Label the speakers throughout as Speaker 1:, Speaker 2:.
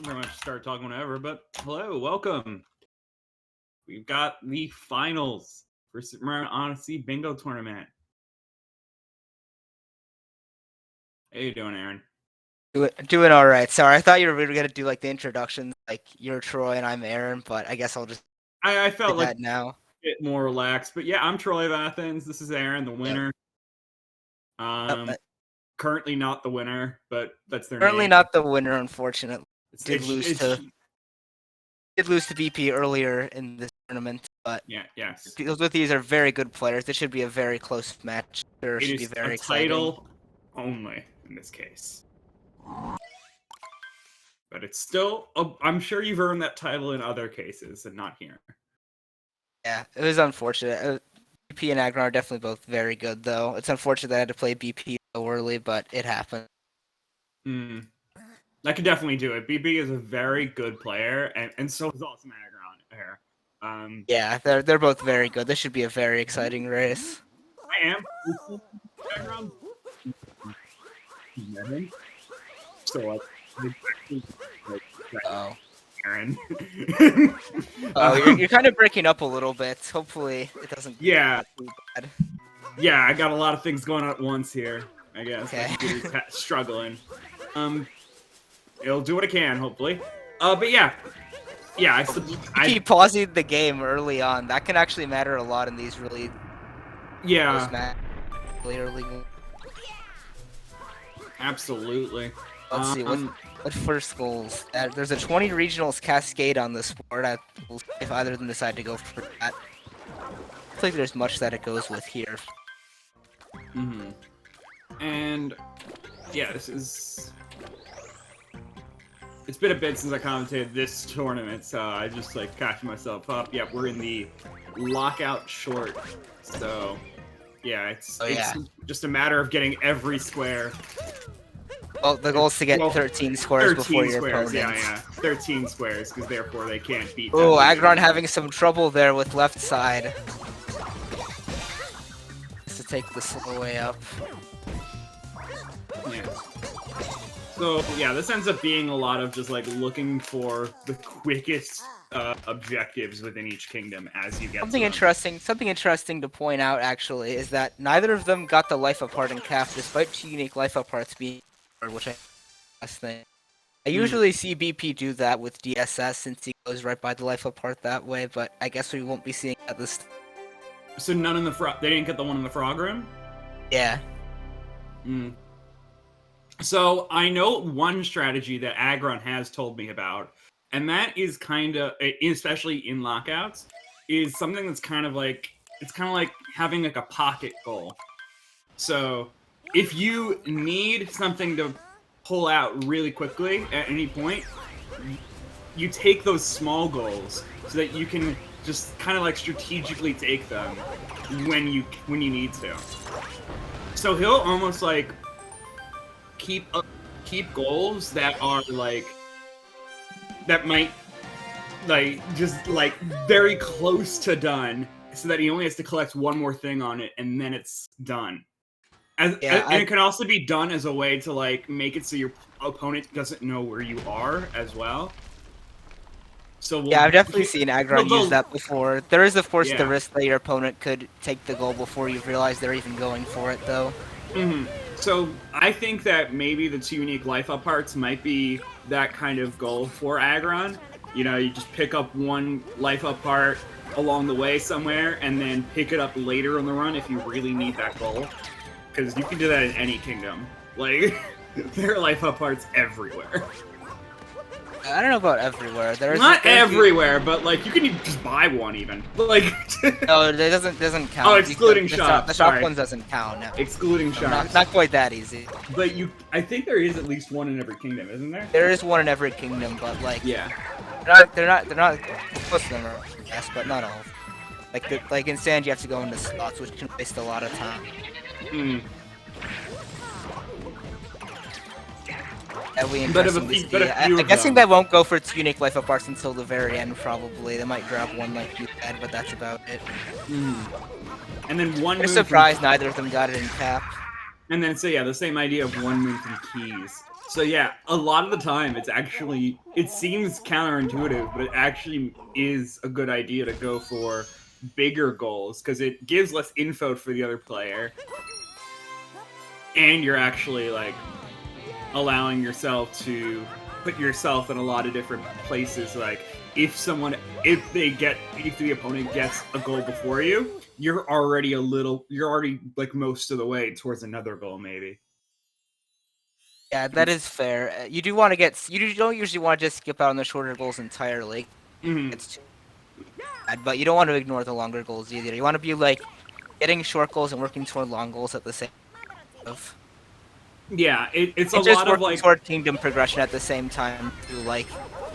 Speaker 1: Pretty much start talking whenever, but hello, welcome. We've got the finals for Super Mario Odyssey Bingo Tournament. How you doing, Aaron?
Speaker 2: Doing all right. Sorry, I thought you were really gonna do like the introductions, like you're Troy and I'm Aaron, but I guess I'll just
Speaker 1: I felt
Speaker 2: do
Speaker 1: like
Speaker 2: that now.
Speaker 1: a bit more relaxed, but yeah, I'm Troy of Athens. This is Aaron, the winner. Currently not the winner, but that's their
Speaker 2: Currently
Speaker 1: name.
Speaker 2: not the winner, unfortunately. Did lose to BP earlier in this tournament, but
Speaker 1: yes.
Speaker 2: These are very good players. It should be a very close match. Sure,
Speaker 1: It
Speaker 2: should be
Speaker 1: is
Speaker 2: very
Speaker 1: a
Speaker 2: exciting.
Speaker 1: title only in this case. But it's still, I'm sure you've earned that title in other cases and not here.
Speaker 2: Yeah, it was unfortunate. BP and Aggron are definitely both very good, though. It's unfortunate that I had to play BP so early, but it happened.
Speaker 1: I could definitely do it. BB is a very good player, and so is AwesomeAggron here.
Speaker 2: Yeah, they're both very good. This should be a very exciting race.
Speaker 1: I am. So
Speaker 2: oh.
Speaker 1: Aaron.
Speaker 2: You're kind of breaking up a little bit. Hopefully it doesn't get too bad.
Speaker 1: Yeah, I got a lot of things going on at once here, I guess.
Speaker 2: Okay.
Speaker 1: Struggling. It'll do what it can, hopefully. But yeah. Yeah, I
Speaker 2: keep pausing the game early on. That can actually matter a lot in these really really early.
Speaker 1: Absolutely.
Speaker 2: Let's see what first goals. There's a 20 regionals cascade on this board. If either of them decide to go for that, I don't think there's much that it goes with here.
Speaker 1: And yeah, it's been a bit since I commentated this tournament, so I just like catching myself up. Yeah, we're in the lockout short, so yeah, it's just a matter of getting every square.
Speaker 2: Well, the goal is to get 13 squares before your opponent.
Speaker 1: Yeah, 13 squares, because therefore they can't beat.
Speaker 2: Oh, Aggron having some trouble there with left side. Just to take the slow way up.
Speaker 1: Yeah. So yeah, this ends up being a lot of just like looking for the quickest objectives within each kingdom as you get
Speaker 2: something interesting to point out actually is that neither of them got the life apart in CAF despite 2 unique life aparts being, which I think. I usually see BP do that with DSS since he goes right by the life apart that way, but I guess we won't be seeing that this.
Speaker 1: So none in the they didn't get the one in the frog room?
Speaker 2: Yeah.
Speaker 1: So I know one strategy that Aggron has told me about, and that is kind of, especially in lockouts, is something that's kind of like, it's kind of like having like a pocket goal. So if you need something to pull out really quickly at any point, you take those small goals so that you can just kind of like strategically take them when you need to. So he'll almost like keep goals that are like that might like just like very close to done, so that he only has to collect one more thing on it and then it's done. And it can also be done as a way to like make it so your opponent doesn't know where you are as well. So
Speaker 2: yeah, I've definitely seen Aggron use that before. There is of course the risk that your opponent could take the goal before you realize they're even going for it though.
Speaker 1: So I think that maybe the 2 unique life up parts might be that kind of goal for Aggron. You know, you just pick up 1 life up part along the way somewhere, and then pick it up later in the run if you really need that goal. Because you can do that in any kingdom. Like, there are life up parts everywhere.
Speaker 2: I don't know about everywhere.
Speaker 1: Not everywhere, but like you can just buy one even. Like
Speaker 2: no, it doesn't count.
Speaker 1: Oh, excluding shops.
Speaker 2: The shop ones doesn't count. No.
Speaker 1: Excluding shops.
Speaker 2: Not quite that easy.
Speaker 1: But I think there is at least one in every kingdom, isn't there?
Speaker 2: There is one in every kingdom, but like they're not most of them are yes, but not all. Like in Sand, you have to go into slots, which can waste a lot of time. I'm guessing they won't go for 2 unique life up parts until the very end, probably. They might grab 1 like you said, but that's about it.
Speaker 1: And then one.
Speaker 2: I'm surprised neither of them got it in cap.
Speaker 1: And then, so yeah, the same idea of 1 move from keys. So yeah, a lot of the time it seems counterintuitive, but it actually is a good idea to go for bigger goals because it gives less info for the other player, and you're actually like allowing yourself to put yourself in a lot of different places. Like if the opponent gets a goal before you, you're already like most of the way towards another goal maybe.
Speaker 2: Yeah, that is fair. You do want to you don't usually want to just skip out on the shorter goals entirely.
Speaker 1: Mm-hmm.
Speaker 2: It's too bad, but you don't want to ignore the longer goals either. You want to be like getting short goals and working toward long goals at the same time.
Speaker 1: Yeah, it's a
Speaker 2: And just
Speaker 1: lot of
Speaker 2: working
Speaker 1: like
Speaker 2: toward kingdom progression at the same time too. Like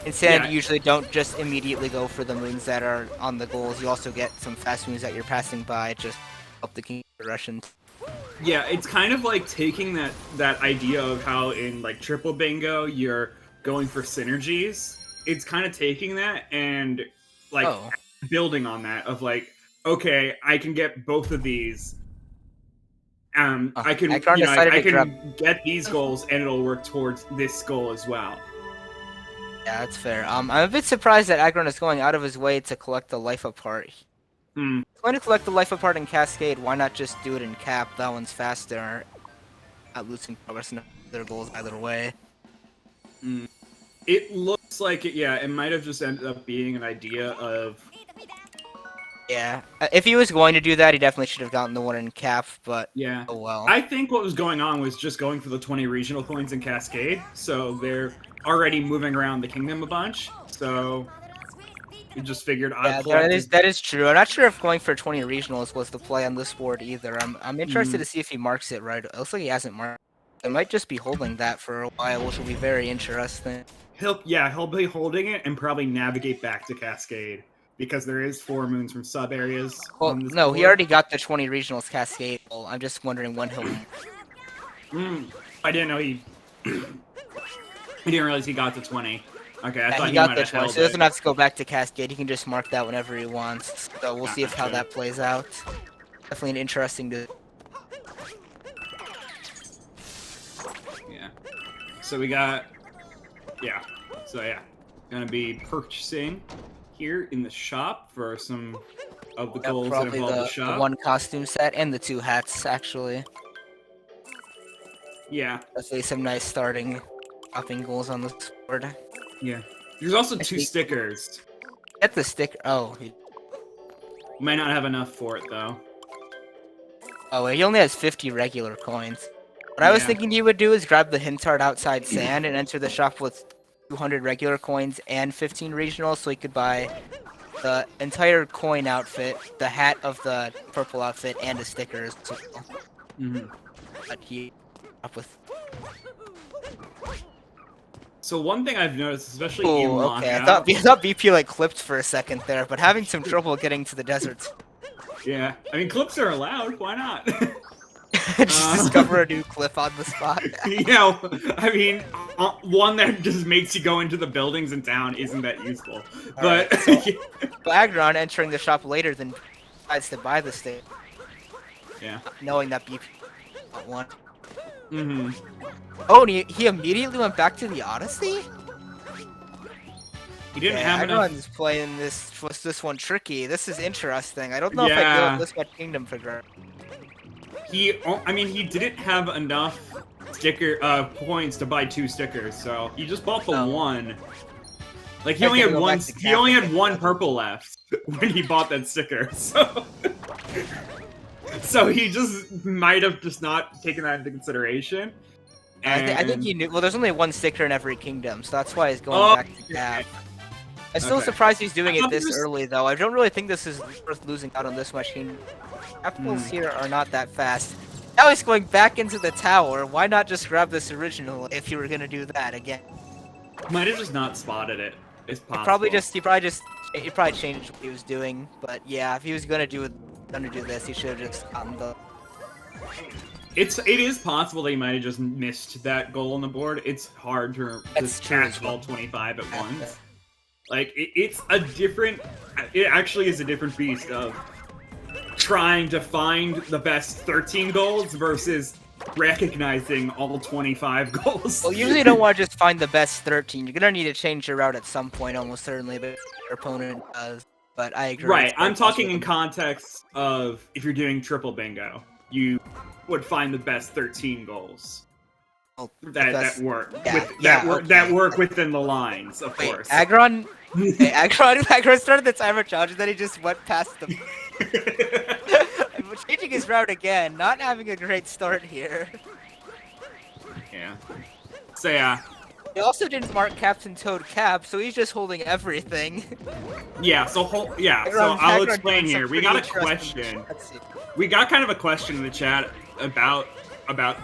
Speaker 2: Insanity usually don't just immediately go for the moons that are on the goals. You also get some fast moons that you're passing by just help the kingdom progression.
Speaker 1: Yeah, it's kind of like taking that idea of how in like triple bingo you're going for synergies. It's kind of taking that and like building on that of like, okay, I can get both of these. I can get these goals and it'll work towards this goal as well.
Speaker 2: Yeah, that's fair. I'm a bit surprised that Aggron is going out of his way to collect the life apart.
Speaker 1: Hmm.
Speaker 2: He's going to collect the life apart in Cascade. Why not just do it in Cap? That one's faster. Not losing progress in their goals either way.
Speaker 1: It looks like it might have just ended up being an idea of.
Speaker 2: Yeah, if he was going to do that, he definitely should have gotten the one in Cap, but
Speaker 1: yeah.
Speaker 2: Oh well.
Speaker 1: I think what was going on was just going for the 20 regional coins in Cascade, so they're already moving around the kingdom a bunch, so we just figured
Speaker 2: that is true. I'm not sure if going for 20 regionals was the play on this board either. I'm interested to see if he marks it right. It looks like he hasn't marked. It might just be holding that for a while, which will be very interesting.
Speaker 1: He'll be holding it and probably navigate back to Cascade because there is 4 moons from sub areas.
Speaker 2: Well,
Speaker 1: on this
Speaker 2: no,
Speaker 1: board.
Speaker 2: he already got the 20 regionals Cascade. Well, I'm just wondering when he'll.
Speaker 1: I didn't know he. I didn't realize he got to 20. Okay, I thought
Speaker 2: he got
Speaker 1: might
Speaker 2: the
Speaker 1: have
Speaker 2: 20,
Speaker 1: held
Speaker 2: so he doesn't
Speaker 1: it.
Speaker 2: have to go back to Cascade. He can just mark that whenever he wants. So we'll see how that plays out. Definitely an interesting.
Speaker 1: Yeah. So we got. Yeah. So yeah, gonna be purchasing here in the shop for some of the goals that involve the shop.
Speaker 2: The 1 costume set and the 2 hats actually.
Speaker 1: Yeah.
Speaker 2: Definitely some nice starting shopping goals on this board.
Speaker 1: Yeah. There's also 2 stickers.
Speaker 2: Get the sticker. Oh.
Speaker 1: Might not have enough for it though.
Speaker 2: Oh, he only has 50 regular coins. What I was thinking you would do is grab the hint art outside sand and enter the shop with 200 regular coins and 15 regionals, so he could buy the entire coin outfit, the hat of the purple outfit, and the stickers. But he up with.
Speaker 1: So one thing I've noticed, especially in Lockout...
Speaker 2: Okay, I thought BP like clipped for a second there, but having some trouble getting to the deserts.
Speaker 1: Yeah, I mean clips are allowed. Why not?
Speaker 2: Just discover a new clip on the spot.
Speaker 1: Yeah, I mean, one that just makes you go into the buildings in town isn't that useful. But
Speaker 2: Aggron entering the shop later than decides to buy the state.
Speaker 1: Yeah.
Speaker 2: Knowing that BP got one.
Speaker 1: Oh,
Speaker 2: and he immediately went back to the Odyssey?
Speaker 1: He didn't have enough.
Speaker 2: Aggron's playing this one tricky. This is interesting. I don't know if I give this much kingdom figure.
Speaker 1: He didn't have enough points to buy 2 stickers, so he just bought the 1. Like he only had one. He only had 1 purple left when he bought that sticker. So he just might have just not taken that into consideration.
Speaker 2: I think he knew. Well, there's only 1 sticker in every kingdom, so that's why he's going back to Cap. I'm still surprised he's doing it this early, though. I don't really think this is worth losing out on this much kingdom. Capitals here are not that fast. Now he's going back into the tower. Why not just grab this original if you were gonna do that again?
Speaker 1: Might have just not spotted it. It's possible.
Speaker 2: He probably changed what he was doing. But yeah, if he was gonna do this, he should have just gotten the.
Speaker 1: It is possible they might have just missed that goal on the board. It's hard to just catch all 25 at once. Like it actually is a different beast of trying to find the best 13 goals versus recognizing all 25 goals.
Speaker 2: Well, usually you don't want to just find the best 13. You're gonna need to change your route at some point, almost certainly, but your opponent does. But I agree.
Speaker 1: Right, I'm talking in context of if you're doing triple bingo, you would find the best 13 goals. That work. That work within the lines, of course.
Speaker 2: Aggron started the timer challenge, and then he just went past the. Changing his route again, not having a great start here.
Speaker 1: Yeah. So yeah.
Speaker 2: He also didn't mark Captain Toad Cap, so he's just holding everything.
Speaker 1: Yeah. So I'll explain here. We got a question. We got kind of a question in the chat about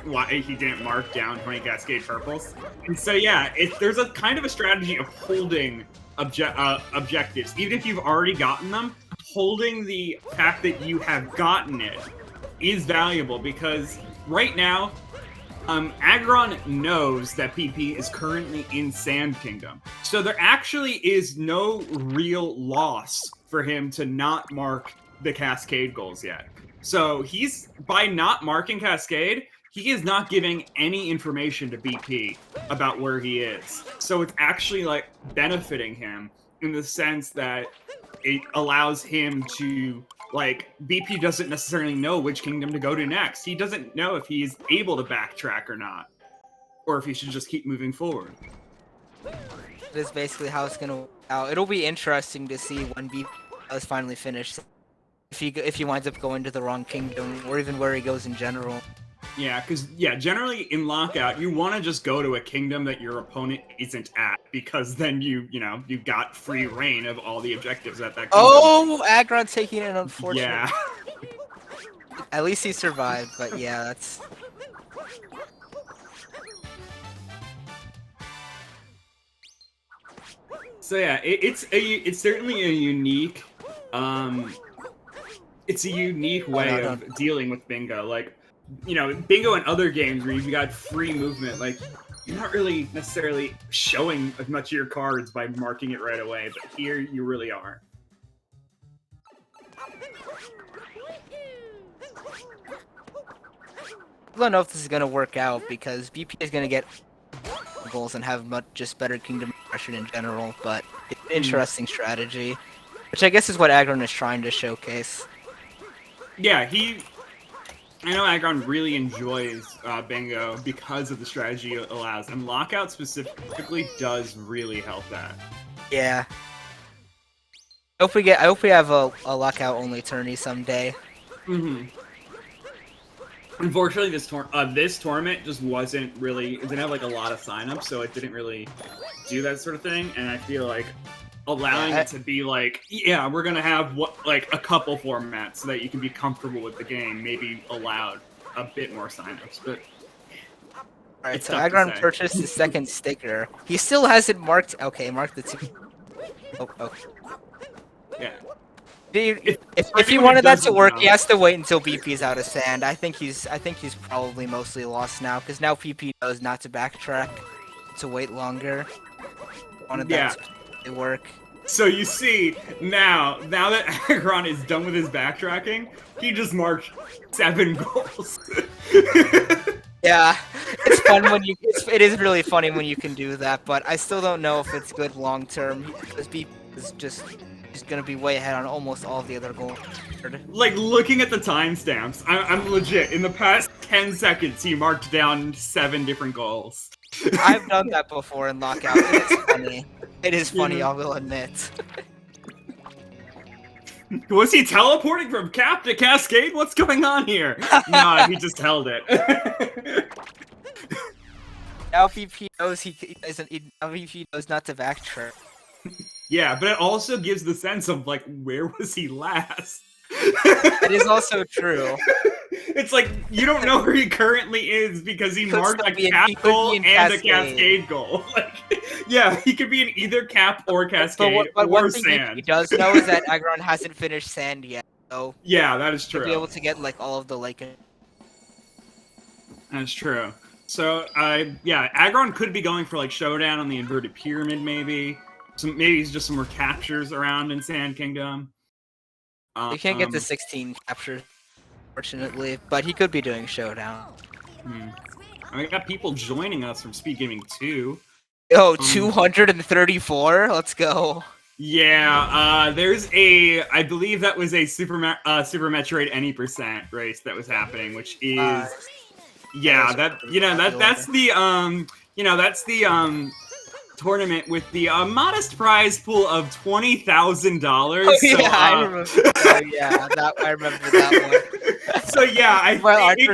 Speaker 1: why he didn't mark down 20 Cascade Purples. And so yeah, there's a kind of a strategy of holding objectives, even if you've already gotten them. Holding the fact that you have gotten it is valuable because right now, Aggron knows that PP is currently in Sand Kingdom. So there actually is no real loss for him to not mark the Cascade goals yet. So by not marking Cascade, he is not giving any information to BP about where he is. So it's actually like benefiting him in the sense that it allows him to, like, BP doesn't necessarily know which kingdom to go to next. He doesn't know if he's able to backtrack or not, or if he should just keep moving forward.
Speaker 2: That is basically how it's gonna work out. It'll be interesting to see when BP is finally finished. If he winds up going to the wrong kingdom, or even where he goes in general.
Speaker 1: Yeah, because, generally in Lockout, you want to just go to a kingdom that your opponent isn't at, because then you've got free reign of all the objectives at that kingdom.
Speaker 2: Oh, Aggron taking an unfortunate.
Speaker 1: Yeah.
Speaker 2: At least he survived, but yeah, that's...
Speaker 1: So yeah, it's certainly a unique, it's a unique way of dealing with bingo. Like, bingo in other games where you've got free movement, like, you're not really necessarily showing as much of your cards by marking it right away, but here you really are.
Speaker 2: I don't know if this is gonna work out because BP is gonna get goals and have much better kingdom impression in general, but it's an interesting strategy, which I guess is what Aggron is trying to showcase.
Speaker 1: Yeah, I know Aggron really enjoys bingo because of the strategy it allows, and Lockout specifically does really help that.
Speaker 2: Yeah. I hope we have a Lockout only tourney someday.
Speaker 1: Unfortunately, this tournament just wasn't really. It didn't have like a lot of signups, so it didn't really do that sort of thing. And I feel like allowing it to be like, we're gonna have a couple formats so that you can be comfortable with the game, maybe allowed a bit more signups, but
Speaker 2: alright, so Aggron purchased his second sticker. He still hasn't marked mark the 2.
Speaker 1: Yeah.
Speaker 2: If he wanted that to work, he has to wait until BP's out of sand. I think he's probably mostly lost now, because now PP knows not to backtrack, to wait longer. Wanted that to work.
Speaker 1: So you see, now that Aggron is done with his backtracking, he just marked 7 goals.
Speaker 2: Yeah, it's fun when it is really funny when you can do that, but I still don't know if it's good long term, because BP is just gonna be way ahead on almost all the other goals.
Speaker 1: Like, looking at the timestamps, I'm legit. In the past 10 seconds, he marked down 7 different goals.
Speaker 2: I've done that before in Lockout. It is funny. It is funny, I will admit.
Speaker 1: Was he teleporting from Cap to Cascade? What's going on here? Nah, he just held it.
Speaker 2: Now BP knows now BP knows not to backtrack.
Speaker 1: Yeah, but it also gives the sense of, like, where was he last?
Speaker 2: That is also true.
Speaker 1: It's like, you don't know where he currently is because he marked a cap goal and a Cascade goal. Like, yeah, he could be in either cap or Cascade
Speaker 2: but
Speaker 1: or
Speaker 2: one thing
Speaker 1: Sand.
Speaker 2: he does know is that Aggron hasn't finished Sand yet, so...
Speaker 1: Yeah, that is true.
Speaker 2: He'll be able to get, like, all of the, like...
Speaker 1: That's true. So, Aggron could be going for, like, Showdown on the Inverted Pyramid, maybe. Maybe he's just some more captures around in Sand Kingdom.
Speaker 2: You can't get the 16 captures, fortunately, but he could be doing Showdown.
Speaker 1: And we got people joining us from SpeedGaming too.
Speaker 2: Oh, 234. Let's go.
Speaker 1: Yeah, there's I believe that was a Super Metroid any percent race that was happening, which is, yeah, that's the tournament with the modest prize pool of $20,000.
Speaker 2: Oh, yeah, I remember. Oh, yeah, I remember that one.
Speaker 1: So yeah, it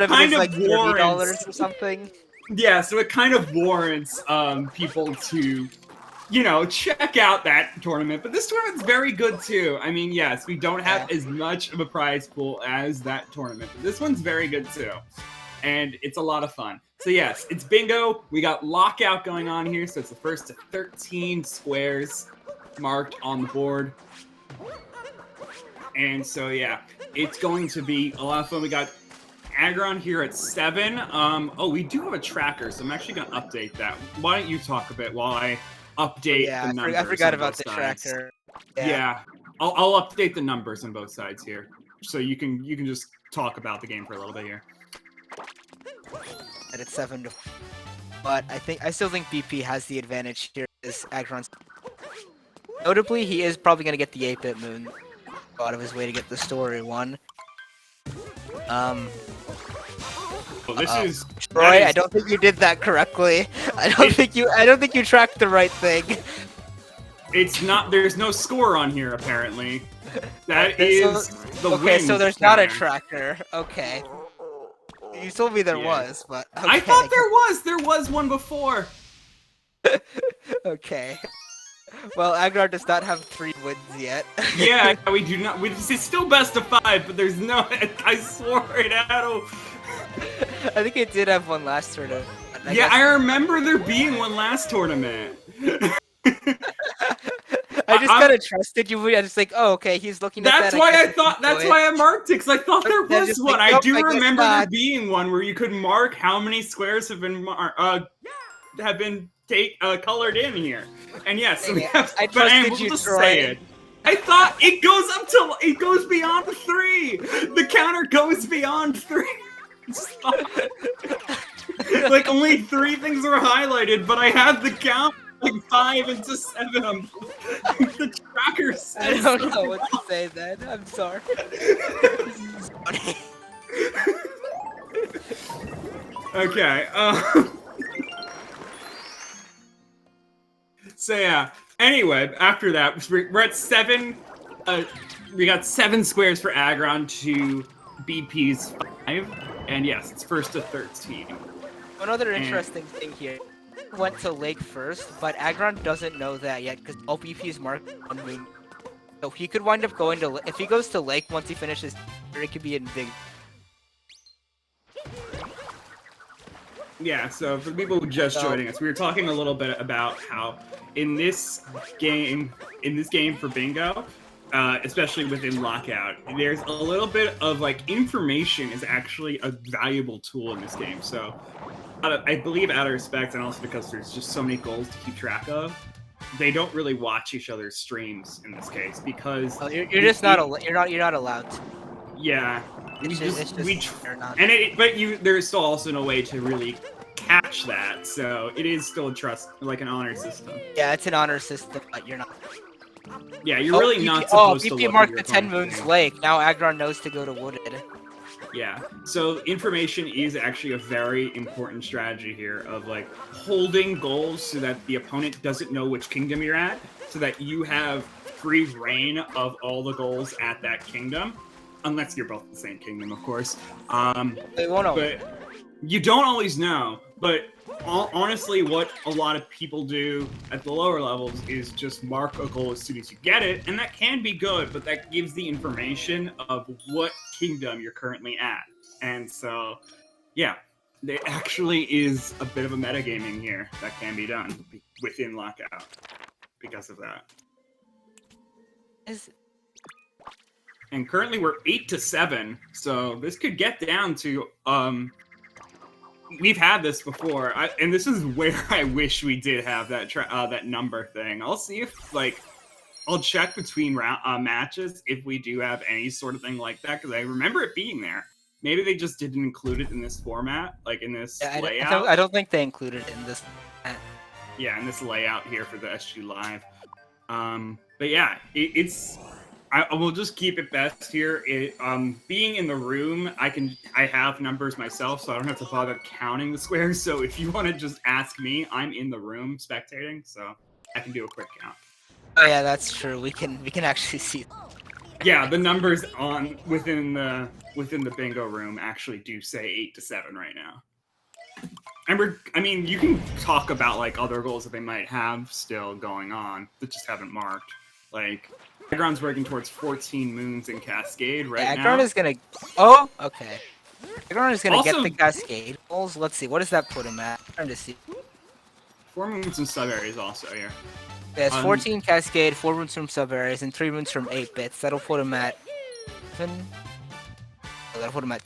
Speaker 1: kind of
Speaker 2: like
Speaker 1: warrants
Speaker 2: $30 or something.
Speaker 1: Yeah, so it kind of warrants people to, check out that tournament. But this tournament's very good too. I mean, yes, we don't have as much of a prize pool as that tournament, but this one's very good too. And it's a lot of fun. So yes, it's bingo. We got lockout going on here, so it's the first to 13 squares marked on the board. And so yeah, it's going to be a lot of fun. We got Aggron here at 7. Oh, we do have a tracker, so I'm actually going to update that. Why don't you talk a bit while I update the numbers?
Speaker 2: I forgot about the
Speaker 1: sides.
Speaker 2: tracker.
Speaker 1: Yeah, I'll update the numbers on both sides here, so you can just talk about the game for a little bit here.
Speaker 2: And it's 7 to. But I still think BP has the advantage here. Is Aggron's. Notably, he is probably going to get the 8-bit moon. Go out of his way to get the story one.
Speaker 1: Well, this is
Speaker 2: Troy. I don't think you did that correctly. I don't think you tracked the right thing.
Speaker 1: It's not. There's no score on here apparently. That is the win.
Speaker 2: Okay, so there's not a tracker. Okay. You told me there was, but okay.
Speaker 1: I thought there was. There was one before.
Speaker 2: Okay. Well, Aggron does not have 3 wins yet.
Speaker 1: Yeah, we do not. It's still best of 5, but there's no. I swore it out.
Speaker 2: I think it did have one last tournament.
Speaker 1: I remember there being one last tournament.
Speaker 2: I just kind of trusted you. I just like, oh, okay, he's looking at that.
Speaker 1: That's why I thought. That's why I marked it, because I thought there was one.
Speaker 2: Like,
Speaker 1: I do remember there being one where you could mark how many squares have been colored in here. And yes, so we have.
Speaker 2: I trusted you, Troy.
Speaker 1: Say it. I thought it goes beyond 3. The counter goes beyond 3. Stop it. Like only 3 things were highlighted, but I had the count. Like 5 into 7. The tracker says.
Speaker 2: I don't know what to say then. I'm sorry.
Speaker 1: Okay. So yeah. Anyway, after that, we're at 7. We got 7 squares for Aggron to BP's 5, and yes, it's first to 13.
Speaker 2: One other interesting thing here. Went to Lake first, but Aggron doesn't know that yet because all BP's marked on moon. So he could wind up going to. If he goes to Lake once he finishes, it could be in big.
Speaker 1: Yeah. So for the people who are just joining us, we were talking a little bit about how in this game for bingo, especially within lockout, there's a little bit of like information is actually a valuable tool in this game. So. I believe out of respect, and also because there's just so many goals to keep track of, they don't really watch each other's streams in this case because
Speaker 2: you're just not allowed to.
Speaker 1: Yeah,
Speaker 2: but
Speaker 1: there's still also no way to really catch that, so it is still an honor system.
Speaker 2: Yeah, it's an honor system, but you're not.
Speaker 1: Yeah, you're really not supposed to.
Speaker 2: BP marked the 10 Moons Lake. Now Aggron knows to go to Wooded.
Speaker 1: Yeah, so information is actually a very important strategy here of like holding goals so that the opponent doesn't know which kingdom you're at, so that you have free reign of all the goals at that kingdom, unless you're both the same kingdom, of course. But you don't always know. But honestly, what a lot of people do at the lower levels is just mark a goal as soon as you get it, and that can be good, but that gives the information of what kingdom you're currently at. And so, yeah, there actually is a bit of a metagaming here that can be done within Lockout because of that. And currently we're 8 to 7, so this could get down to we've had this before, and this is where I wish we did have that that number thing. I'll see if I'll check between matches if we do have any sort of thing like that, because I remember it being there. maybe they just didn't include it in this format, like in this
Speaker 2: Yeah,
Speaker 1: layout.
Speaker 2: I don't think they included it in this.
Speaker 1: Yeah, in this layout here for the SG Live. But yeah, it's. I will just keep it best here. Being in the room, I have numbers myself, so I don't have to bother counting the squares. So if you want to just ask me, I'm in the room spectating, so I can do a quick count.
Speaker 2: Oh yeah, that's true. We can actually see.
Speaker 1: Yeah, the numbers within the bingo room actually do say 8 to 7 right now. And I mean, you can talk about like other goals that they might have still going on that just haven't marked. Like, AwesomeAggron's working towards 14 moons in Cascade right now.
Speaker 2: AwesomeAggron is gonna. Oh, okay. AwesomeAggron is gonna
Speaker 1: Also,
Speaker 2: get the Cascade goals. Let's see. What does that put him at? I'm trying to see.
Speaker 1: 4 moons in sub areas also here.
Speaker 2: There's 14 Cascade, 4 moons from sub areas, and 3 moons from 8 bits. That'll put him at 7. Oh, that'll put him at.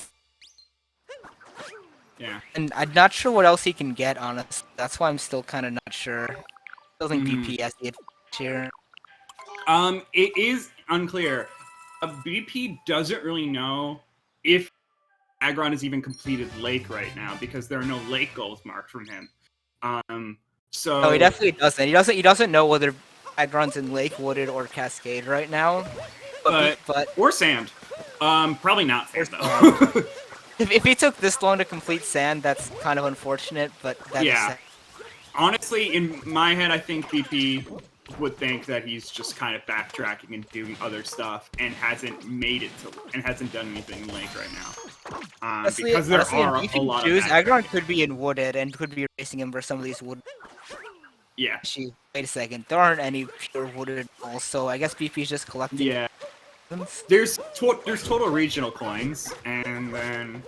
Speaker 1: Yeah.
Speaker 2: And I'm not sure what else he can get, honestly. That's why I'm still kind of not sure. Still think BP has the advantage here.
Speaker 1: It is unclear. BP doesn't really know if Aggron has even completed Lake right now because there are no Lake goals marked from him. So.
Speaker 2: No, he definitely doesn't. He doesn't know whether Aggron's in Lake, Wooded, or Cascade right now. But
Speaker 1: or Sand. Probably not Sand though.
Speaker 2: If he took this long to complete Sand, that's kind of unfortunate. But that
Speaker 1: yeah. Honestly, in my head, I think BP would think that he's just kind of backtracking and doing other stuff and hasn't made it to and hasn't done anything in Lake right now. Because there are a lot of
Speaker 2: Aggron could be in Wooded and could be racing him for some of these Wooded.
Speaker 1: Yeah.
Speaker 2: Actually, wait a second. There aren't any pure Wooded goals, so I guess BP's just collecting.
Speaker 1: Yeah. There's total regional coins, and then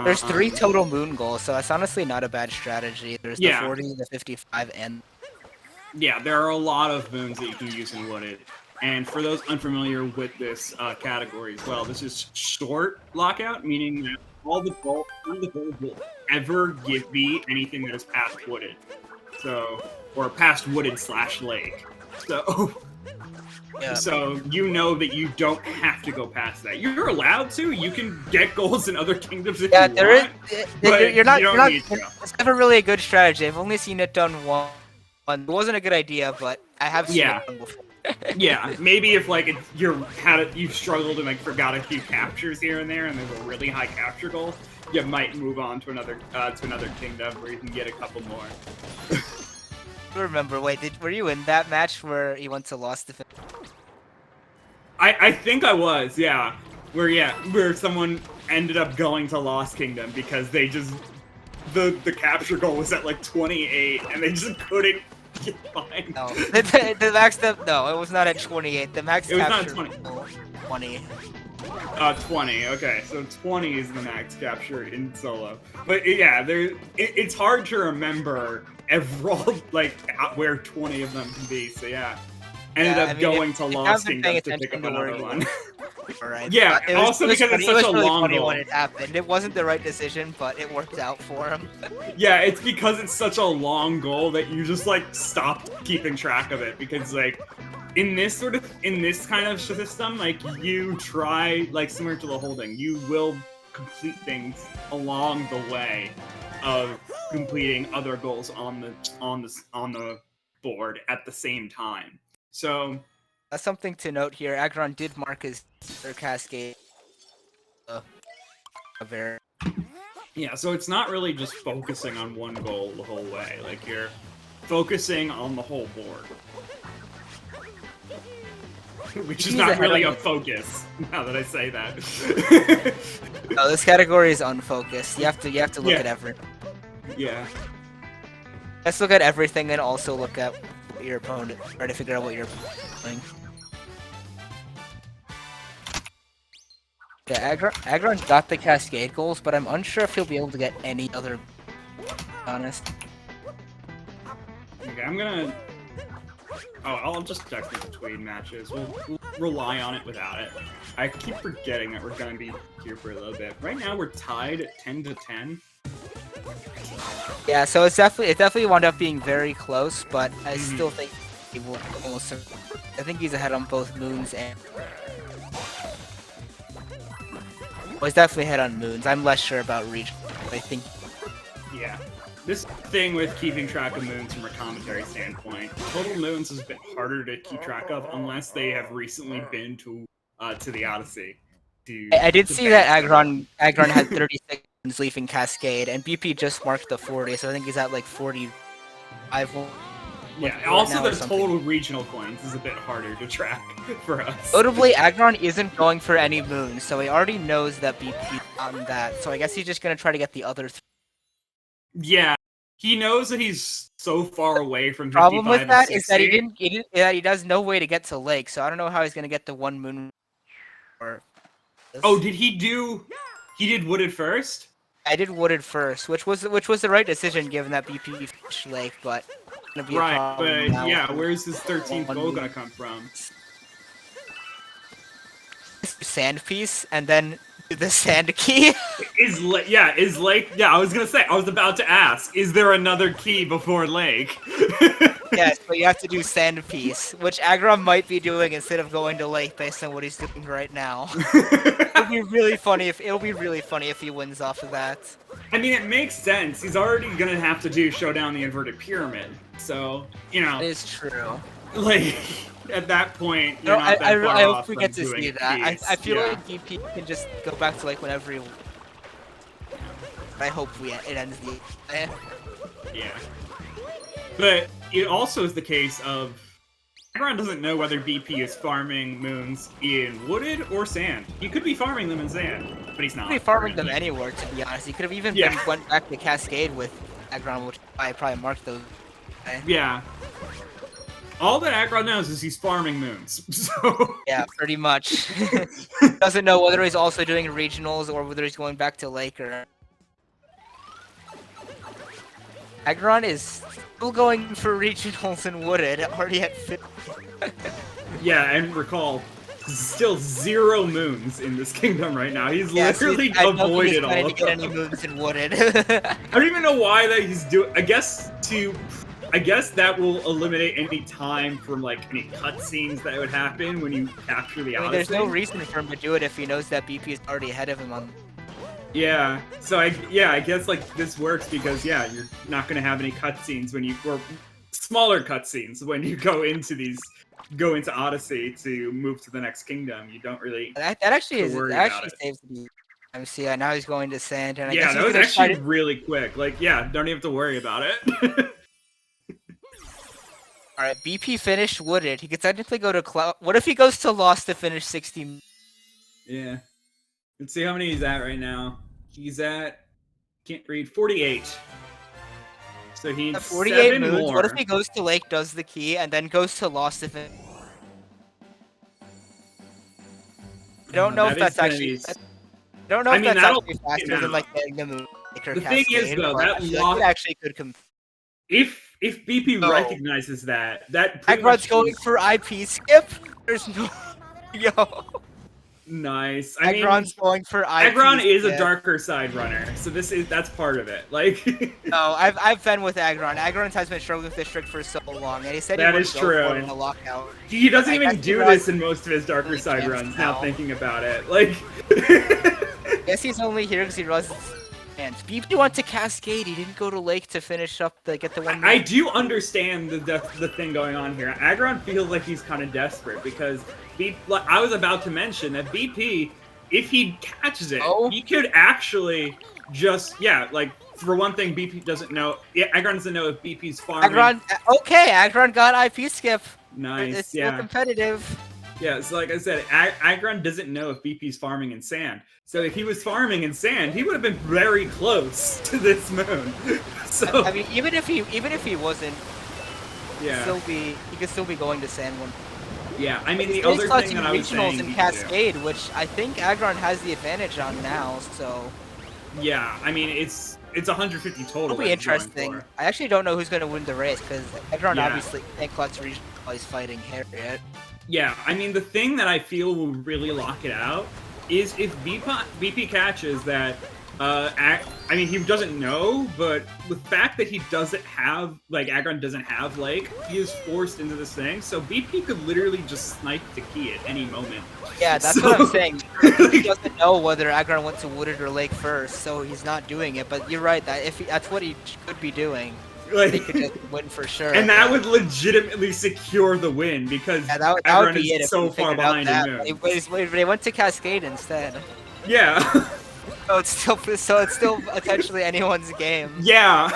Speaker 2: there's 3 total moon goals, so that's honestly not a bad strategy. There's the 40, the 55, and
Speaker 1: yeah, there are a lot of moons that you can use in Wooded. And for those unfamiliar with this category as well, this is short lockout, meaning that all the goals will ever give me anything that is past Wooded. So, or past Wooded/Lake. So, so you know that you don't have to go past that. You're allowed to. You can get goals in other kingdoms if you want. But
Speaker 2: you're not.
Speaker 1: Need to.
Speaker 2: It's never really a good strategy. I've only seen it done once. It wasn't a good idea, but I have seen it done before.
Speaker 1: Yeah, maybe if like you've struggled and like forgot a few captures here and there, and there's a really high capture goal, you might move on to another kingdom where you can get a couple more.
Speaker 2: I remember. Wait, were you in that match where he went to Lost Defense?
Speaker 1: I think I was, yeah. Where someone ended up going to Lost Kingdom because they just the capture goal was at like 28 and they just couldn't get behind.
Speaker 2: No, the max no, it was not at 28. The max capture
Speaker 1: was not 20. 20. Okay, so 20 is the max capture in solo. But yeah, it's hard to remember like where 20 of them can be. So yeah. Ended up going to Lost Kingdom to pick up another one.
Speaker 2: Right.
Speaker 1: Yeah, also because it's such a long goal.
Speaker 2: When it happened. It wasn't the right decision, but it worked out for him.
Speaker 1: Yeah, it's because it's such a long goal that you just like stopped keeping track of it because like in this kind of system, like you try like similar to the holding, you will complete things along the way of completing other goals on the board at the same time. So
Speaker 2: that's something to note here. Aggron did mark his Cascade.
Speaker 1: Yeah, so it's not really just focusing on one goal the whole way. Like you're focusing on the whole board, which is not really a focus. Now that I say that.
Speaker 2: No, this category is unfocused. You have to look at everything.
Speaker 1: Yeah.
Speaker 2: Let's look at everything and also look at your opponent, try to figure out what you're playing. Yeah, Aggron got the Cascade goals, but I'm unsure if he'll be able to get any other. Honest.
Speaker 1: Okay, I'm gonna. Oh, I'll just text it between matches. We'll rely on it without it. I keep forgetting that we're gonna be here for a little bit. Right now we're tied at 10 to 10.
Speaker 2: Yeah, so it definitely wound up being very close, but I still think he will almost. I think he's ahead on both moons and. he's definitely ahead on moons. I'm less sure about region. I think.
Speaker 1: Yeah. This thing with keeping track of moons from a commentary standpoint, total moons is a bit harder to keep track of unless they have recently been to the Odyssey.
Speaker 2: I did
Speaker 1: to
Speaker 2: see that
Speaker 1: bench
Speaker 2: Aggron had 36 moons leaving Cascade, and BP just marked the 40, so I think he's at like 45.
Speaker 1: Yeah,
Speaker 2: right
Speaker 1: also
Speaker 2: now
Speaker 1: the
Speaker 2: or something.
Speaker 1: total regional coins is a bit harder to track for us.
Speaker 2: Notably, Aggron isn't going for any moons, so he already knows that BP's on that. So I guess he's just gonna try to get the other three.
Speaker 1: Yeah, he knows that he's so far away from 55
Speaker 2: Problem with that
Speaker 1: and
Speaker 2: is that
Speaker 1: 60.
Speaker 2: he does no way to get to Lake, so I don't know how he's gonna get the one moon. Or
Speaker 1: Oh, did he do? He did Wooded first?
Speaker 2: I did Wooded first, which was the right decision given that BP finished Lake, but gonna be a
Speaker 1: Right,
Speaker 2: problem
Speaker 1: but
Speaker 2: now
Speaker 1: yeah,
Speaker 2: with
Speaker 1: where's his 13th
Speaker 2: one
Speaker 1: goal
Speaker 2: moon.
Speaker 1: gonna come from?
Speaker 2: Sand piece and then the sand key.
Speaker 1: Is Lake? Yeah, I was gonna say. I was about to ask. Is there another key before Lake?
Speaker 2: Yes, but you have to do sand piece, which Aggron might be doing instead of going to Lake based on what he's doing right now. It'll be really funny if he wins off of that.
Speaker 1: I mean, it makes sense. He's already gonna have to do Showdown the Inverted Pyramid, so you know,
Speaker 2: It is true.
Speaker 1: like at that point,
Speaker 2: No,
Speaker 1: you're not that far
Speaker 2: I hope
Speaker 1: off
Speaker 2: we
Speaker 1: from
Speaker 2: get to
Speaker 1: doing
Speaker 2: see that.
Speaker 1: keys.
Speaker 2: I feel
Speaker 1: Yeah.
Speaker 2: like BP can just go back to like whenever he. I hope it ends the.
Speaker 1: Yeah. But it also is the case of Aggron doesn't know whether BP is farming moons in wooded or sand. He could be farming them in sand, but he's not.
Speaker 2: He could be farming them anywhere, to be honest. He could have even went back to Cascade with Aggron, which I probably marked those.
Speaker 1: Yeah. All that Aggron knows is he's farming moons. So
Speaker 2: Yeah, pretty much. Doesn't know whether he's also doing regionals or whether he's going back to Lake or. Aggron is still going for regionals in Wooded, already at 50.
Speaker 1: yeah, and recall, still 0 moons in this kingdom right now. He's literally
Speaker 2: I don't think he's
Speaker 1: avoided all
Speaker 2: planning
Speaker 1: of
Speaker 2: to get
Speaker 1: them.
Speaker 2: any moons in Wooded.
Speaker 1: I don't even know why that he's doing. I guess that will eliminate any time from like any cutscenes that would happen when you capture the
Speaker 2: I mean,
Speaker 1: Odyssey.
Speaker 2: there's no reason for him to do it if he knows that BP is already ahead of him on.
Speaker 1: Yeah, so I guess like this works because you're not gonna have any cutscenes when or smaller cutscenes when you go into Odyssey to move to the next kingdom. You don't really
Speaker 2: That actually saves the time. See, now he's going to Sand, and I guess
Speaker 1: that
Speaker 2: he's
Speaker 1: was
Speaker 2: gonna try
Speaker 1: actually
Speaker 2: to...
Speaker 1: really quick. Like, don't even have to worry about it.
Speaker 2: All right, BP finished Wooded. He could technically go to Cloud. What if he goes to Lost to finish 60?
Speaker 1: Yeah. Let's see how many he's at right now. He's at, can't read, 48. So he needs
Speaker 2: 48
Speaker 1: 7
Speaker 2: moons.
Speaker 1: more.
Speaker 2: What if he goes to Lake, does the key, and then goes to Lost if it... I don't know if that's actually... I don't know if that's actually faster than like getting the moon.
Speaker 1: The thing is, though, that
Speaker 2: Lost actually could come...
Speaker 1: If BP recognizes that
Speaker 2: Aggron's going for IP skip? There's no... Yo...
Speaker 1: Nice.
Speaker 2: Aggron's going for IP.
Speaker 1: Aggron is a darker side runner, so that's part of it. Like,
Speaker 2: no, I've been with Aggron. Aggron has been struggling with this trick for so long, and he said
Speaker 1: that
Speaker 2: he
Speaker 1: is
Speaker 2: would
Speaker 1: true.
Speaker 2: go for it in a lockout.
Speaker 1: He doesn't even do this in most of his darker side runs. Now thinking about it, like,
Speaker 2: I guess he's only here because he runs. And BP went to Cascade. He didn't go to Lake to finish up get the one.
Speaker 1: I do understand the thing going on here. Aggron feels like he's kind of desperate because I was about to mention that BP, if he catches it, he could actually just for one thing, BP doesn't know. Aggron doesn't know if BP's farming.
Speaker 2: Aggron got IP skip.
Speaker 1: Nice.
Speaker 2: It's still competitive.
Speaker 1: Yeah, so like I said, Aggron doesn't know if BP's farming in sand. So if he was farming in sand, he would have been very close to this moon. So
Speaker 2: I mean, even if he wasn't, he could still be going to sand one.
Speaker 1: Yeah, I mean the other thing that I was saying
Speaker 2: in Cascade, which I think Aggron has the advantage on now. So
Speaker 1: yeah, I mean it's 150 total.
Speaker 2: It'll be interesting. I actually don't know who's going to win the race because Aggron obviously can't collect region while he's fighting Harriet.
Speaker 1: Yeah, I mean the thing that I feel will really lock it out is if BP catches that I mean, he doesn't know, but the fact that he doesn't have, like, Aggron doesn't have, like, he is forced into this thing, so BP could literally just snipe the key at any moment.
Speaker 2: Yeah, that's what I'm saying. He doesn't know whether Aggron went to Wooded or Lake first, so he's not doing it, but you're right, that that's what he could be doing.
Speaker 1: Like,
Speaker 2: he could just win for sure.
Speaker 1: And that would legitimately secure the win, because
Speaker 2: that would be
Speaker 1: is so far behind in moves.
Speaker 2: But they went to Cascade instead.
Speaker 1: Yeah.
Speaker 2: So it's still potentially anyone's game.
Speaker 1: Yeah.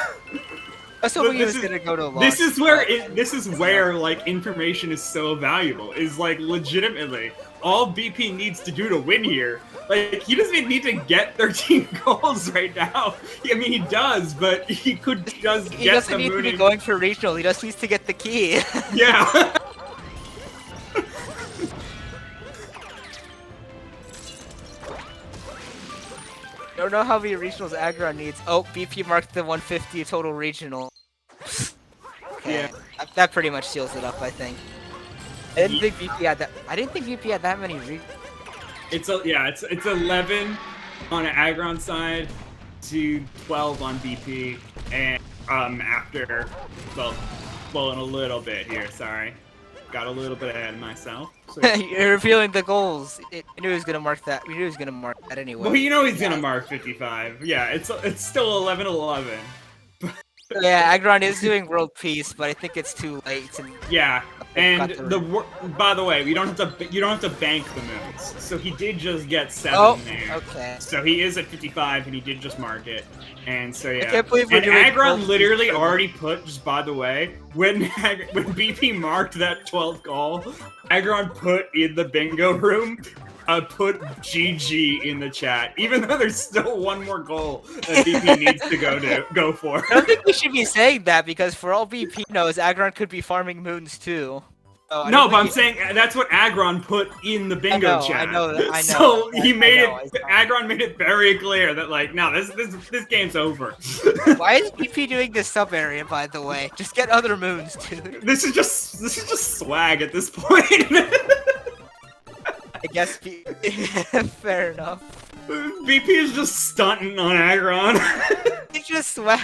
Speaker 2: That's what he was gonna go to.
Speaker 1: This is where like information is so valuable. Is like legitimately all BP needs to do to win here. Like he doesn't even need to get 13 goals right now. I mean he does, but he could just
Speaker 2: he doesn't need to be going for regional. He just needs to get the key.
Speaker 1: Yeah.
Speaker 2: Don't know how many regionals Aggron needs. Oh, BP marked the 150 total regional. Okay. Yeah. That pretty much seals it up, I think. I didn't think BP had that. I didn't think BP had that many regionals.
Speaker 1: It's 11 on Aggron side to 12 on BP, and after well in a little bit here. Sorry, got a little bit ahead of myself. So.
Speaker 2: You're revealing the goals. I knew he was gonna mark that. We knew he was gonna mark that anyway.
Speaker 1: Well, you know he's gonna mark 55. Yeah, it's still 11-11.
Speaker 2: Yeah, Aggron is doing world peace, but I think it's too late.
Speaker 1: Yeah, and by the way, you don't have to bank the moves. So he did just get 7 there.
Speaker 2: Okay.
Speaker 1: So he is at 55, and he did just mark it. And so yeah.
Speaker 2: I can't believe we're doing
Speaker 1: Aggron literally already put, just by the way, when BP marked that 12th goal, Aggron put in the bingo room. Put GG in the chat, even though there's still one more goal that BP needs to go for.
Speaker 2: I don't think we should be saying that because for all BP knows, Aggron could be farming moons too. So
Speaker 1: no, but I'm saying that's what Aggron put in the bingo chat.
Speaker 2: I know.
Speaker 1: So Aggron made it very clear that like, no, this game's over.
Speaker 2: Why is BP doing this sub area, by the way? Just get other moons, dude.
Speaker 1: This is just swag at this point.
Speaker 2: I guess fair enough.
Speaker 1: BP is just stunting on Aggron.
Speaker 2: He's just swag.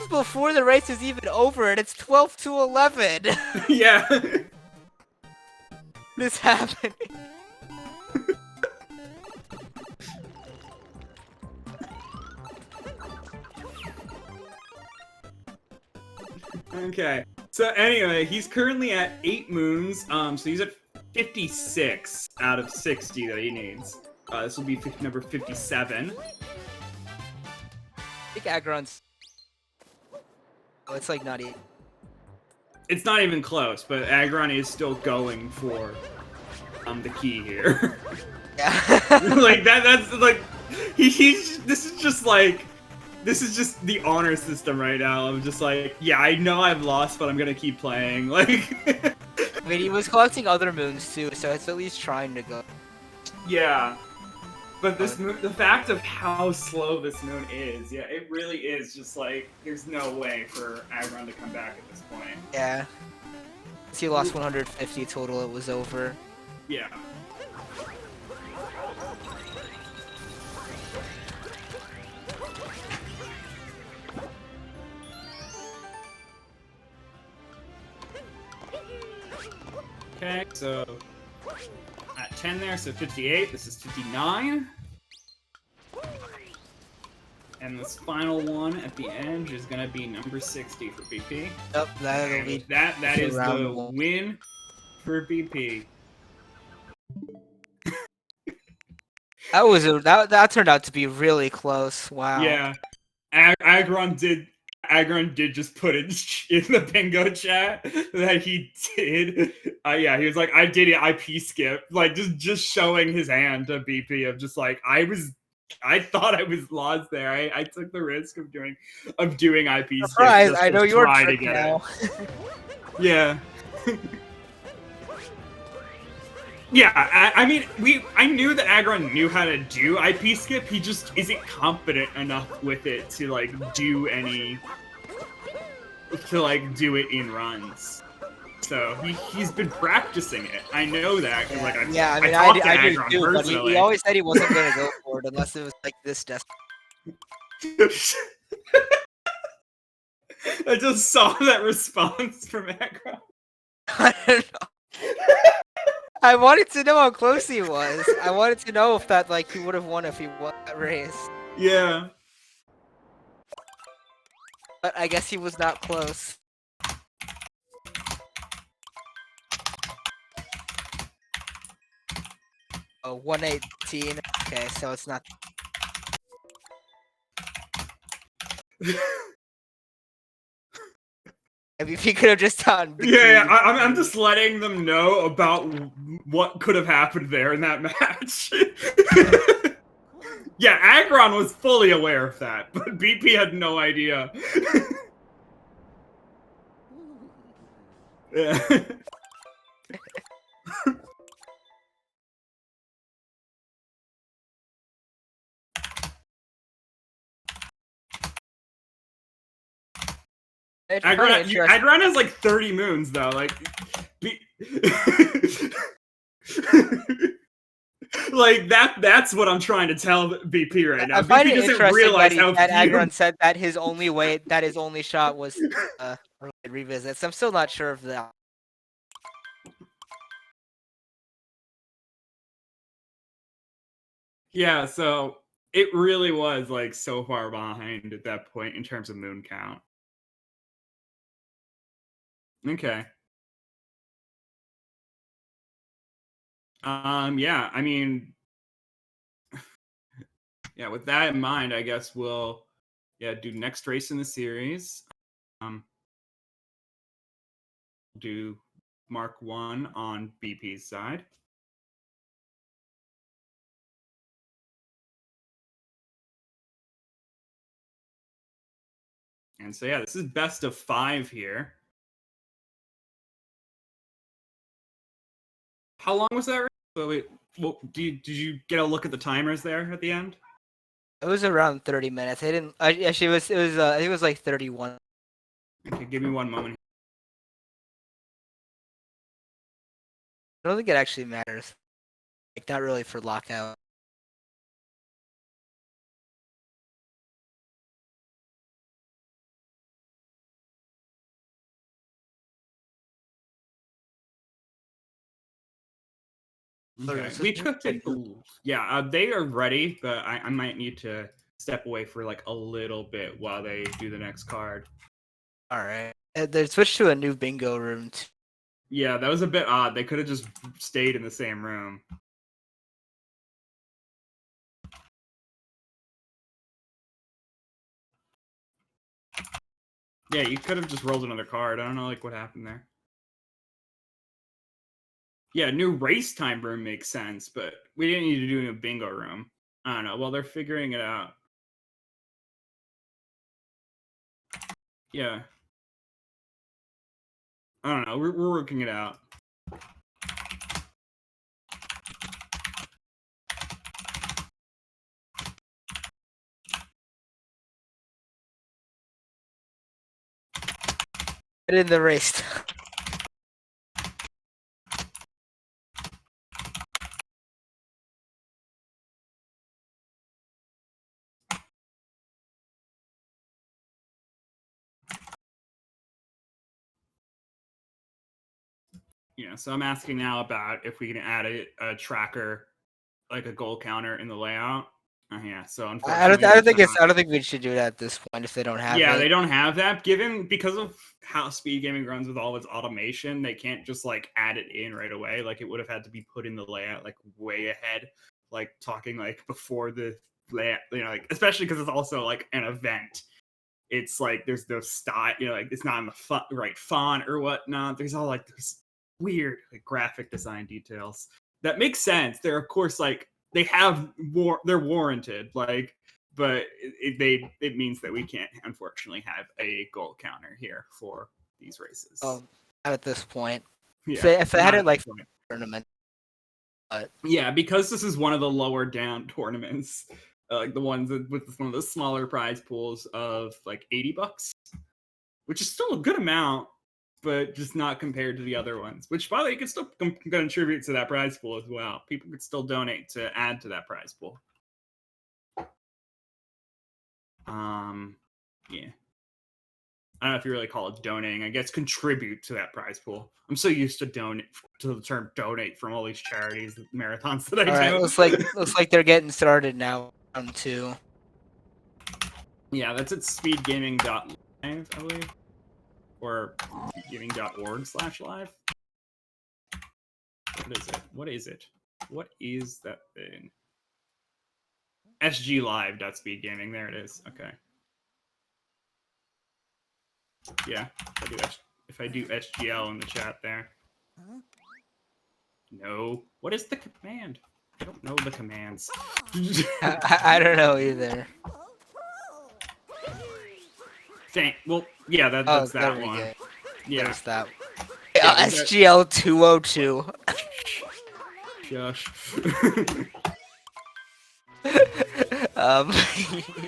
Speaker 2: Before the race is even over, and it's 12-11.
Speaker 1: Yeah.
Speaker 2: This happening.
Speaker 1: Okay. So anyway, he's currently at 8 moons. So he's at 56 out of 60 that he needs. This will be number 57.
Speaker 2: I think Aggron's. Oh, it's like not even.
Speaker 1: It's not even close, but Aggron is still going for the key here.
Speaker 2: Yeah.
Speaker 1: Like that's like this is just the honor system right now. I'm just like, yeah, I know I've lost, but I'm gonna keep playing. Like,
Speaker 2: I mean, he was collecting other moons too, so it's at least trying to go.
Speaker 1: Yeah, but this moon, the fact of how slow this moon is, yeah, it really is just like there's no way for Aggron to come back at this point.
Speaker 2: Yeah. He lost 150 total. It was over.
Speaker 1: Yeah. Okay, so at 10 there, so 58. This is 59. And this final one at the end is gonna be number 60 for BP.
Speaker 2: Yep, that'll be
Speaker 1: that is the win for BP.
Speaker 2: That turned out to be really close. Wow.
Speaker 1: Yeah, Aggron did just put it in the bingo chat that he did. Yeah, he was like, I did it IP skip, like just showing his hand to BP of just like I thought I was lost there. I took the risk of doing IP skip.
Speaker 2: Surprise! I know your trick now.
Speaker 1: Yeah. Yeah, I mean, I knew that Aggron knew how to do IP skip. He just isn't confident enough with it to like do it in runs. So he's been practicing it. I know that.
Speaker 2: Yeah,
Speaker 1: Like,
Speaker 2: yeah, I mean,
Speaker 1: talked to
Speaker 2: I do
Speaker 1: Aggron
Speaker 2: too, but
Speaker 1: personally.
Speaker 2: he always said he wasn't gonna go for it unless it was like this desk.
Speaker 1: I just saw that response from Aggron.
Speaker 2: I don't know. I wanted to know how close he was. I wanted to know if that like he would have won if he won that race.
Speaker 1: Yeah.
Speaker 2: But I guess he was not close. Oh, 118. Okay, so it's not. If he could have just done.
Speaker 1: Yeah, I'm just letting them know about what could have happened there in that match. Yeah, Aggron was fully aware of that, but BP had no idea. Yeah. Aggron has like 30 moons though, like like that's what I'm trying to tell BP right now.
Speaker 2: I find
Speaker 1: BP
Speaker 2: it
Speaker 1: doesn't
Speaker 2: interesting
Speaker 1: realize
Speaker 2: that
Speaker 1: how few...
Speaker 2: Aggron said that his only shot was revisits. I'm still not sure of that.
Speaker 1: Yeah, so it really was like so far behind at that point in terms of moon count. Okay. Yeah, I mean, yeah, with that in mind, I guess we'll do next race in the series. Do Mark 1 on BP's side. And so yeah, this is best of 5 here. How long was that race? So wait, well, did you get a look at the timers there at the end?
Speaker 2: It was around 30 minutes. I didn't. Actually, it was. I think it was like 31.
Speaker 1: Okay, give me one moment.
Speaker 2: I don't think it actually matters. Like, not really for lockout.
Speaker 1: Okay. We could take yeah, they are ready, but I might need to step away for like a little bit while they do the next card.
Speaker 2: All right. They switched to a new bingo room too.
Speaker 1: Yeah, that was a bit odd. They could have just stayed in the same room. Yeah, you could have just rolled another card. I don't know like what happened there. Yeah, new race time room makes sense, but we didn't need to do a bingo room. I don't know. Well, they're figuring it out. Yeah. I don't know. We're working it out.
Speaker 2: In the race.
Speaker 1: Yeah, so I'm asking now about if we can add a tracker, like a goal counter in the layout. Yeah, so unfortunately,
Speaker 2: I don't think we should do that at this point if they don't have it.
Speaker 1: Yeah, they don't have that. Because of how SpeedGaming runs with all its automation, they can't just like add it in right away. Like it would have had to be put in the layout like way ahead, like talking like before the layout. You know, like especially because it's also like an event. It's like there's no style. You know, like it's not in the right font or whatnot. There's all like this weird like graphic design details that make sense. They're of course like they have they're warranted, like, but it means that we can't unfortunately have a goal counter here for these races.
Speaker 2: Not at this point.
Speaker 1: Yeah,
Speaker 2: if they had it like tournament. But
Speaker 1: yeah, because this is one of the lower down tournaments, like the ones with one of the smaller prize pools of like $80, which is still a good amount. but just not compared to the other ones. Which, by the way, you can still contribute to that prize pool as well. People could still donate to add to that prize pool. Yeah. I don't know if you really call it donating. I guess contribute to that prize pool. I'm so used to the term donate from all these charities, marathons that I do.
Speaker 2: Alright, looks like they're getting started now. Round 2.
Speaker 1: Yeah, that's at SpeedGaming.live, I believe. Or SpeedGaming.org/live. What is it? What is it? What is that thing? SGLIve.SpeedGaming. There it is. Okay. Yeah, if I do SGL in the chat there. No. What is the command? I don't know the commands.
Speaker 2: I don't know either.
Speaker 1: Dang. Well, yeah, that's that one.
Speaker 2: Go.
Speaker 1: Yeah.
Speaker 2: There's that.
Speaker 1: Yeah,
Speaker 2: SGL 202.
Speaker 1: Gosh.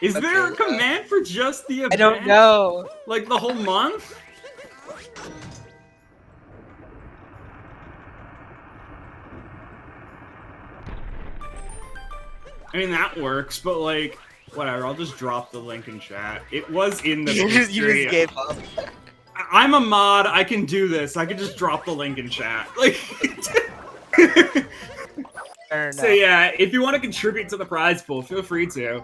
Speaker 1: Is there a command for just the event?
Speaker 2: I don't know.
Speaker 1: Like the whole month? I mean, that works, but like, whatever. I'll just drop the link in chat. It was in the
Speaker 2: You just gave up.
Speaker 1: I'm a mod. I can do this. I can just drop the link in chat. Like, so yeah, if you want to contribute to the prize pool, feel free to.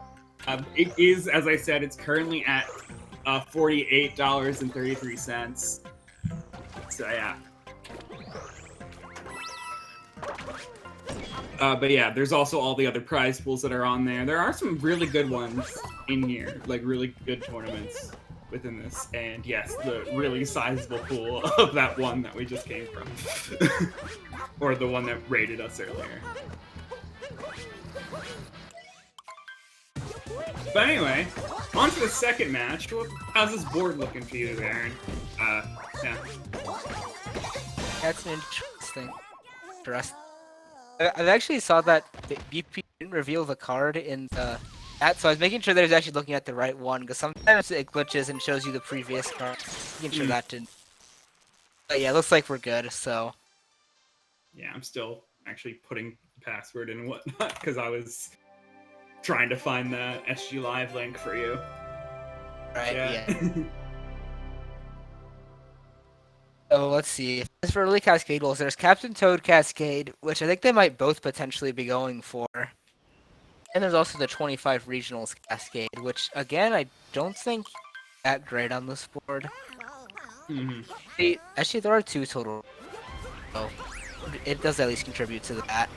Speaker 1: It is, as I said, it's currently at $48.33. So yeah. But yeah, there's also all the other prize pools that are on there. There are some really good ones in here, like really good tournaments within this. And yes, the really sizable pool of that one that we just came from. Or the one that raided us earlier. But anyway, on to the second match. How's this board looking for you, Aaron? Yeah.
Speaker 2: That's interesting. I actually saw that BP didn't reveal the card in the chat, so I was making sure that I was actually looking at the right one, because sometimes it glitches and shows you the previous card. Making sure that didn't. But yeah, it looks like we're good, so.
Speaker 1: Yeah, I'm still actually putting the password in and whatnot, because I was trying to find the SG Live link for you.
Speaker 2: Right, yeah. So let's see. As for early Cascade Wolves, there's Captain Toad Cascade, which I think they might both potentially be going for. And there's also the 25 Regionals Cascade, which again I don't think that great on this board. Actually, there are 2 total, so it does at least contribute to that.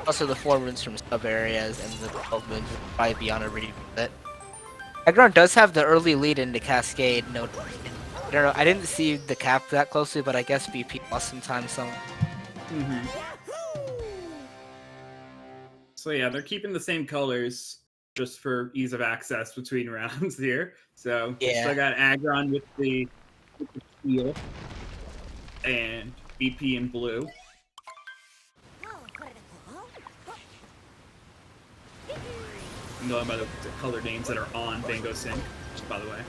Speaker 2: Also, the 4 runes from sub areas and the 12 moons would probably be on a revisit. Aggron does have the early lead into Cascade. No, I don't know. I didn't see the cap that closely, but I guess BP lost some time.
Speaker 1: So yeah, they're keeping the same colors just for ease of access between rounds here. So
Speaker 2: yeah,
Speaker 1: still got Aggron with the steel and BP in blue. I'm going by the color names that are on Bingo Sync, just by the way.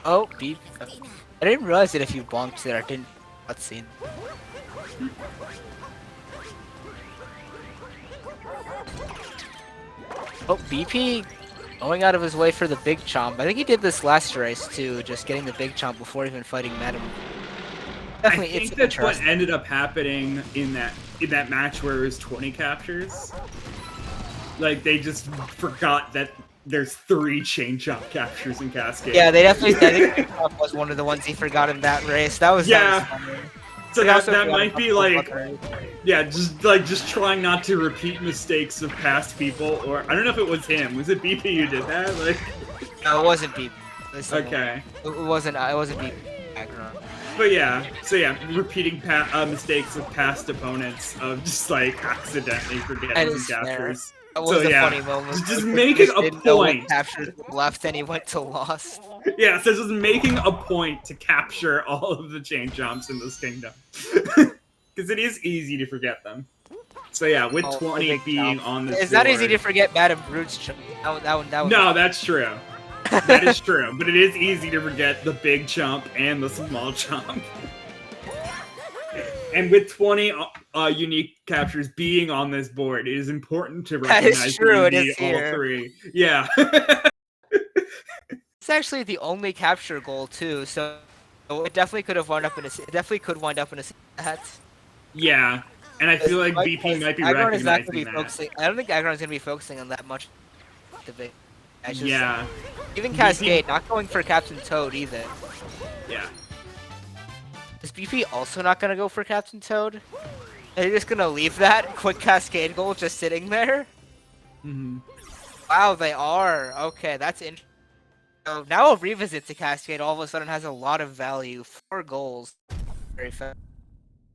Speaker 2: Oh, beep. I didn't realize that if you bonked there, I didn't. Let's see. Oh, BP going out of his way for the big chomp. I think he did this last race too, just getting the big chomp before even fighting Madam. Definitely,
Speaker 1: I think that's what ended up happening in that match where it was 20 captures. Like they just forgot that there's 3 chain chomp captures in Cascade.
Speaker 2: Yeah, they definitely. I think Chomp was one of the ones he forgot in that race. That was funny.
Speaker 1: So that might be like, yeah, just trying not to repeat mistakes of past people, or I don't know if it was him. Was it BP who did that? Like,
Speaker 2: no, it wasn't BP.
Speaker 1: Okay.
Speaker 2: It wasn't BP.
Speaker 1: But yeah, so yeah, repeating mistakes of past opponents of just like accidentally forgetting some captures.
Speaker 2: That was a funny moment.
Speaker 1: Just making a point.
Speaker 2: Captures left and he went to lost.
Speaker 1: Yeah, so just making a point to capture all of the chain jumps in this kingdom. Because it is easy to forget them. So yeah, with
Speaker 2: Oh,
Speaker 1: 20
Speaker 2: big
Speaker 1: being
Speaker 2: jump.
Speaker 1: on this
Speaker 2: It's not easy
Speaker 1: board-
Speaker 2: to forget Madam Brute's jump. That one.
Speaker 1: No, that's true. That is true, but it is easy to forget the big jump and the small jump. And with 20 unique captures being on this board, it is important to
Speaker 2: That
Speaker 1: recognize
Speaker 2: is true,
Speaker 1: that
Speaker 2: it
Speaker 1: you
Speaker 2: is
Speaker 1: need all
Speaker 2: here.
Speaker 1: 3. Yeah.
Speaker 2: It's actually the only capture goal too, so it definitely could have wound up in a. It definitely could wind up in a.
Speaker 1: Yeah, and I feel like BP might be
Speaker 2: Aggron is not gonna
Speaker 1: recognizing
Speaker 2: be
Speaker 1: that.
Speaker 2: focusing. I don't think Aggron's gonna be focusing on that much.
Speaker 1: Yeah.
Speaker 2: Even Cascade, not going for Captain Toad either.
Speaker 1: Yeah.
Speaker 2: Is BP also not gonna go for Captain Toad? Are you just gonna leave that quick Cascade goal just sitting there?
Speaker 1: Mm-hmm.
Speaker 2: Wow, they are. Okay, that's interesting. So now a revisit to Cascade all of a sudden has a lot of value. 4 goals. Very fast.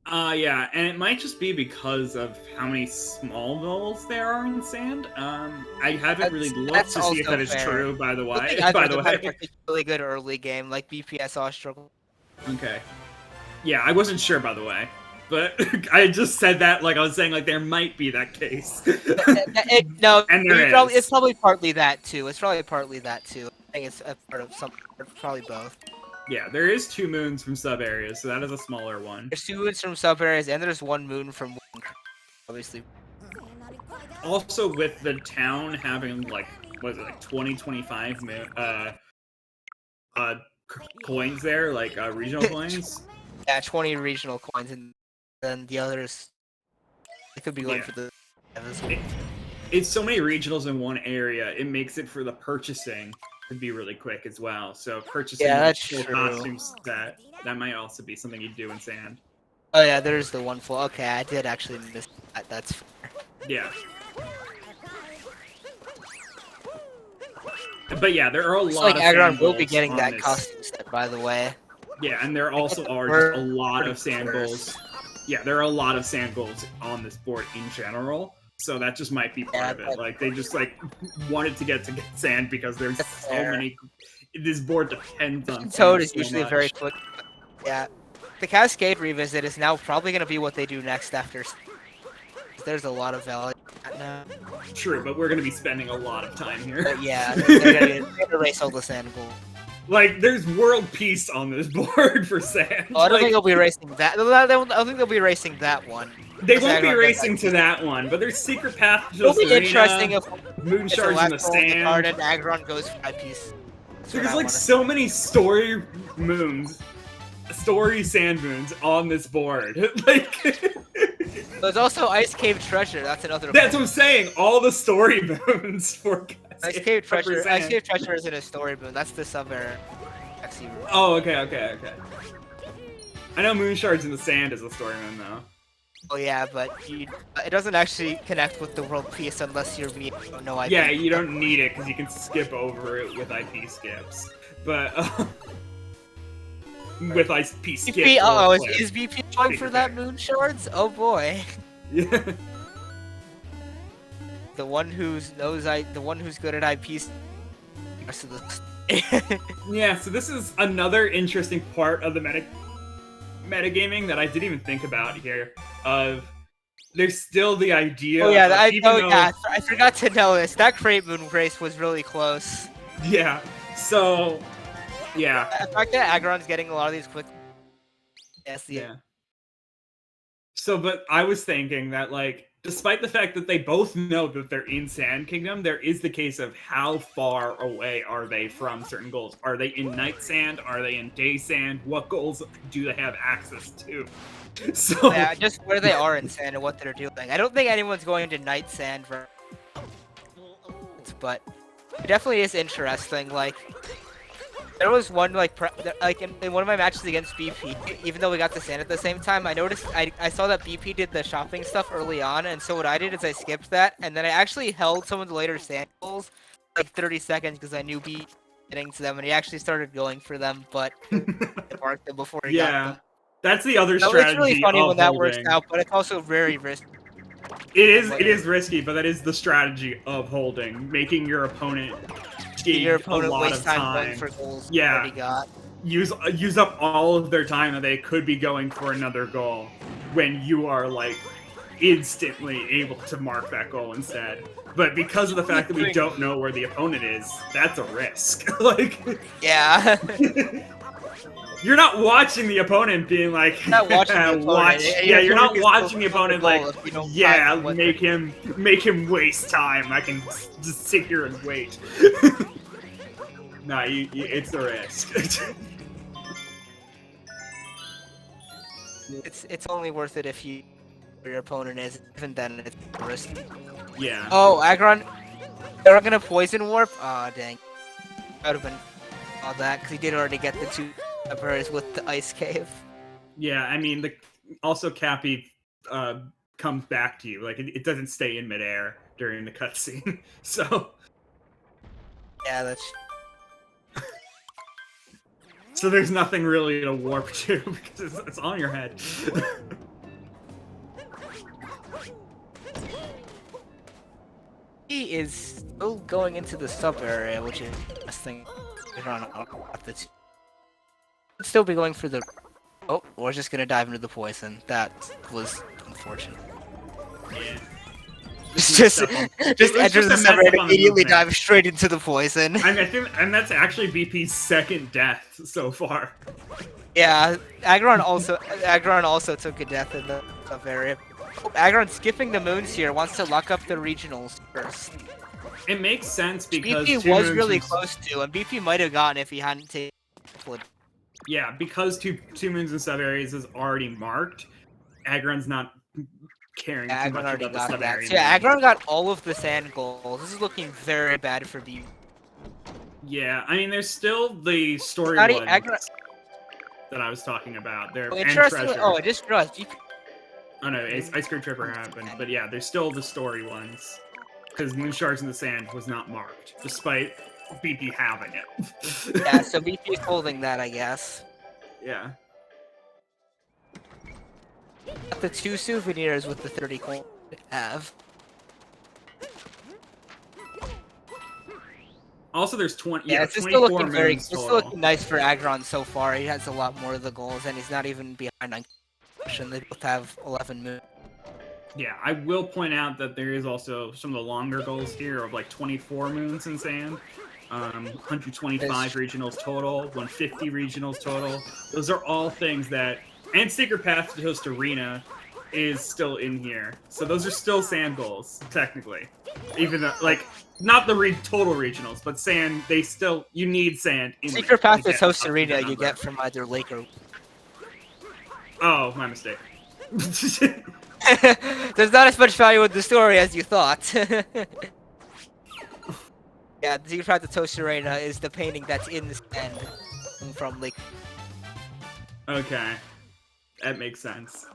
Speaker 1: Yeah, and it might just be because of how many small goals there are in Sand. I haven't really looked to see if that is true, by the way.
Speaker 2: By the way, had a particularly good early game, like BP I saw struggle.
Speaker 1: Okay. Yeah, I wasn't sure, by the way, but I just said that like I was saying like there might be that case.
Speaker 2: No,
Speaker 1: and there is.
Speaker 2: It's probably partly that too. It's probably partly that too. I think it's a part of some, probably both.
Speaker 1: Yeah, there is 2 moons from sub areas, so that is a smaller one.
Speaker 2: There's 2 moons from sub areas, and there's 1 moon from obviously.
Speaker 1: Also, with the town having like, what is it, like 20, 25 coins there, like regional coins.
Speaker 2: Yeah, 20 regional coins, and then the others. It could be going for the.
Speaker 1: It's so many regionals in one area. It makes it for the purchasing to be really quick as well. So purchasing
Speaker 2: that's
Speaker 1: full
Speaker 2: true.
Speaker 1: costumes that might also be something you do in Sand.
Speaker 2: Oh yeah, there's the one full. Okay, I did actually miss that. That's fair.
Speaker 1: Yeah. But yeah, there are a lot of
Speaker 2: Aggron
Speaker 1: sand
Speaker 2: will be
Speaker 1: goals
Speaker 2: getting
Speaker 1: on
Speaker 2: that
Speaker 1: this.
Speaker 2: costume set, by the way.
Speaker 1: Yeah, and there also are just a lot of sand goals. Yeah, there are a lot of sand goals on this board in general. So that just might be part of it. Like they just like wanted to get sand because there's so many. This board depends on.
Speaker 2: Toad is usually very quick. Yeah, the Cascade revisit is now probably going to be what they do next after. There's a lot of value now.
Speaker 1: True, but we're going to be spending a lot of time here.
Speaker 2: But yeah, they're going to erase all the sand gold.
Speaker 1: Like, there's world peace on this board for sand.
Speaker 2: Oh, I don't think they'll be erasing that. I don't think they'll be erasing that one.
Speaker 1: They won't be racing to that one, but there's Secret Path to
Speaker 2: It'll be interesting if
Speaker 1: Moon Shards in the Sand.
Speaker 2: Card and Aggron goes for that piece.
Speaker 1: There's like so many story moons, story sand moons on this board. Like,
Speaker 2: there's also Ice Cave Treasure. That's another.
Speaker 1: That's what I'm saying. All the story moons for
Speaker 2: Ice Cave Treasure. Ice Cave Treasure isn't a story moon. That's the sub-air.
Speaker 1: Oh, okay. I know Moon Shards in the Sand is a story moon though.
Speaker 2: Oh yeah, but it doesn't actually connect with the world piece unless you're no IP.
Speaker 1: Yeah, you don't need it because you can skip over it with IP skips. But with IP skips.
Speaker 2: Is BP going for that Moon Shards? Oh boy.
Speaker 1: Yeah.
Speaker 2: The one who's good at IPs.
Speaker 1: Yeah, so this is another interesting part of the metagaming that I didn't even think about here. There's still the idea.
Speaker 2: Oh yeah, I forgot to notice that Crate Moon race was really close.
Speaker 1: Yeah. So, yeah.
Speaker 2: The fact that Aggron's getting a lot of these quick. Yes.
Speaker 1: Yeah. So, but I was thinking that like, despite the fact that they both know that they're in Sand Kingdom, there is the case of how far away are they from certain goals. Are they in Night Sand? Are they in Day Sand? What goals do they have access to? So
Speaker 2: yeah, just where they are in Sand and what they're doing. I don't think anyone's going to Night Sand, but it definitely is interesting. Like, there was one like in one of my matches against BP, even though we got the Sand at the same time, I noticed I saw that BP did the shopping stuff early on, and so what I did is I skipped that, and then I actually held some of the later Sand goals like 30 seconds because I knew BP getting to them, and he actually started going for them, but I marked them before he got them.
Speaker 1: That's the other strategy.
Speaker 2: It's really funny when that works
Speaker 1: holding.
Speaker 2: out, but it's also very risky.
Speaker 1: It is risky, but that is the strategy of holding, making your opponent
Speaker 2: a lot
Speaker 1: waste
Speaker 2: of time going for goals.
Speaker 1: Yeah,
Speaker 2: got.
Speaker 1: use up all of their time that they could be going for another goal when you are like instantly able to mark that goal instead. But because of the fact that we don't know where the opponent is, that's a risk. Like,
Speaker 2: yeah.
Speaker 1: you're not watching the opponent being like,
Speaker 2: Not watching the opponent.
Speaker 1: yeah, you're not
Speaker 2: Your
Speaker 1: watching the
Speaker 2: opponent
Speaker 1: opponent
Speaker 2: can
Speaker 1: like,
Speaker 2: still score the goal if you don't
Speaker 1: yeah,
Speaker 2: time what
Speaker 1: make him waste time. I can just sit here and wait. Nah, it's a risk.
Speaker 2: It's only worth it if you where your opponent is. Even then, it's a risk.
Speaker 1: Yeah.
Speaker 2: Oh, Aggron, they're gonna poison warp. Aw, dang. That would have been all that because he did already get the 2 peppers with the ice cave.
Speaker 1: Yeah, I mean, also Cappy comes back to you. Like, it doesn't stay in midair during the cutscene. So.
Speaker 2: Yeah, that's.
Speaker 1: So there's nothing really to warp to because it's on your head.
Speaker 2: He is still going into the sub area, which is interesting. Still be going for the. Oh, we're just gonna dive into the poison. That was unfortunate.
Speaker 1: Yeah.
Speaker 2: just enter the sub area and immediately dive straight into the poison.
Speaker 1: I think, and that's actually BP's second death so far.
Speaker 2: Yeah, Aggron also took a death in the sub area. Oh, Aggron skipping the moons here, wants to lock up the regionals first.
Speaker 1: It makes sense because
Speaker 2: BP was really close to, and BP might have gotten if he hadn't taken.
Speaker 1: Yeah, because two moons and sub areas is already marked. Aggron's not caring too
Speaker 2: Aggron
Speaker 1: much
Speaker 2: already
Speaker 1: about the
Speaker 2: got
Speaker 1: sub
Speaker 2: that.
Speaker 1: area.
Speaker 2: So yeah, Aggron got all of the sand goals. This is looking very bad for BP.
Speaker 1: Yeah, I mean, there's still the story
Speaker 2: Howdy,
Speaker 1: ones
Speaker 2: Aggron...
Speaker 1: that I was talking about. There,
Speaker 2: Oh,
Speaker 1: and
Speaker 2: interestingly,
Speaker 1: treasure.
Speaker 2: oh, I just realized BP...
Speaker 1: Oh no, Ice Cream Tripper happened, but yeah, there's still the story ones. Because Moon Shards in the Sand was not marked, despite BP having it.
Speaker 2: Yeah, so BP is holding that, I guess.
Speaker 1: Yeah.
Speaker 2: Got the 2 souvenirs with the 30 coin have.
Speaker 1: Also, there's 20.
Speaker 2: Yeah,
Speaker 1: Yeah,
Speaker 2: it's
Speaker 1: 24
Speaker 2: still looking
Speaker 1: moons
Speaker 2: it's
Speaker 1: total.
Speaker 2: still looking nice for Aggron so far. He has a lot more of the goals, and he's not even behind 9. They both have 11 moons.
Speaker 1: Yeah, I will point out that there is also some of the longer goals here of like 24 moons in sand, 125 regionals total, 150 regionals total. Those are all things that, and Secret Path to Host Arena is still in here. So those are still sand goals, technically. Even though, like, not the total regionals, but sand, you need sand in
Speaker 2: Secret Path to
Speaker 1: get
Speaker 2: Host
Speaker 1: up to
Speaker 2: Arena
Speaker 1: the
Speaker 2: you
Speaker 1: number.
Speaker 2: get from either lake or...
Speaker 1: Oh, my mistake.
Speaker 2: There's not as much value in the story as you thought. Yeah, the Secret Path to Host Arena is the painting that's in the sand from Lake.
Speaker 1: Okay. That makes sense.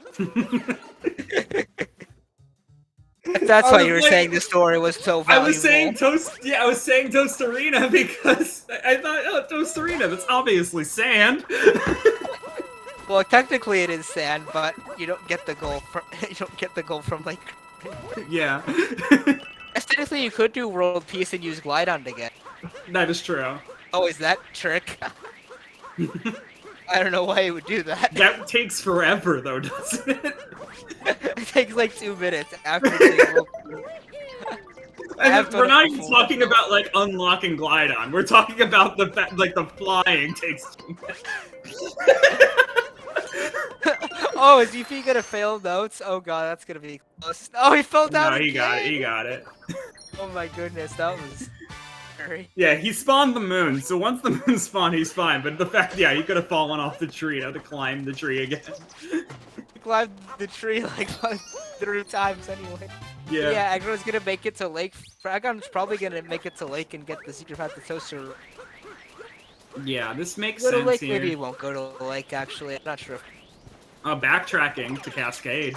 Speaker 2: That's why you were saying the story was so valuable.
Speaker 1: I was saying Toast Arena because I thought, oh, Toast Arena, that's obviously sand.
Speaker 2: Well, technically it is sand, but you don't get the goal from like.
Speaker 1: Yeah.
Speaker 2: Technically, you could do World Peace and use Glidon to get.
Speaker 1: That is true.
Speaker 2: Oh, is that trick? I don't know why you would do that.
Speaker 1: That takes forever, though, doesn't it?
Speaker 2: It takes like 2 minutes after the
Speaker 1: And we're not even talking about like unlocking Glidon. We're talking about the the flying takes 2 minutes.
Speaker 2: Oh, is EP gonna fail notes? Oh god, that's gonna be close. Oh, he fell down.
Speaker 1: No, he
Speaker 2: again.
Speaker 1: got it. He got it.
Speaker 2: Oh my goodness, that was scary.
Speaker 1: Yeah, he spawned the moon, so once the moon spawned, he's fine. But the fact, yeah, he could have fallen off the tree, now to climb the tree again.
Speaker 2: He climbed the tree like 3 times anyway.
Speaker 1: Yeah.
Speaker 2: Yeah, Aggron's gonna make it to Lake. Aggron's probably gonna make it to Lake and get the Secret Path to Toaster.
Speaker 1: Yeah, this makes
Speaker 2: Go to
Speaker 1: sense
Speaker 2: Lake,
Speaker 1: here.
Speaker 2: maybe he won't go to the Lake, actually. I'm not sure.
Speaker 1: Backtracking to Cascade.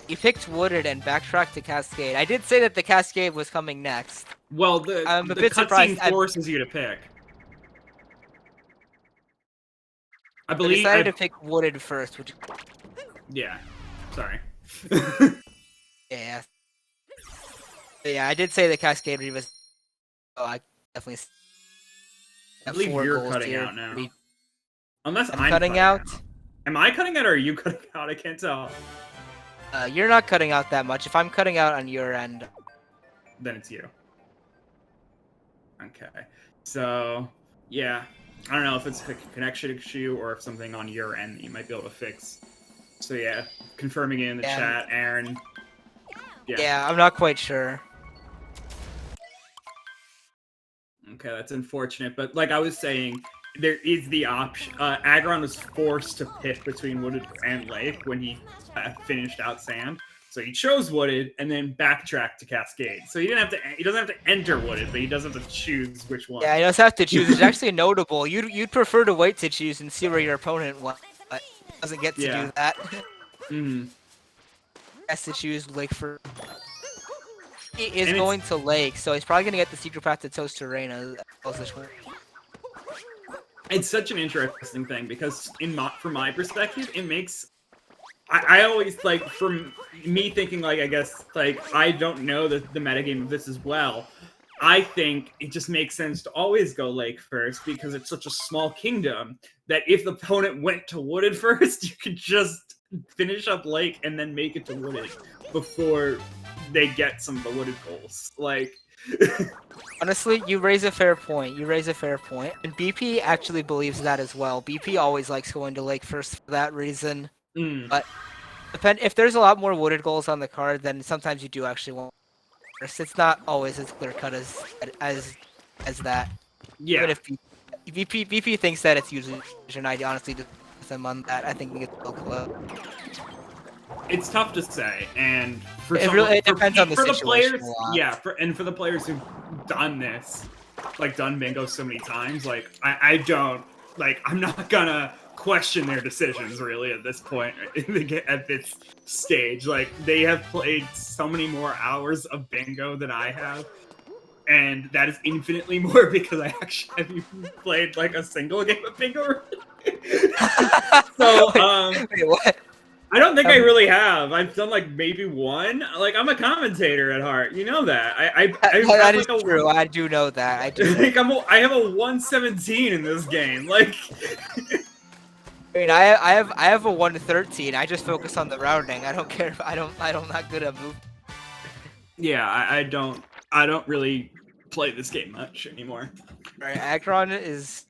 Speaker 2: You picked Wooded and backtracked to Cascade. I did say that the Cascade was coming next.
Speaker 1: Well, the cutscene forces you to pick. I believe
Speaker 2: I decided to pick Wooded first, which...
Speaker 1: Yeah. Sorry.
Speaker 2: Yeah. Yeah, I did say the Cascade was... Oh, I definitely...
Speaker 1: I believe you're cutting out now. Unless I'm
Speaker 2: cutting out.
Speaker 1: Am I cutting out or are you cutting out? I can't tell.
Speaker 2: You're not cutting out that much. If I'm cutting out on your end,
Speaker 1: then it's you. Okay. So, yeah. I don't know if it's a connection issue or if something on your end that you might be able to fix. So, yeah. Confirming it in the chat, Aaron.
Speaker 2: Yeah, I'm not quite sure.
Speaker 1: Okay, that's unfortunate. But like I was saying, there is the option. Aggron was forced to pick between Wooded and Lake when he finished out Sand. So he chose Wooded and then backtracked to Cascade. So he didn't have to. He doesn't have to enter Wooded, but he does have to choose which one.
Speaker 2: Yeah, he does have to choose. It's actually notable. You'd prefer to wait to choose and see where your opponent went, but he doesn't get to do that.
Speaker 1: Mm-hmm.
Speaker 2: Has to choose Lake for. He is going to Lake, so he's probably gonna get the secret path to Toast Arena.
Speaker 1: It's such an interesting thing because from my perspective, it makes. I always like, from me thinking like, I guess like I don't know the metagame of this as well. I think it just makes sense to always go Lake first because it's such a small kingdom that if the opponent went to Wooded first, you could just finish up Lake and then make it to Wooded before they get some of the Wooded goals. Like,
Speaker 2: honestly, you raise a fair point. You raise a fair point, and BP actually believes that as well. BP always likes going to Lake first for that reason. But if there's a lot more Wooded goals on the card, then sometimes you do actually want first. It's not always as clear cut as that.
Speaker 1: Yeah.
Speaker 2: Even if BP thinks that it's usually, and I honestly disagree with him on that. I think it's still close.
Speaker 1: It's tough to say, and for
Speaker 2: it depends on the
Speaker 1: for the
Speaker 2: situation.
Speaker 1: players, yeah, for the players who've done this, like done bingo so many times, like I don't like, I'm not gonna question their decisions really at this point at this stage. Like, they have played so many more hours of bingo than I have, and that is infinitely more because I actually haven't played like a single game of bingo. So
Speaker 2: Wait, what?
Speaker 1: I don't think I really have. I've done like maybe one. Like, I'm a commentator at heart. You know that.
Speaker 2: That is true. I do know that. I do.
Speaker 1: I have a 117 in this game. Like,
Speaker 2: I mean, I have a 113. I just focus on the rounding. I don't care if I'm not good at move.
Speaker 1: Yeah, I don't really play this game much anymore.
Speaker 2: Alright, Aggron is.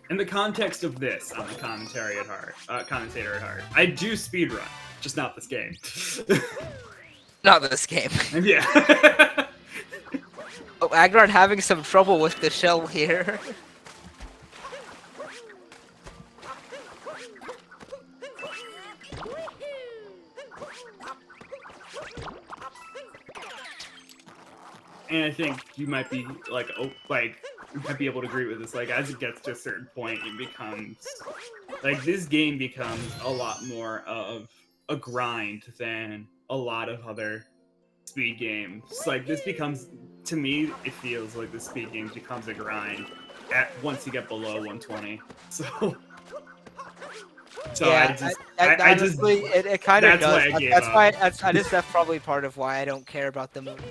Speaker 1: In the context of this, I'm a commentator at heart. I do speedrun, just not this game.
Speaker 2: Not this game.
Speaker 1: Yeah.
Speaker 2: Oh, Aggron having some trouble with the shell here.
Speaker 1: And I think you might be like, you might be able to agree with this. Like, as it gets to a certain point, it becomes like, this game becomes a lot more of a grind than a lot of other speed games. Like, this becomes, to me, it feels like the speed game becomes a grind once you get below 120. So
Speaker 2: yeah, honestly, it kind of does. That's probably part of why I don't care about the movie.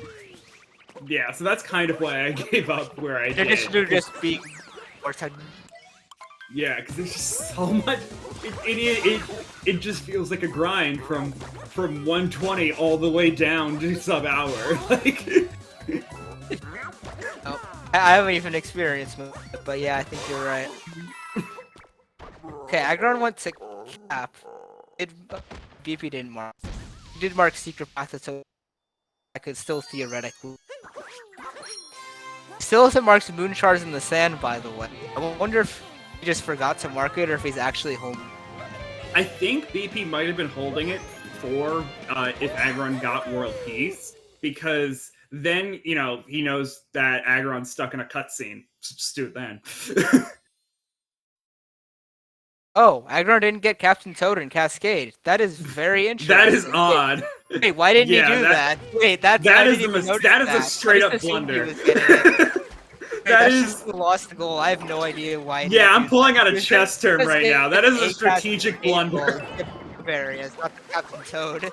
Speaker 1: Yeah, so that's kind of why I gave up where I did.
Speaker 2: They're just being more technical.
Speaker 1: Yeah, because there's just so much. It just feels like a grind from 120 all the way down to sub-hour. Like,
Speaker 2: oh, I haven't even experienced it, but yeah, I think you're right. Okay, Aggron went to cap. BP didn't mark. He did mark secret path, so I could still theoretically. Still hasn't marked moon shards in the sand, by the way. I wonder if he just forgot to mark it or if he's actually home.
Speaker 1: I think BP might have been holding it for if Aggron got World Peace, because then, you know, he knows that Aggron's stuck in a cutscene. Just do it then.
Speaker 2: Oh, Aggron didn't get Captain Toad in Cascade. That is very interesting.
Speaker 1: That is odd.
Speaker 2: Wait, why didn't he do that? Wait, that is
Speaker 1: a straight up blunder.
Speaker 2: That is a lost goal. I have no idea why.
Speaker 1: Yeah, I'm pulling out a chess term right now. That is a strategic blunder.
Speaker 2: It's not the Captain Toad.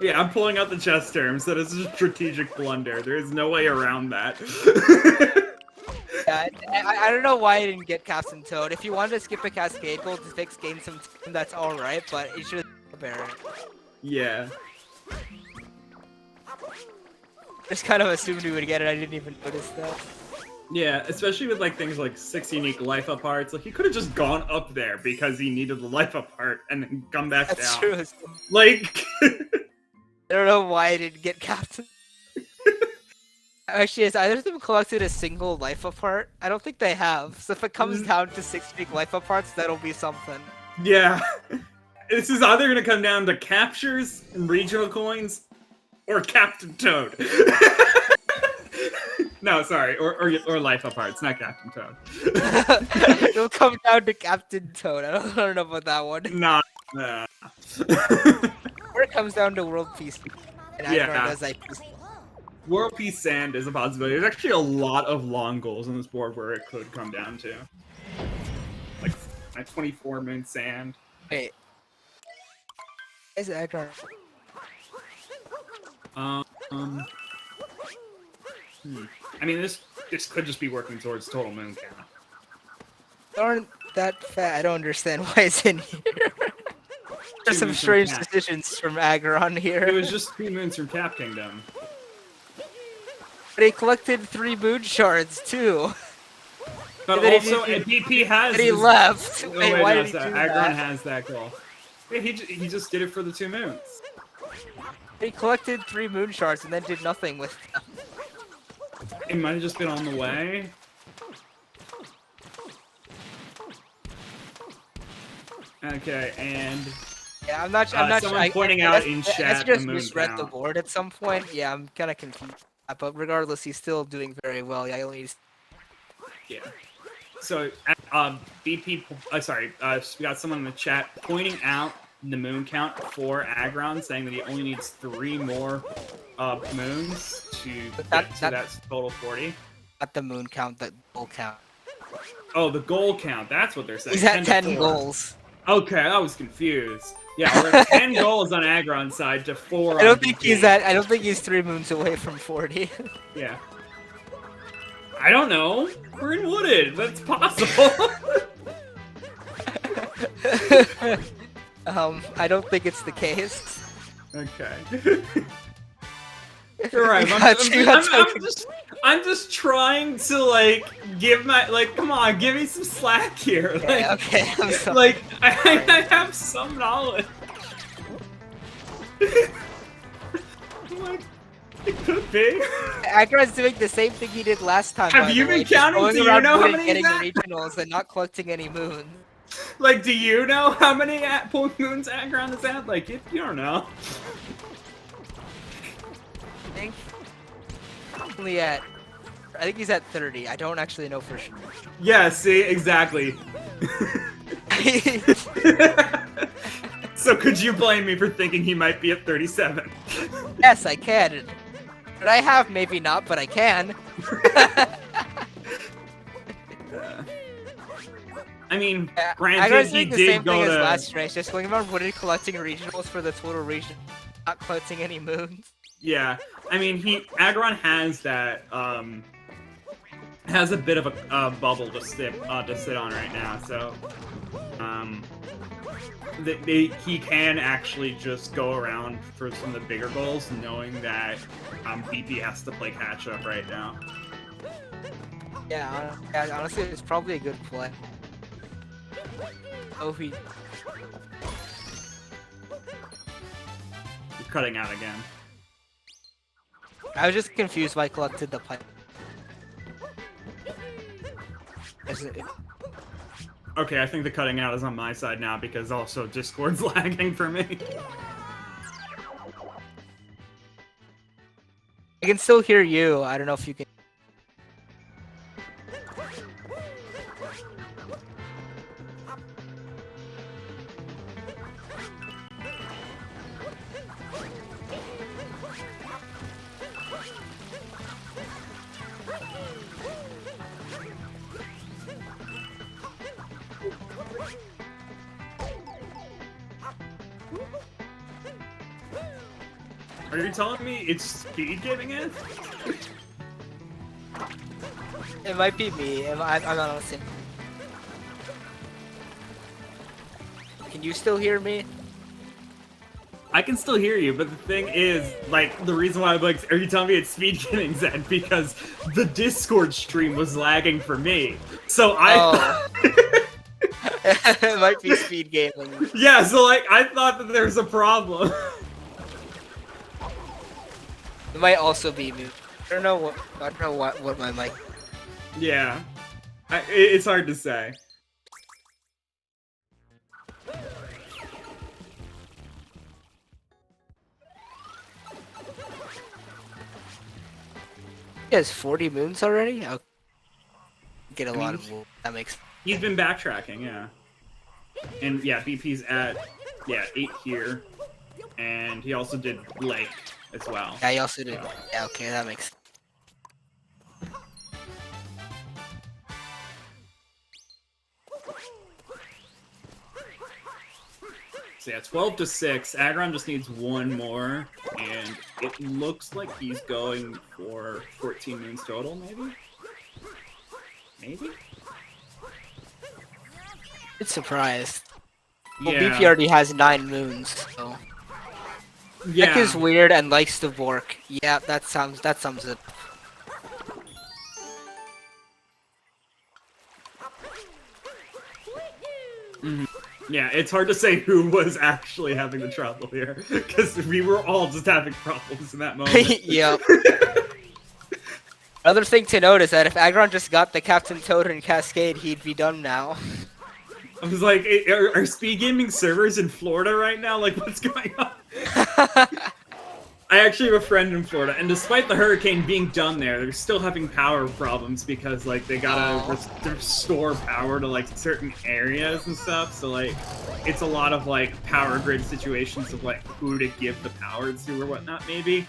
Speaker 1: Yeah, I'm pulling out the chess terms. That is a strategic blunder. There is no way around that.
Speaker 2: Yeah, I don't know why I didn't get Captain Toad. If you wanted to skip a Cascade goal to fix game some time, that's alright, but it should have barrier.
Speaker 1: Yeah.
Speaker 2: Just kind of assumed we would get it. I didn't even notice that.
Speaker 1: Yeah, especially with like things like 6 unique life up parts. Like he could have just gone up there because he needed the life up part and then come back
Speaker 2: That's
Speaker 1: down.
Speaker 2: true.
Speaker 1: Like
Speaker 2: I don't know why I didn't get captain. Actually, has either of them collected a single life apart? I don't think they have. So if it comes down to 6 unique life aparts, that'll be something.
Speaker 1: yeah. This is either gonna come down to captures and regional coins or Captain Toad. No, sorry, or life up parts, not Captain Toad.
Speaker 2: It'll come down to Captain Toad. I don't know about that one.
Speaker 1: Nah.
Speaker 2: Or it comes down to World Peace. And
Speaker 1: Yeah.
Speaker 2: Aggron does IP.
Speaker 1: World Peace Sand is a possibility. There's actually a lot of long goals on this board where it could come down to. Like 24 moon sand.
Speaker 2: Wait. Is Aggron?
Speaker 1: I mean, this could just be working towards total moon count.
Speaker 2: Aren't that fat? I don't understand why it's in here. There's some strange decisions from Aggron here.
Speaker 1: It was just 2 moons from Cap Kingdom.
Speaker 2: But he collected 3 moon shards too.
Speaker 1: But
Speaker 2: And then
Speaker 1: also, BP has.
Speaker 2: And he
Speaker 1: this-
Speaker 2: left.
Speaker 1: Oh,
Speaker 2: Wait,
Speaker 1: wait,
Speaker 2: why
Speaker 1: no,
Speaker 2: did he
Speaker 1: sorry,
Speaker 2: do
Speaker 1: Aggron
Speaker 2: that?
Speaker 1: has that goal. Yeah, he just did it for the 2 moons.
Speaker 2: He collected 3 moon shards and then did nothing with them.
Speaker 1: It might have just been on the way. Okay, and
Speaker 2: Yeah, I'm not sure.
Speaker 1: someone pointing out in chat the
Speaker 2: just
Speaker 1: moon
Speaker 2: misread the
Speaker 1: count.
Speaker 2: board at some point. Yeah, I'm kind of confused. But regardless, he's still doing very well. Yeah, he only needs.
Speaker 1: Yeah. So, BP, we got someone in the chat pointing out the moon count for Aggron, saying that he only needs 3 more moons to get to that total 40.
Speaker 2: Not the moon count, the goal count.
Speaker 1: Oh, the goal count. That's what they're saying.
Speaker 2: He's at 10
Speaker 1: to 4.
Speaker 2: goals.
Speaker 1: Okay, I was confused. Yeah, we're at 10 goals on Aggron's side to 4
Speaker 2: I don't
Speaker 1: on
Speaker 2: think
Speaker 1: BP.
Speaker 2: he's at. I don't think he's 3 moons away from 40.
Speaker 1: Yeah. I don't know. We're in Wooded. That's possible.
Speaker 2: I don't think it's the case.
Speaker 1: Okay. You're right. I'm just trying to like give my come on, give me some slack here. Like,
Speaker 2: Okay, I'm sorry.
Speaker 1: like I have some knowledge. Like, it could be.
Speaker 2: Aggron's doing the same thing he did last time.
Speaker 1: Have
Speaker 2: by
Speaker 1: you
Speaker 2: the way,
Speaker 1: been
Speaker 2: just
Speaker 1: counting?
Speaker 2: going
Speaker 1: Do you
Speaker 2: around
Speaker 1: know how
Speaker 2: Wooded,
Speaker 1: many
Speaker 2: getting
Speaker 1: he's at?
Speaker 2: regionals and not collecting any moons?
Speaker 1: Like, do you know how many moons Aggron is at? Like, you don't know.
Speaker 2: I think only at. I think he's at 30. I don't actually know for sure.
Speaker 1: Yeah. See, exactly. So could you blame me for thinking he might be at 37?
Speaker 2: Yes, I can. But I have maybe not, but I can.
Speaker 1: I mean,
Speaker 2: I
Speaker 1: granted,
Speaker 2: was
Speaker 1: he
Speaker 2: doing the
Speaker 1: did
Speaker 2: same
Speaker 1: go
Speaker 2: thing
Speaker 1: to.
Speaker 2: as last race, just going around Wooded collecting regionals for the total region, not collecting any moons.
Speaker 1: Yeah, I mean, Aggron has that has a bit of a bubble to sit on right now, so he can actually just go around for some of the bigger goals, knowing that BP has to play catch up right now.
Speaker 2: Yeah, honestly, it's probably a good play. Oh, he.
Speaker 1: You're cutting out again.
Speaker 2: I was just confused why I collected the pipe.
Speaker 1: Okay, I think the cutting out is on my side now because also Discord's lagging for me.
Speaker 2: I can still hear you. I don't know if you can.
Speaker 1: Are you telling me it's SpeedGaming it?
Speaker 2: It might be me. I'm not listening. Can you still hear me?
Speaker 1: I can still hear you, but the thing is, like, the reason why I'm like, are you telling me it's SpeedGaming, Zen? Because the Discord stream was lagging for me. So I
Speaker 2: It might be SpeedGaming.
Speaker 1: yeah, so like, I thought that there was a problem.
Speaker 2: It might also be me. I don't know what my mic.
Speaker 1: Yeah. It's hard to say.
Speaker 2: He has 40 moons already? I'll get a lot of moons. That makes.
Speaker 1: He's been backtracking, yeah. And yeah, BP's at, yeah, 8 here. And he also did Lake as well.
Speaker 2: Yeah, he also did. Yeah, okay, that makes.
Speaker 1: So yeah, 12-6. Aggron just needs one more, and it looks like he's going for 14 moons total, maybe? Maybe?
Speaker 2: It's surprised. Well,
Speaker 1: Yeah.
Speaker 2: BP already has 9 moons, so.
Speaker 1: Yeah.
Speaker 2: Nick is weird and likes to bork. Yeah, that sums it.
Speaker 1: Mhm. Yeah, it's hard to say who was actually having the trouble here, because we were all just having problems in that moment.
Speaker 2: Yep. Another thing to note is that if Aggron just got the Captain Toad and Cascade, he'd be done now.
Speaker 1: I was like, are SpeedGaming servers in Florida right now? Like, what's going on? I actually have a friend in Florida, and despite the hurricane being done there, they're still having power problems because, like, they gotta restore power to, like, certain areas and stuff. So, like, it's a lot of, like, power grid situations of, like, who to give the power to or whatnot, maybe.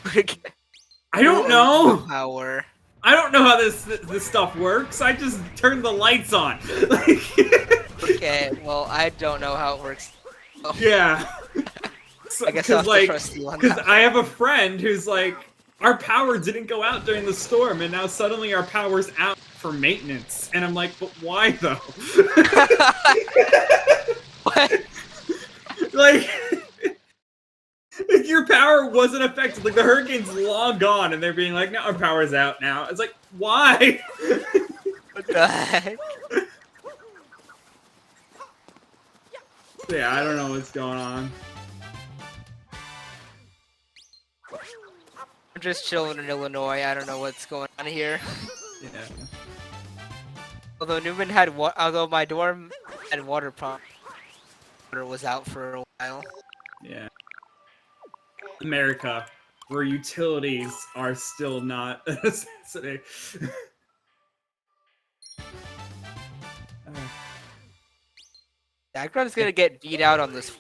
Speaker 1: I don't know!
Speaker 2: Power.
Speaker 1: I don't know how this stuff works. I just turned the lights on. Like,
Speaker 2: Okay, well, I don't know how it works. Oh.
Speaker 1: yeah.
Speaker 2: I guess I'll have to trust you on
Speaker 1: Because
Speaker 2: that.
Speaker 1: I have a friend who's like, our power didn't go out during the storm, and now suddenly our power's out for maintenance. And I'm like, but why though?
Speaker 2: What?
Speaker 1: like your power wasn't affected. Like the hurricane's long gone, and they're being like, no, our power's out now. It's like, why?
Speaker 2: What the heck?
Speaker 1: Yeah, I don't know what's going on.
Speaker 2: I'm just chilling in Illinois. I don't know what's going on here.
Speaker 1: Yeah.
Speaker 2: Although Newman had although my dorm had water pump, water was out for a while.
Speaker 1: Yeah. America, where utilities are still not a necessity.
Speaker 2: Aggron's gonna get beat out on this.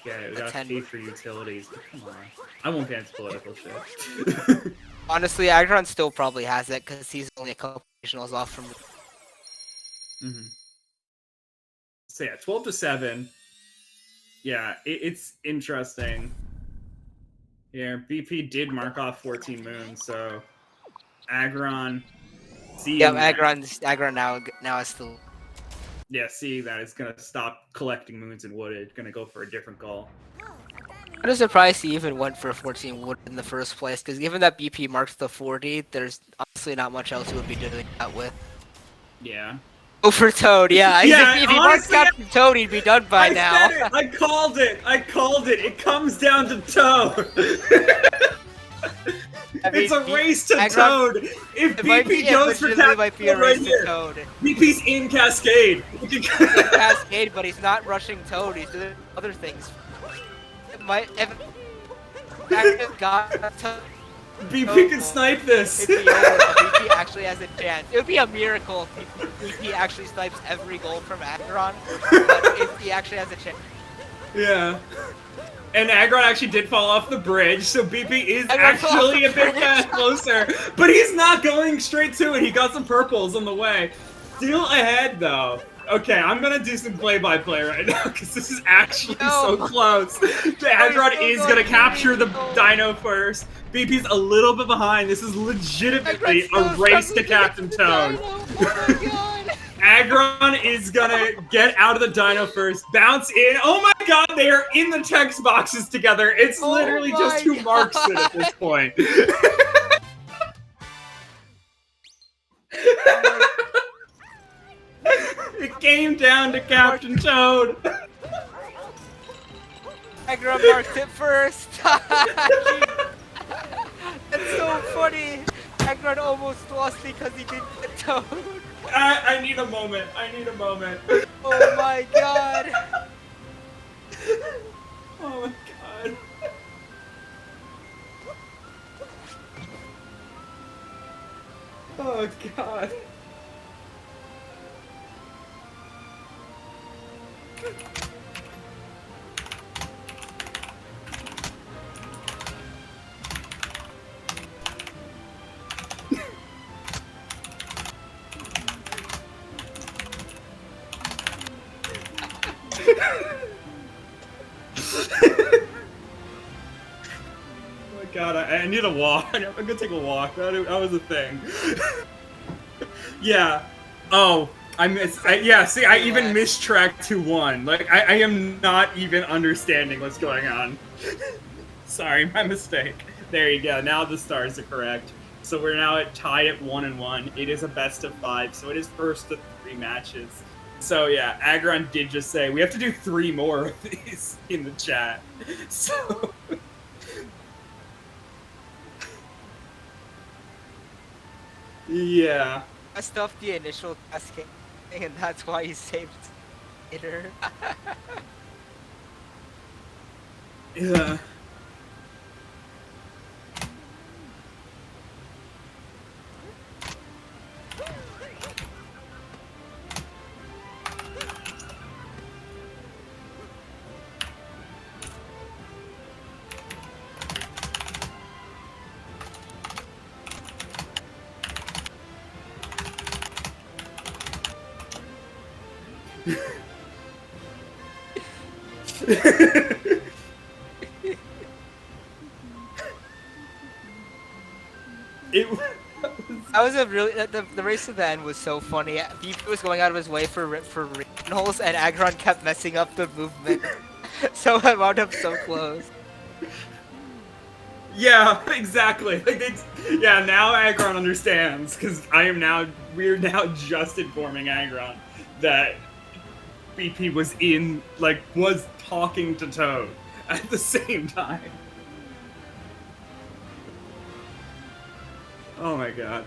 Speaker 1: Yeah, we gotta pay for utilities. But come on. I won't get into political shit.
Speaker 2: Honestly, Aggron still probably has it because he's only a couple regionals off from.
Speaker 1: So yeah, 12-7. Yeah, it's interesting. Yeah, BP did mark off 14 moons, so Aggron.
Speaker 2: Yeah, Aggron now is still.
Speaker 1: Yeah, seeing that it's gonna stop collecting moons in Wooded, gonna go for a different goal.
Speaker 2: I'm just surprised he even went for 14 wood in the first place, because given that BP marks the 40, there's honestly not much else he would be doing that with.
Speaker 1: Yeah.
Speaker 2: Oh, for Toad, yeah.
Speaker 1: Yeah,
Speaker 2: if he marks Captain Toad, he'd be done by now.
Speaker 1: Said it. I called it. It comes down to Toad.
Speaker 2: I mean,
Speaker 1: it's a race to
Speaker 2: Aggron,
Speaker 1: Toad. If BP goes for Toad,
Speaker 2: might be a race to Toad.
Speaker 1: BP's in Cascade.
Speaker 2: He's in Cascade, but he's not rushing Toad. He's doing other things. If Aggron got Toad,
Speaker 1: BP can snipe this.
Speaker 2: it'd be over. BP actually has a chance. It would be a miracle if BP actually snipes every goal from Aggron, but if he actually has a chance.
Speaker 1: Yeah. And Aggron actually did fall off the bridge, so BP is
Speaker 2: Aggron
Speaker 1: actually a bit closer. But he's not going straight to it. He got some purples on the way. Still ahead, though. Okay, I'm gonna do some play-by-play right now, because this is actually so close. Aggron is gonna capture the dino first. BP's a little bit behind. This is legitimately a race to Captain Toad.
Speaker 2: Oh my god!
Speaker 1: Aggron is gonna get out of the dino first, bounce in. Oh my god, they are in the text boxes together. It's literally just who marks it at this point. It came down to Captain Toad.
Speaker 2: Aggron marked it first. That's so funny. Aggron almost lost because he didn't get Toad.
Speaker 1: I need a moment. I need a moment.
Speaker 2: Oh my god.
Speaker 1: Oh my god. Oh god. Oh my god, I need a walk. I'm gonna take a walk. That was a thing. Yeah. Oh, I missed. Yeah, see, I even mistracked to 1. Like, I am not even understanding what's going on. Sorry, my mistake. There you go. Now the stars are correct. So we're now tied at 1-1. It is a best of 5, so it is first of 3 matches. So yeah, Aggron did just say we have to do 3 more of these in the chat. So yeah.
Speaker 2: I stuffed the initial cascade thing, and that's why he saved later.
Speaker 1: Yeah.
Speaker 2: That was a really the race to the end was so funny. BP was going out of his way for regionals, and Aggron kept messing up the movement, so I wound up so close.
Speaker 1: Yeah, exactly. Like yeah, now Aggron understands because we're now just informing Aggron that BP was talking to Toad at the same time. Oh my god.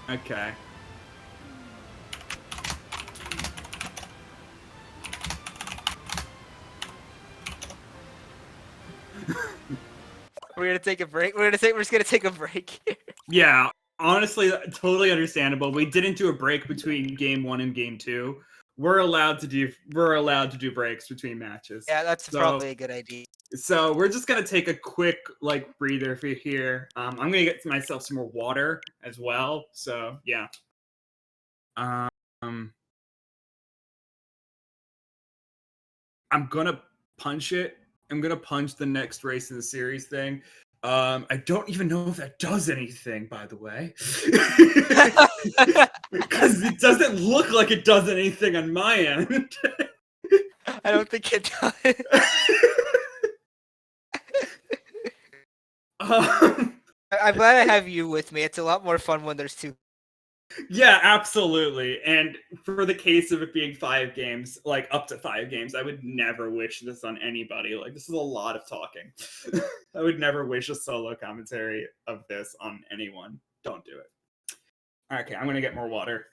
Speaker 1: Okay.
Speaker 2: We're gonna take a break. We're just gonna take a break here.
Speaker 1: Yeah, honestly, totally understandable. We didn't do a break between game 1 and game 2. We're allowed to do breaks between matches.
Speaker 2: Yeah, that's probably a good idea.
Speaker 1: So we're just gonna take a quick breather for here. I'm gonna get myself some more water as well. So yeah. I'm gonna punch it. I'm gonna punch the next race in the series thing. I don't even know if that does anything, by the way. Because it doesn't look like it does anything on my end.
Speaker 2: I don't think it does. I'm glad I have you with me. It's a lot more fun when there's 2.
Speaker 1: Yeah, absolutely. And for the case of it being 5 games, up to 5 games, I would never wish this on anybody. This is a lot of talking. I would never wish a solo commentary of this on anyone. Don't do it. Okay, I'm gonna get more water.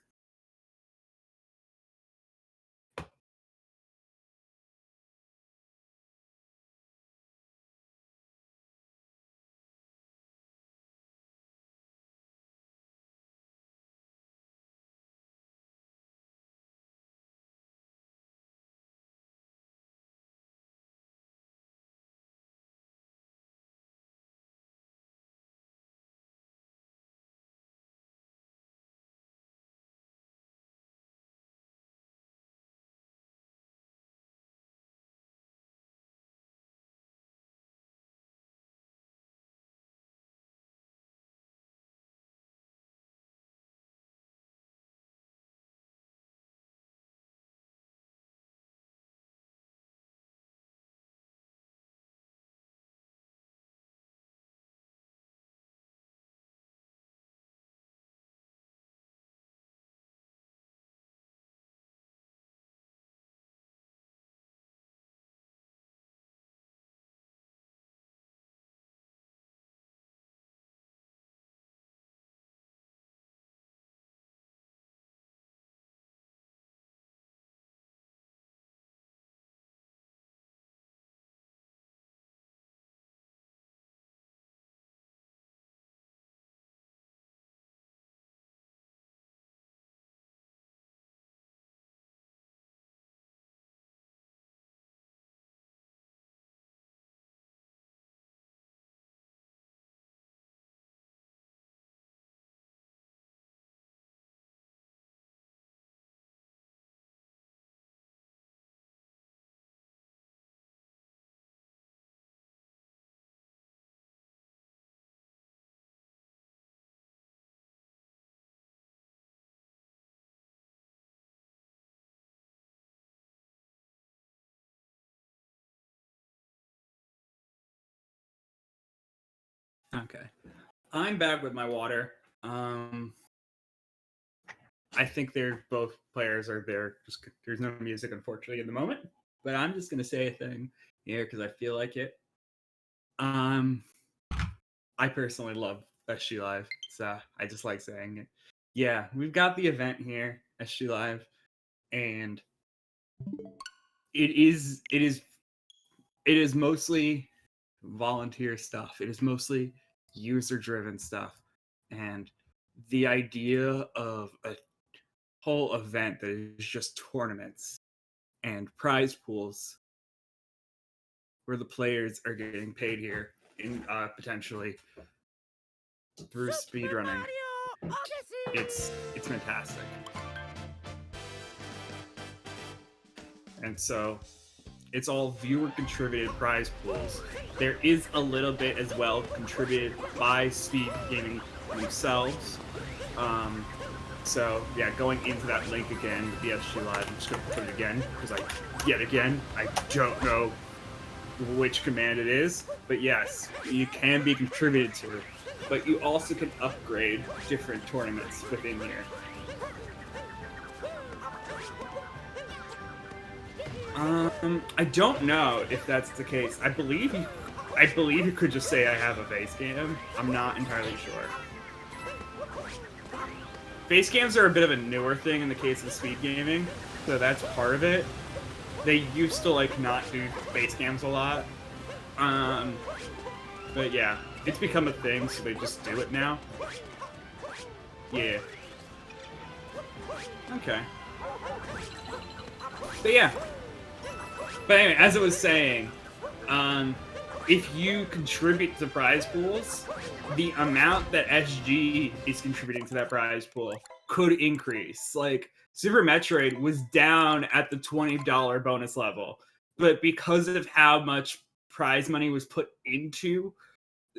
Speaker 1: Okay. I'm back with my water. I think they're both players are there. Just there's no music, unfortunately, in the moment. But I'm just gonna say a thing here because I feel like it. I personally love SGLIVE, so I just like saying it. Yeah, we've got the event here, SGLIVE, and it is mostly volunteer stuff. It is mostly user-driven stuff, and the idea of a whole event that is just tournaments and prize pools where the players are getting paid here in potentially through speedrunning. It's fantastic. And so it's all viewer contributed prize pools. There is a little bit as well contributed by SpeedGaming themselves. So yeah, going into that link again with the SG Live, I'm just gonna put it again because I don't know which command it is, but yes, you can be contributed to, but you also can upgrade different tournaments within here. I don't know if that's the case. I believe you could just say I have a face cam. I'm not entirely sure. Face cams are a bit of a newer thing in the case of SpeedGaming, so that's part of it. They used to like not do face cams a lot, but yeah, it's become a thing, so they just do it now. Yeah. Okay. But yeah. But anyway, as I was saying, if you contribute to prize pools, the amount that SG is contributing to that prize pool could increase. Like, Super Metroid was down at the $20 bonus level, but because of how much prize money was put into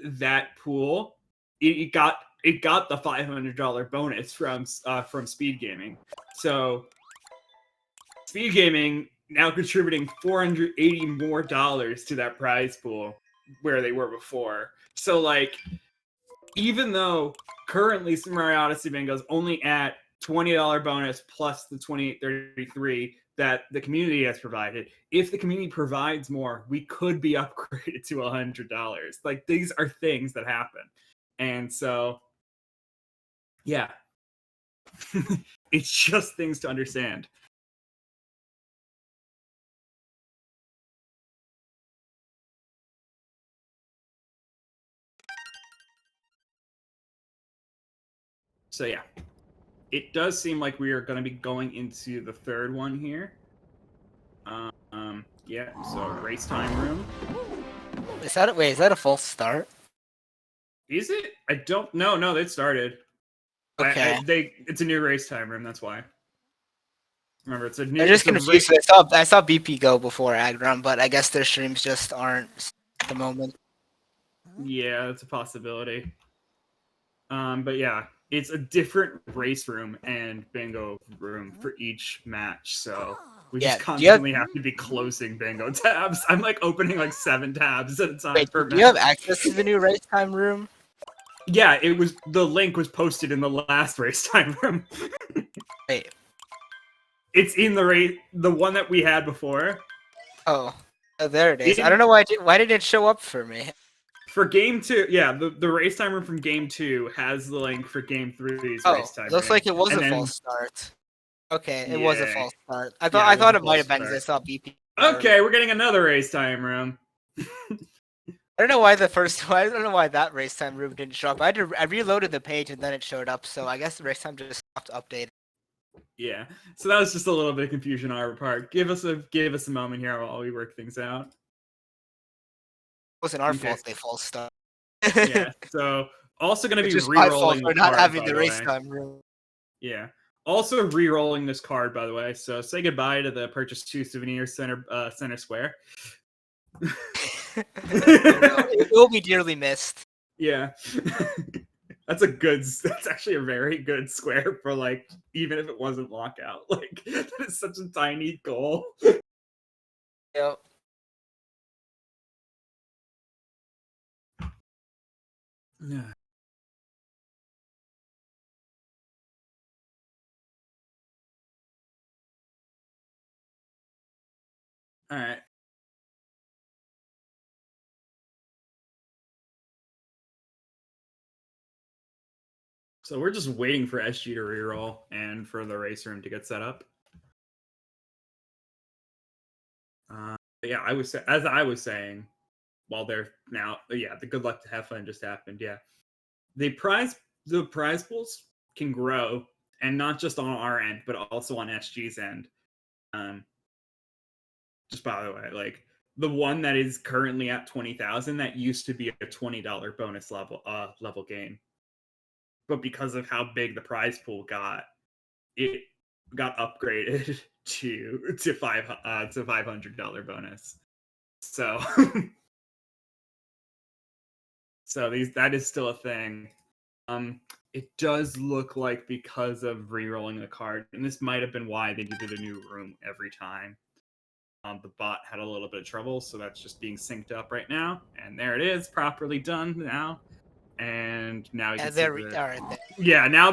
Speaker 1: that pool, it got the $500 bonus from SpeedGaming. So SpeedGaming now contributing $480 more to that prize pool where they were before. So like, even though currently Super Mario Odyssey Bingo is only at $20 bonus plus the $28.33 that the community has provided, if the community provides more, we could be upgraded to $100. Like, these are things that happen. And so, yeah. It's just things to understand. So yeah, it does seem like we are going to be going into the third one here. Yeah, so race time room.
Speaker 2: Is that a false start?
Speaker 1: Is it? I don't know. No, they started.
Speaker 2: Okay.
Speaker 1: It's a new race time room. That's why. Remember, it's a new.
Speaker 2: I'm just confused. I saw BP go before AggRun, but I guess their streams just aren't at the moment.
Speaker 1: Yeah, that's a possibility. But yeah, it's a different race room and bingo room for each match. So we just constantly have to be closing bingo tabs. I'm like opening like 7 tabs at a time.
Speaker 2: Wait, do you have access to the new race time room?
Speaker 1: Yeah, the link was posted in the last race time room.
Speaker 2: Wait.
Speaker 1: It's in the one that we had before.
Speaker 2: Oh, there it is. I don't know why did it show up for me?
Speaker 1: For game 2, yeah, the race time room from game 2 has the link for game 3's race time.
Speaker 2: Looks like it was a false start. Okay, it was a false start. I thought it might have been because I saw BP.
Speaker 1: Okay, we're getting another race time room.
Speaker 2: I don't know why I don't know why that race time room didn't show up. I reloaded the page and then it showed up, so I guess the race time just stopped updating.
Speaker 1: Yeah, so that was just a little bit of confusion on our part. Give us a moment here while we work things out.
Speaker 2: It wasn't our fault they false start.
Speaker 1: Yeah, so also going to be re-rolling
Speaker 2: for not having the race time room.
Speaker 1: Yeah. Also re-rolling this card, by the way. So say goodbye to the Purchase 2 Souvenir Center Square.
Speaker 2: It will be dearly missed.
Speaker 1: Yeah. That's actually a very good square for, like, even if it wasn't lockout. Like, that is such a tiny goal.
Speaker 2: Yep.
Speaker 1: Yeah. All right. So we're just waiting for SG to reroll and for the race room to get set up. Yeah, as I was saying, while they're now, yeah, the good luck to have fun just happened. Yeah, the prize pools can grow, and not just on our end, but also on SG's end. Just by the way, like the one that is currently at 20,000, that used to be a $20 bonus level game, but because of how big the prize pool got, it got upgraded to $500 bonus. So that is still a thing. It does look like because of re-rolling the card, and this might have been why they needed a new room every time. The bot had a little bit of trouble, so that's just being synced up right now, and there it is, properly done now. And now you can see the... Yeah, now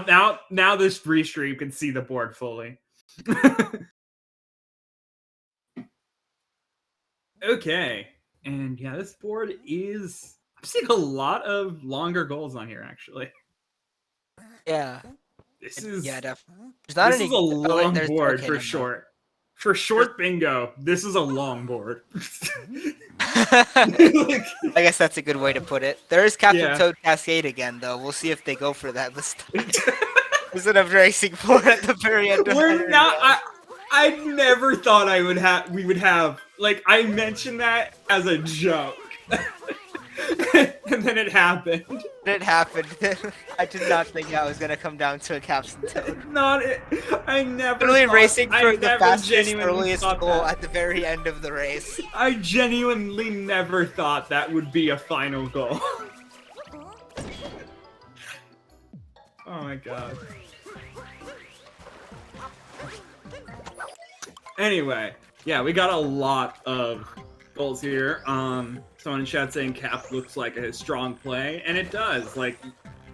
Speaker 1: this restream can see the board fully. Okay, and yeah, this board is... I'm seeing a lot of longer goals on here, actually.
Speaker 2: Yeah.
Speaker 1: This is...
Speaker 2: Yeah, definitely.
Speaker 1: This is a long board for short. For short bingo, this is a long board.
Speaker 2: I guess that's a good way to put it. There is Captain Toad Cascade again, though. We'll see if they go for that this time. Instead of racing board at the very end of
Speaker 1: We're not... I never thought we would have... Like, I mentioned that as a joke. And then it happened.
Speaker 2: It happened. I did not think that was gonna come down to a Captain Toad.
Speaker 1: I never.
Speaker 2: Literally racing for the fastest, earliest goal at the very end of the race.
Speaker 1: I genuinely never thought that would be a final goal. Oh my god. Anyway, yeah, we got a lot of goals here. Someone in chat saying Cap looks like a strong play, and it does. Like,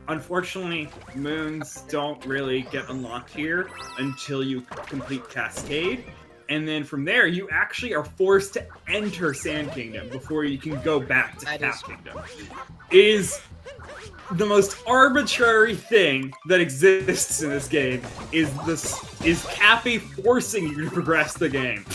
Speaker 1: unfortunately, moons don't really get unlocked here until you complete Cascade, and then from there, you actually are forced to enter Sand Kingdom before you can go back to Cap Kingdom. It is the most arbitrary thing that exists in this game. Is Cappy forcing you to progress the game?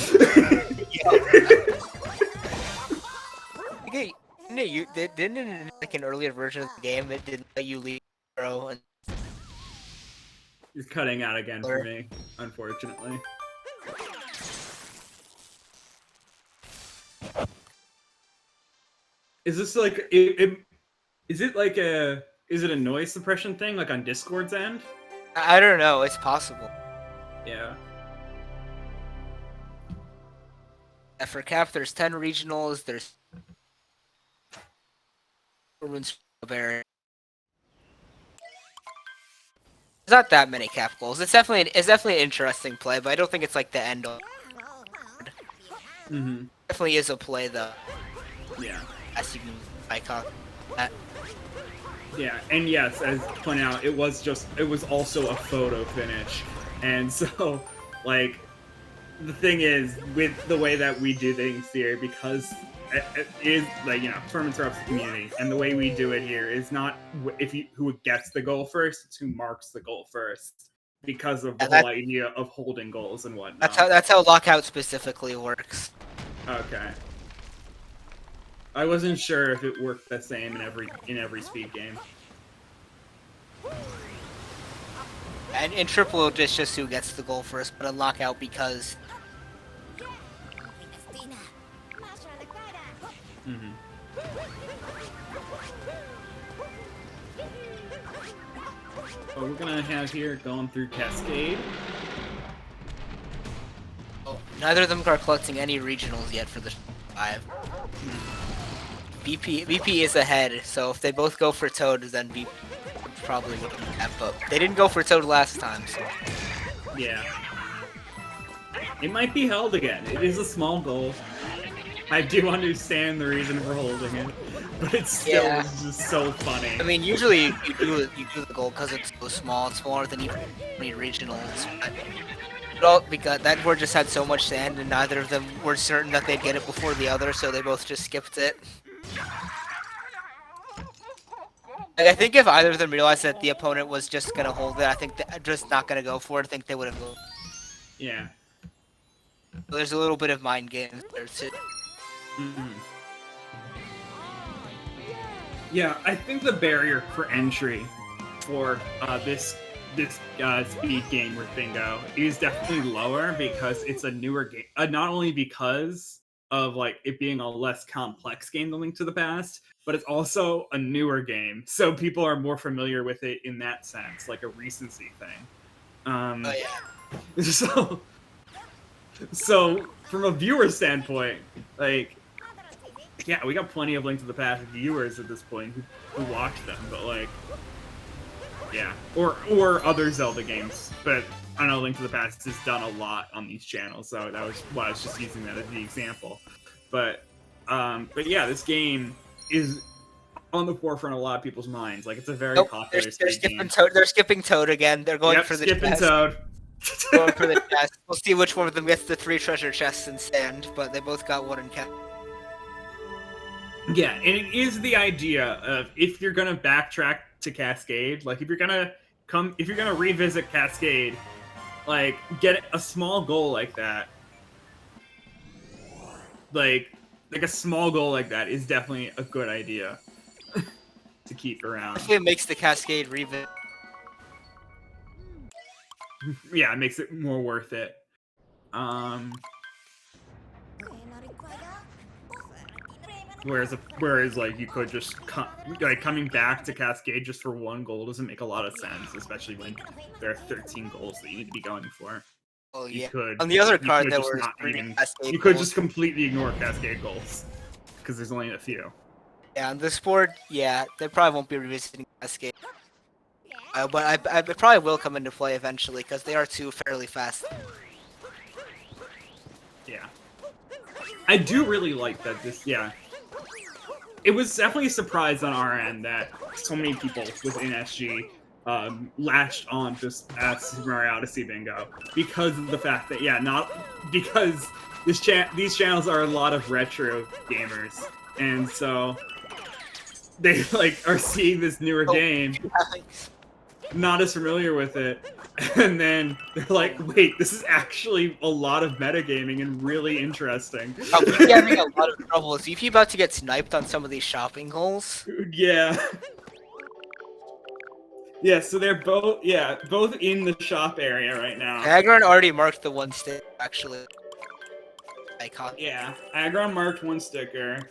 Speaker 2: Okay, no, you didn't in like an earlier version of the game. It didn't let you leave throw. And...
Speaker 1: He's cutting out again for me, unfortunately. Is this like is it a noise suppression thing like on Discord's end?
Speaker 2: I don't know. It's possible.
Speaker 1: Yeah.
Speaker 2: For Cap, there's 10 regionals. There's there's not that many Cap goals. It's definitely an interesting play, but I don't think it's like the end all. Definitely is a play though.
Speaker 1: Yeah.
Speaker 2: As you can icon that.
Speaker 1: Yeah, and yes, as pointed out, it was also a photo finish, and so like the thing is with the way that we do things here, because it is like, you know, tournament interrupts the community, and the way we do it here is not who gets the goal first, it's who marks the goal first, because of the whole idea of holding goals and whatnot.
Speaker 2: That's how lockout specifically works.
Speaker 1: Okay. I wasn't sure if it worked the same in every speed game.
Speaker 2: And in triple, it's just who gets the goal first, but in lockout because.
Speaker 1: What we're gonna have here going through Cascade.
Speaker 2: Oh, neither of them are collecting any regionals yet for the 5. BP is ahead, so if they both go for Toad, then BP probably wouldn't have, but they didn't go for Toad last time, so.
Speaker 1: Yeah. It might be held again. It is a small goal. I do understand the reason for holding it, but it's still just so funny.
Speaker 2: I mean, usually you do the goal because it's so small. It's smaller than even regionals. But because that board just had so much sand, and neither of them were certain that they'd get it before the other, so they both just skipped it. Like, I think if either of them realized that the opponent was just gonna hold it, I think they're just not gonna go for it. I think they would have.
Speaker 1: Yeah.
Speaker 2: So there's a little bit of mind games there too.
Speaker 1: Mm-hmm. Yeah, I think the barrier for entry for this speed gamer thingo is definitely lower because it's a newer game. Not only because of like it being a less complex game than Link to the Past, but it's also a newer game, so people are more familiar with it in that sense, like a recency thing.
Speaker 2: Oh yeah.
Speaker 1: So from a viewer standpoint, like, yeah, we got plenty of Link to the Past viewers at this point who watch them, but like, yeah, or other Zelda games. But I know Link to the Past has done a lot on these channels, so that was why I was just using that as the example. But yeah, this game is on the forefront of a lot of people's minds. Like, it's a very popular game.
Speaker 2: They're skipping Toad again. They're going for the
Speaker 1: skipping Toad.
Speaker 2: Going for the chest. We'll see which one of them gets the 3 treasure chests in sand, but they both got one in cat.
Speaker 1: Yeah, and it is the idea of if you're gonna backtrack to Cascade, like if you're gonna revisit Cascade, like get a small goal like that. Like a small goal like that is definitely a good idea to keep around.
Speaker 2: It makes the Cascade revisit.
Speaker 1: Yeah, it makes it more worth it. Whereas like you could just coming back to Cascade just for one goal doesn't make a lot of sense, especially when there are 13 goals that you need to be going for.
Speaker 2: Oh yeah.
Speaker 1: On
Speaker 2: the other card there were
Speaker 1: you could just completely ignore Cascade goals because there's only a few.
Speaker 2: Yeah, on this board, yeah, they probably won't be revisiting Cascade. But I probably will come into play eventually because they are two fairly fast.
Speaker 1: Yeah. I do really like that yeah. It was definitely a surprise on our end that so many people within SG latched on just at Super Mario Odyssey Bingo because of the fact that, yeah, not because these channels are a lot of retro gamers, and so they like are seeing this newer game, not as familiar with it, and then they're like, wait, this is actually a lot of metagaming and really interesting.
Speaker 2: I'm having a lot of trouble. Is EP about to get sniped on some of these shopping goals?
Speaker 1: Yeah. Yeah, so they're both in the shop area right now.
Speaker 2: Aggron already marked the one stick, actually. Icon.
Speaker 1: Yeah, Aggron marked one sticker.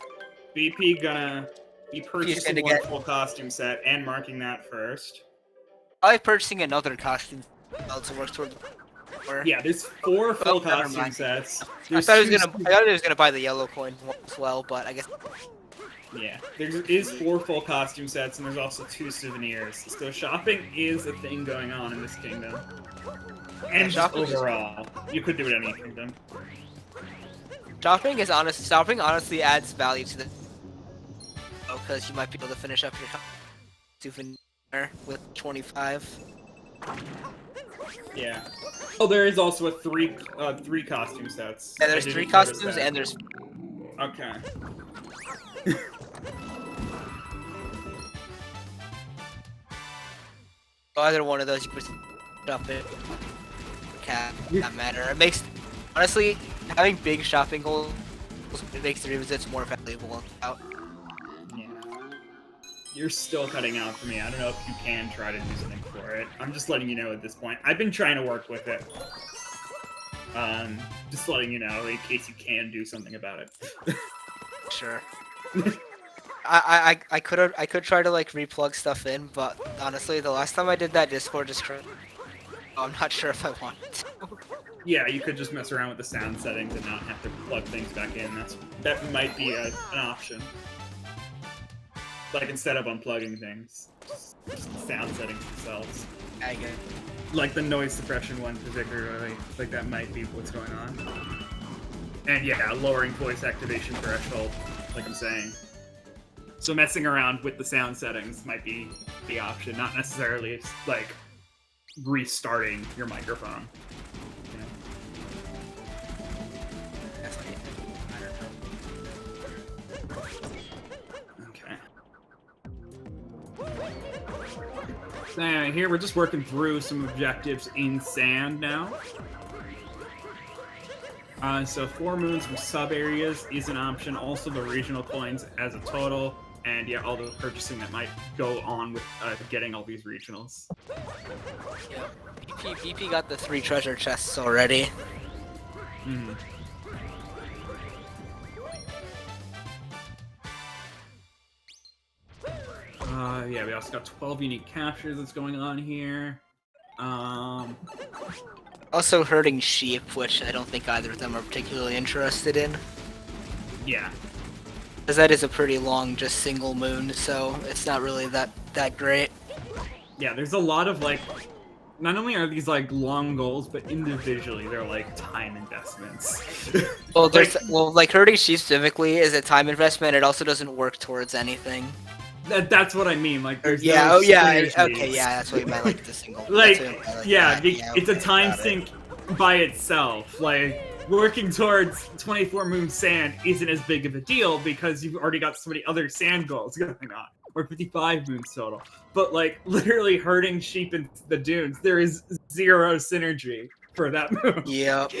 Speaker 1: BP gonna be purchasing one full costume set and marking that first.
Speaker 2: Probably purchasing another costume to work towards.
Speaker 1: Yeah, there's 4 full costume sets.
Speaker 2: I thought he was gonna buy the yellow coin as well, but I guess.
Speaker 1: Yeah, there is 4 full costume sets, and there's also 2 souvenirs. So shopping is a thing going on in this kingdom. And just overall, you could do it in any kingdom.
Speaker 2: Shopping honestly adds value to the. Because you might be able to finish up your souvenir with 25.
Speaker 1: Yeah. Oh, there is also a 3 costume sets.
Speaker 2: Yeah, there's 3 costumes and there's.
Speaker 1: Okay.
Speaker 2: Either one of those you could shop it. Can't matter. It makes honestly having big shopping goals makes the revisits more valuable.
Speaker 1: Yeah. You're still cutting out for me. I don't know if you can try to do something for it. I'm just letting you know at this point. I've been trying to work with it. Just letting you know in case you can do something about it.
Speaker 2: Sure. I could try to like replug stuff in, but honestly, the last time I did that, Discord just crashed. I'm not sure if I want to.
Speaker 1: Yeah, you could just mess around with the sound settings and not have to plug things back in. That might be an option. Like instead of unplugging things, just the sound settings themselves.
Speaker 2: I get it.
Speaker 1: Like the noise suppression one particularly, like that might be what's going on. And yeah, lowering voice activation threshold, like I'm saying. So messing around with the sound settings might be the option, not necessarily like restarting your microphone. Okay. So anyway, here we're just working through some objectives in sand now. So 4 moons from sub areas is an option. Also the regional coins as a total. And yeah, all the purchasing that might go on with getting all these regionals.
Speaker 2: Yeah. BP got the 3 treasure chests already.
Speaker 1: Mm-hmm. Yeah, we also got 12 unique captures that's going on here.
Speaker 2: Also herding sheep, which I don't think either of them are particularly interested in.
Speaker 1: Yeah.
Speaker 2: Because that is a pretty long, just single moon, so it's not really that great.
Speaker 1: Yeah, there's a lot of, like, not only are these, like, long goals, but individually they're, like, time investments.
Speaker 2: Well, like, herding sheep specifically is a time investment, it also doesn't work towards anything.
Speaker 1: That's what I mean, like, there's
Speaker 2: yeah,
Speaker 1: no
Speaker 2: okay,
Speaker 1: synergies.
Speaker 2: yeah, that's what you meant, like, the single.
Speaker 1: Like,
Speaker 2: yeah,
Speaker 1: it's a time sink by itself. Like, working towards 24 moon sand isn't as big of a deal because you've already got so many other sand goals going on. Or 55 moons total. But, like, literally herding sheep in the dunes, there is 0 synergy for that moon.
Speaker 2: Yep.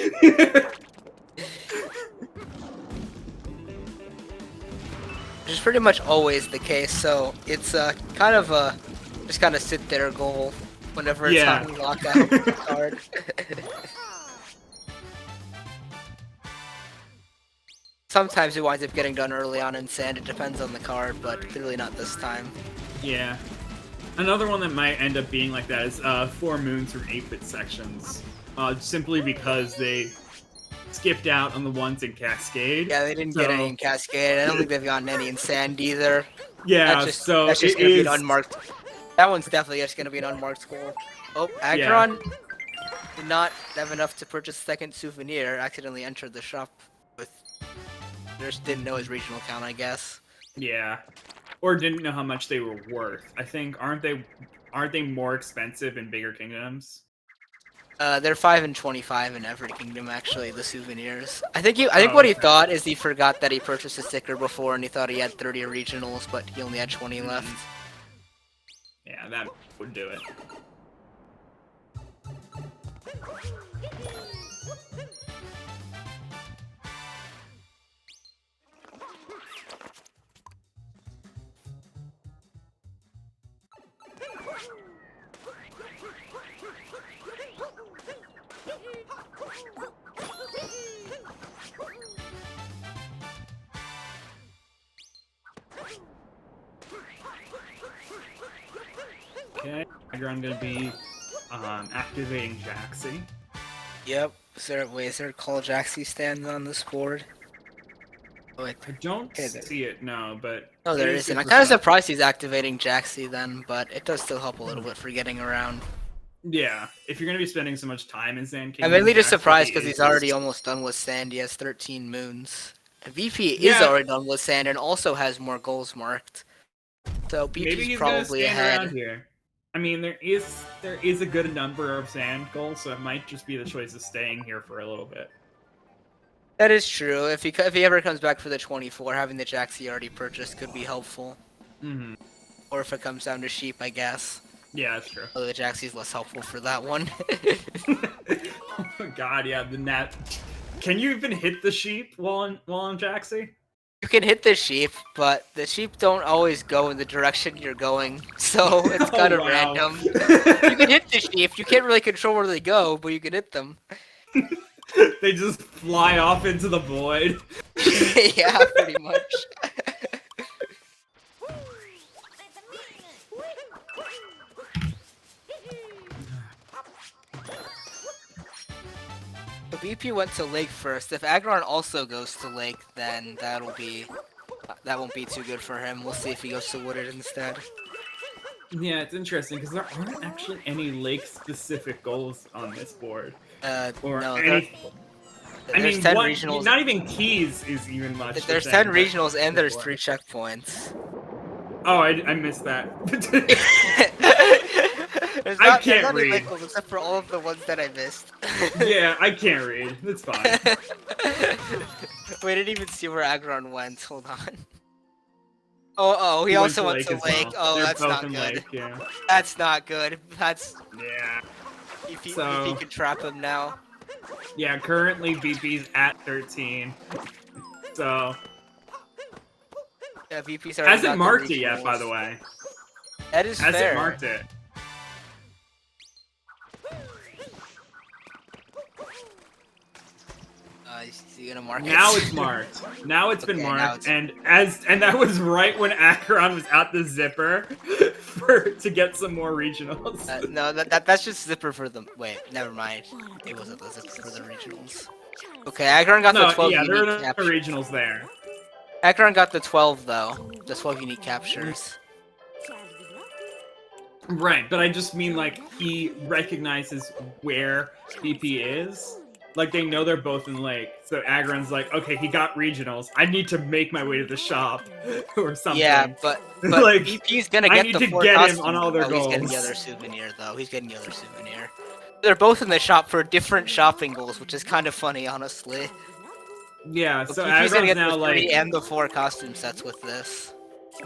Speaker 2: Which is pretty much always the case, so it's kind of a just kind of sit there goal whenever it's time to lock out the card. Sometimes it winds up getting done early on in sand, it depends on the card, but clearly not this time.
Speaker 1: Yeah. Another one that might end up being like that is 4 moons from 8-bit sections. Simply because they skipped out on the ones in Cascade.
Speaker 2: Yeah, they didn't get any in Cascade. I don't think they've gotten any in Sand either.
Speaker 1: Yeah,
Speaker 2: that's just gonna be an unmarked. That one's definitely just gonna be an unmarked score. Oh, Aggron did not have enough to purchase a second souvenir. Accidentally entered the shop with. Just didn't know his regional count, I guess.
Speaker 1: Yeah, or didn't know how much they were worth. I think aren't they more expensive in bigger kingdoms?
Speaker 2: They're 5 and 25 in every kingdom, actually, the souvenirs. I think what he thought is he forgot that he purchased a sticker before and he thought he had 30 regionals, but he only had 20 left.
Speaker 1: Yeah, that would do it. Okay, I'm gonna be activating Jaxi.
Speaker 2: Yep. Is there a Call Jaxi stand on this board? Oh, wait.
Speaker 1: I don't see it, no, but...
Speaker 2: Oh, there isn't. I'm kind of surprised he's activating Jaxi then, but it does still help a little bit for getting around.
Speaker 1: Yeah, if you're gonna be spending so much time in Sand Kingdom...
Speaker 2: I'm mainly just surprised because he's already almost done with Sand. He has 13 moons. And VP is already done with Sand and also has more goals marked. So BP's probably ahead.
Speaker 1: Around here. I mean, there is a good number of sand goals, so it might just be the choice of staying here for a little bit.
Speaker 2: That is true. If he ever comes back for the 24, having the Jaxi already purchased could be helpful.
Speaker 1: Mm-hmm.
Speaker 2: Or if it comes down to sheep, I guess.
Speaker 1: Yeah, that's true.
Speaker 2: Although the Jaxi's less helpful for that one.
Speaker 1: Oh my god, yeah, the net. Can you even hit the sheep while on Jaxi?
Speaker 2: You can hit the sheep, but the sheep don't always go in the direction you're going, so it's kind of random. You can hit the sheep, you can't really control where they go, but you can hit them.
Speaker 1: They just fly off into the void.
Speaker 2: Yeah, pretty much. So BP went to Lake first. If Aggron also goes to Lake, then that won't be too good for him. We'll see if he goes to Wooded instead.
Speaker 1: Yeah, it's interesting because there aren't actually any lake-specific goals on this board.
Speaker 2: No,
Speaker 1: I
Speaker 2: There's
Speaker 1: mean,
Speaker 2: 10 regionals.
Speaker 1: not even keys is even much.
Speaker 2: There's 10 regionals and there's 3 checkpoints.
Speaker 1: Oh, I missed that.
Speaker 2: there's
Speaker 1: I
Speaker 2: not,
Speaker 1: can't
Speaker 2: there's not
Speaker 1: read.
Speaker 2: any goals except for all of the ones that I missed.
Speaker 1: Yeah, I can't read. It's fine.
Speaker 2: We didn't even see where Aggron went. Hold on. Oh, he
Speaker 1: He
Speaker 2: also went
Speaker 1: Lake
Speaker 2: to
Speaker 1: as
Speaker 2: Lake.
Speaker 1: well.
Speaker 2: Oh,
Speaker 1: They're
Speaker 2: that's
Speaker 1: both
Speaker 2: not
Speaker 1: in
Speaker 2: good.
Speaker 1: Lake, yeah.
Speaker 2: That's not good. That's
Speaker 1: Yeah.
Speaker 2: BP,
Speaker 1: So-
Speaker 2: BP can trap him now.
Speaker 1: Yeah, currently BP's at 13. So
Speaker 2: Yeah, VP's already
Speaker 1: hasn't
Speaker 2: got
Speaker 1: marked
Speaker 2: the
Speaker 1: it yet, by the
Speaker 2: regionals.
Speaker 1: way.
Speaker 2: That is
Speaker 1: Hasn't
Speaker 2: fair.
Speaker 1: marked it.
Speaker 2: Is he gonna mark it?
Speaker 1: Now it's marked. Now it's been
Speaker 2: Okay, now
Speaker 1: marked,
Speaker 2: it's-
Speaker 1: and that was right when Aggron was at the zipper to get some more regionals.
Speaker 2: No, that's just zipper for the. Wait, never mind. It wasn't the zipper for the regionals. Okay, Aggron got the 12
Speaker 1: yeah, there
Speaker 2: unique
Speaker 1: are no
Speaker 2: captures.
Speaker 1: regionals there.
Speaker 2: Aggron got the 12 though. The 12 unique captures.
Speaker 1: Right, but I just mean like he recognizes where BP is. Like they know they're both in Lake, so Aggron's like, okay, he got regionals. I need to make my way to the shop or something.
Speaker 2: Yeah, but
Speaker 1: Like,
Speaker 2: VP's gonna
Speaker 1: I
Speaker 2: get
Speaker 1: need
Speaker 2: the
Speaker 1: to
Speaker 2: 4
Speaker 1: get him
Speaker 2: costumes.
Speaker 1: on all their
Speaker 2: Oh, he's getting the
Speaker 1: goals.
Speaker 2: other souvenir though. He's getting the other souvenir. They're both in the shop for different shopping goals, which is kind of funny, honestly.
Speaker 1: Yeah,
Speaker 2: But
Speaker 1: so
Speaker 2: VP's gonna
Speaker 1: Aggron's
Speaker 2: get
Speaker 1: now
Speaker 2: the 3
Speaker 1: like,
Speaker 2: and the 4 costume sets with this.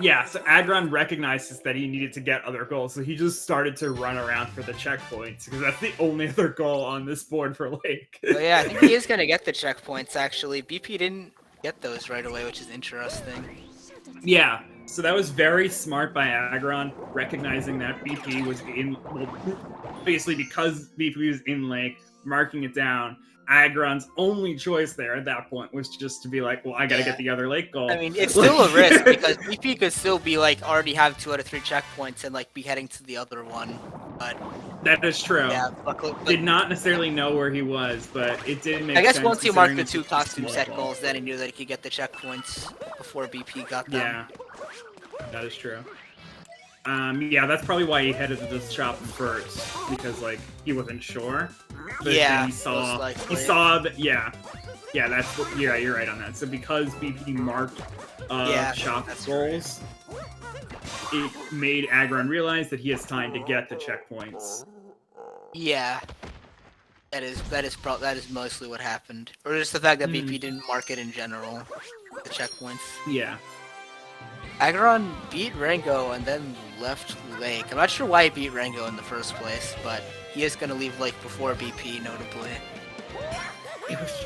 Speaker 1: yeah, so Aggron recognizes that he needed to get other goals, so he just started to run around for the checkpoints, because that's the only other goal on this board for Lake.
Speaker 2: But yeah, I think he is gonna get the checkpoints actually. BP didn't get those right away, which is interesting.
Speaker 1: Yeah, so that was very smart by Aggron, recognizing that BP was in, well, basically because BP was in Lake, marking it down. Aggron's only choice there at that point was just to be like, well, I gotta get the other Lake goal.
Speaker 2: I mean, it's still a risk because BP could still be like already have 2 out of 3 checkpoints and like be heading to the other one. But
Speaker 1: that is true.
Speaker 2: yeah, luckily,
Speaker 1: Did not necessarily know where he was, but it did make
Speaker 2: I guess
Speaker 1: sense
Speaker 2: once he marked the
Speaker 1: considering
Speaker 2: 2
Speaker 1: it's a
Speaker 2: costume
Speaker 1: small
Speaker 2: set
Speaker 1: goal.
Speaker 2: goals, then he knew that he could get the checkpoints before BP got them.
Speaker 1: Yeah, that is true. Yeah, that's probably why he headed to this shop first, because like he wasn't sure. But
Speaker 2: Yeah,
Speaker 1: then he saw
Speaker 2: most likely.
Speaker 1: that. Yeah, that's what. Yeah, you're right on that. So because BP marked shop
Speaker 2: that's
Speaker 1: goals, it made Aggron realize that he has time to get the checkpoints.
Speaker 2: Yeah. That is mostly what happened. Or just the fact that BP didn't mark it in general. The checkpoints.
Speaker 1: Yeah.
Speaker 2: Aggron beat Rango and then left Lake. I'm not sure why he beat Rango in the first place, but he is gonna leave Lake before BP, notably.
Speaker 1: It was,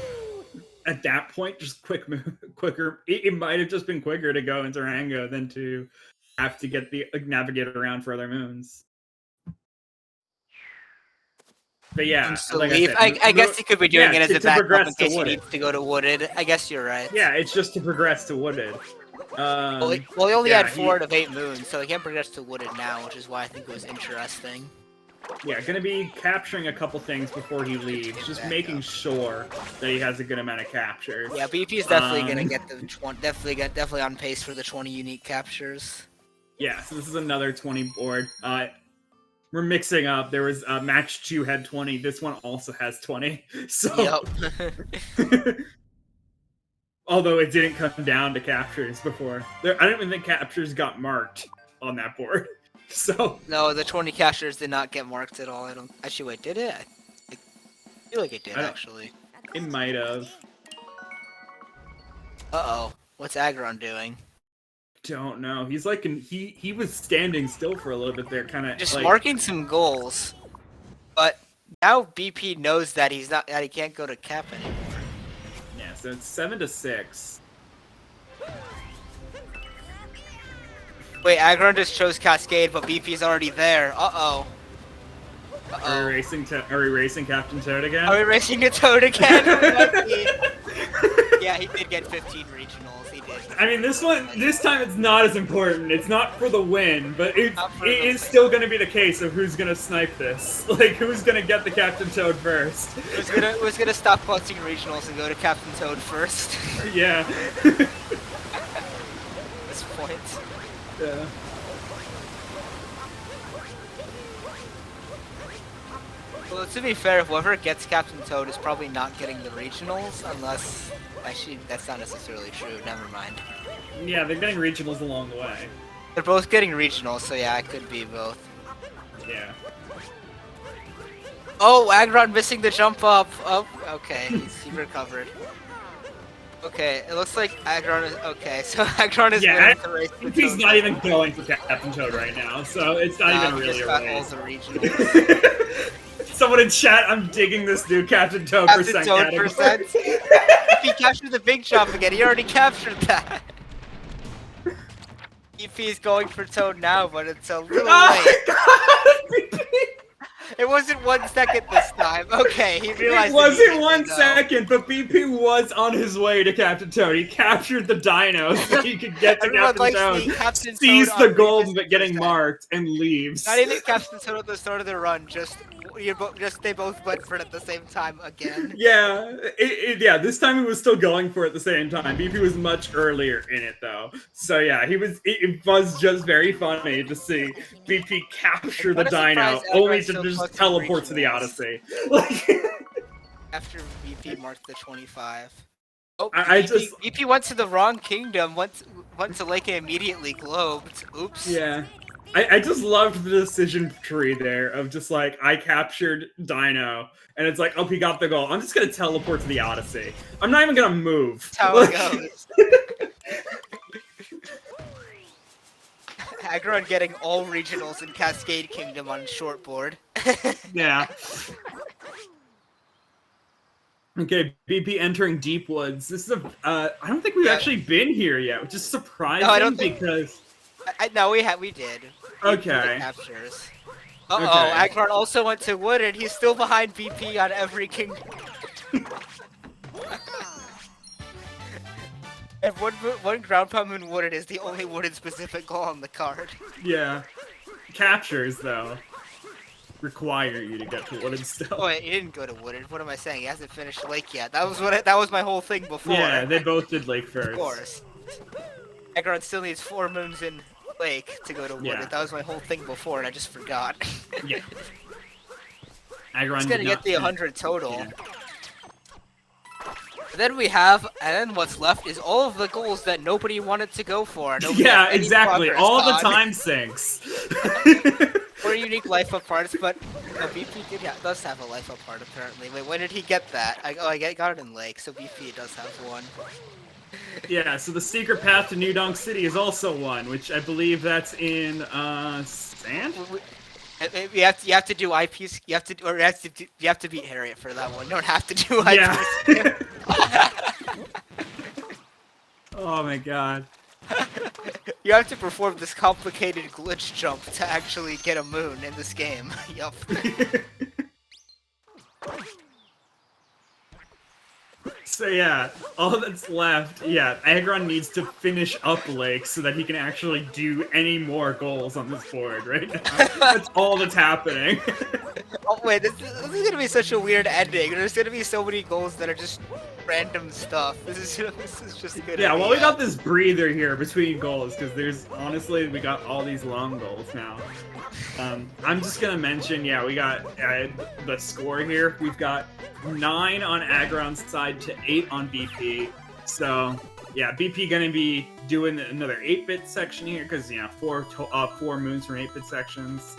Speaker 1: at that point, just quicker. It might have just been quicker to go into Rango than to have to get the navigate around for other moons. But yeah,
Speaker 2: So
Speaker 1: like
Speaker 2: leave.
Speaker 1: I said,
Speaker 2: I guess he could be doing it as a
Speaker 1: to
Speaker 2: backup in
Speaker 1: progress to
Speaker 2: case he
Speaker 1: Wooded.
Speaker 2: needs to go to Wooded. I guess you're right.
Speaker 1: Yeah, it's just to progress to Wooded.
Speaker 2: Well, he only
Speaker 1: yeah,
Speaker 2: had 4 out of 8 moons, so he can't progress to Wooded now, which is why I think it was interesting.
Speaker 1: Yeah, gonna be capturing a couple things before he leaves, just making sure that he has a good amount of captures.
Speaker 2: Yeah, BP is definitely gonna get the 20, definitely on pace for the 20 unique captures.
Speaker 1: Yeah, so this is another 20 board. We're mixing up. There was match 2 had 20. This one also has 20. So,
Speaker 2: Yep.
Speaker 1: although it didn't come down to captures before, I don't even think captures got marked on that board. So
Speaker 2: No, the 20 captures did not get marked at all. I don't. Actually, wait, did it? I feel like it did actually.
Speaker 1: it might have.
Speaker 2: Uh oh, what's Aggron doing?
Speaker 1: Don't know. He's like he was standing still for a little bit there, kind of
Speaker 2: Just
Speaker 1: like,
Speaker 2: marking some goals, but now BP knows that he can't go to cap anymore.
Speaker 1: Yeah, so it's 7-6.
Speaker 2: Wait, Aggron just chose Cascade, but BP's already there. Uh-oh.
Speaker 1: Are we racing Captain Toad again?
Speaker 2: Are we racing a Toad again? Yeah, he did get 15 regionals. He did.
Speaker 1: I mean, this time it's not as important. It's not for the win, but it is
Speaker 2: win.
Speaker 1: still going to be the case of who's going to snipe this. Like, who's going to get the Captain Toad first.
Speaker 2: Who's gonna stop collecting regionals and go to Captain Toad first?
Speaker 1: Yeah.
Speaker 2: At this point. Well, to be fair, whoever gets Captain Toad is probably not getting the regionals, unless... Actually, that's not necessarily true. Never mind.
Speaker 1: Yeah, they're getting regionals along the way.
Speaker 2: They're both getting regionals, so yeah, it could be both.
Speaker 1: Yeah.
Speaker 2: Oh, Aggron missing the jump up. Oh, okay, he recovered. Okay, it looks like Aggron is okay. So Aggron is winning the race.
Speaker 1: He's not even going for Captain Toad right now, so it's not even really a race.
Speaker 2: All the regionals.
Speaker 1: Someone in chat, I'm digging this new Captain Toad
Speaker 2: Captain Toad percent. If he captured the big jump again, he already captured that. EP is going for Toad now, but it's a little late. It wasn't 1 second this time. Okay, he realized.
Speaker 1: It wasn't 1 second, but BP was on his way to Captain Toad. He captured the dino so he could get to Captain Toad, sees the gold but getting marked, and leaves.
Speaker 2: Not even Captain Toad at the start of the run, just they both went for it at the same time again.
Speaker 1: Yeah, yeah. This time he was still going for it at the same time. BP was much earlier in it though, so yeah, he was. It was just very funny to see BP capture the dino, only to just teleport to the Odyssey.
Speaker 2: After BP marked the 25. Oh, BP went to the wrong kingdom. Went to Lake and immediately globed. Oops.
Speaker 1: Yeah. I just loved the decision tree there of just like, I captured Dino, and it's like, oh, he got the goal. I'm just gonna teleport to the Odyssey. I'm not even gonna move.
Speaker 2: That's how it goes. Aggron getting all regionals in Cascade Kingdom on shortboard.
Speaker 1: Yeah. Okay, BP entering Deep Woods. This is I don't think we've actually been here yet, which is surprising.
Speaker 2: No, I don't think...
Speaker 1: because...
Speaker 2: No, we did.
Speaker 1: Okay.
Speaker 2: Captures. Uh-oh, Aggron also went to Wooded. He's still behind BP on every kingdom. And one ground pound moon Wooded is the only Wooded specific goal on the card.
Speaker 1: Yeah. Captures, though, require you to get to Wooded still.
Speaker 2: Oh, wait, he didn't go to Wooded. What am I saying? He hasn't finished Lake yet. That was my whole thing before.
Speaker 1: Yeah, they both did Lake first.
Speaker 2: Of course. Aggron still needs 4 moons in Lake to go to Wooded. Yeah. That was my whole thing before, and I just forgot.
Speaker 1: Yeah. Aggron
Speaker 2: He's gonna get the 100 total. Yeah. Then we have, and then what's left is all of the goals that nobody wanted to go for.
Speaker 1: Yeah, exactly. All the time sinks.
Speaker 2: 4 unique life up parts, but BP does have a life up part apparently. Wait, when did he get that? I got it in Lake, so BP does have one.
Speaker 1: Yeah, so the secret path to New Donk City is also one, which I believe that's in Sand.
Speaker 2: You have to do IPs. You have to beat Harriet for that one. You don't have to do IPs.
Speaker 1: Yeah. Oh my god.
Speaker 2: You have to perform this complicated glitch jump to actually get a moon in this game. Yup.
Speaker 1: So yeah, all that's left, yeah, Aggron needs to finish up Lake so that he can actually do any more goals on this board right now. That's all that's happening.
Speaker 2: Oh wait, this is gonna be such a weird ending. There's gonna be so many goals that are just random stuff. This is just good.
Speaker 1: Yeah, well, we got this breather here between goals because there's honestly we got all these long goals now. I'm just gonna mention, yeah, we got the score here. We've got 9 on Aggron's side to 8 on BP. So yeah, BP gonna be doing another 8-bit section here because 4 moons from 8-bit sections.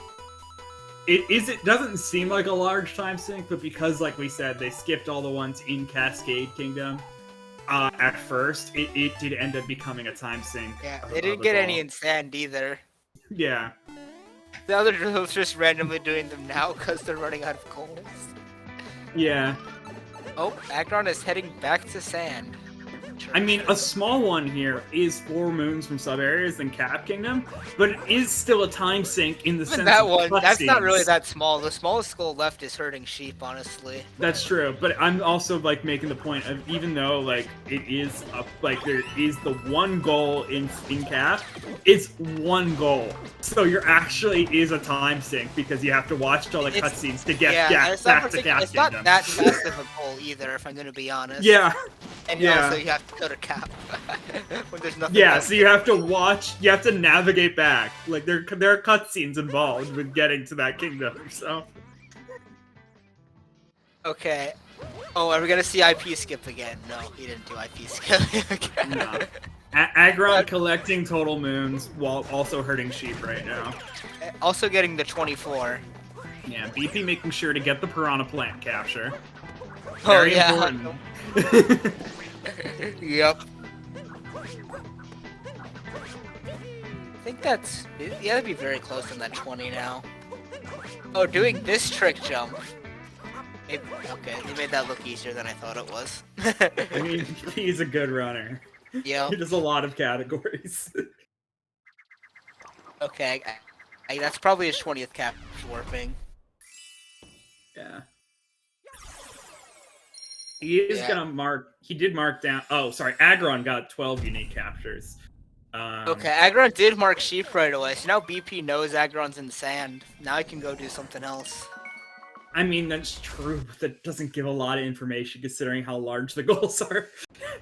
Speaker 1: It doesn't seem like a large time sink, but because, like we said, they skipped all the ones in Cascade Kingdom at first, it did end up becoming a time sink.
Speaker 2: Yeah, they didn't get any in Sand either.
Speaker 1: Yeah.
Speaker 2: The other drills just randomly doing them now because they're running out of goals.
Speaker 1: Yeah.
Speaker 2: Oh, Aggron is heading back to Sand.
Speaker 1: I mean, a small one here is 4 moons from sub-areas in Cap Kingdom, but it is still a time sink in the sense
Speaker 2: that
Speaker 1: of
Speaker 2: one, that's
Speaker 1: cutscenes.
Speaker 2: not really that small. The smallest goal left is herding sheep, honestly.
Speaker 1: That's true, but I'm also, like, making the point of, even though, like, it is, there is the one goal in Cap, it's one goal. So you're actually is a time sink, because you have to watch all the cutscenes to get back to Cap Kingdom.
Speaker 2: It's not that massive a goal either, if I'm gonna be honest.
Speaker 1: Yeah.
Speaker 2: And also you have to go to Cap when there's nothing.
Speaker 1: Yeah, so you have to watch. You have to navigate back. Like there are cutscenes involved with getting to that kingdom. So
Speaker 2: Okay. Oh, are we gonna see IP skip again? No, he didn't do IP skip. Okay.
Speaker 1: No. Aggron collecting total moons while also hurting sheep right now.
Speaker 2: Also getting the 24.
Speaker 1: Yeah, BP making sure to get the piranha plant capture.
Speaker 2: Oh
Speaker 1: Very
Speaker 2: yeah.
Speaker 1: important.
Speaker 2: Yep. I think that's... Yeah, that'd be very close on that 20 now. Oh, doing this trick jump. Okay, they made that look easier than I thought it was.
Speaker 1: I mean, he's a good runner.
Speaker 2: Yep.
Speaker 1: He does a lot of categories.
Speaker 2: Okay, that's probably his 20th cap warping.
Speaker 1: Yeah. He is
Speaker 2: Yeah.
Speaker 1: gonna mark. He did mark down. Oh, sorry. Aggron got 12 unique captures.
Speaker 2: Okay, Aggron did mark sheep right away, so now BP knows Aggron's in sand. Now I can go do something else.
Speaker 1: I mean, that's true, but that doesn't give a lot of information considering how large the goals are.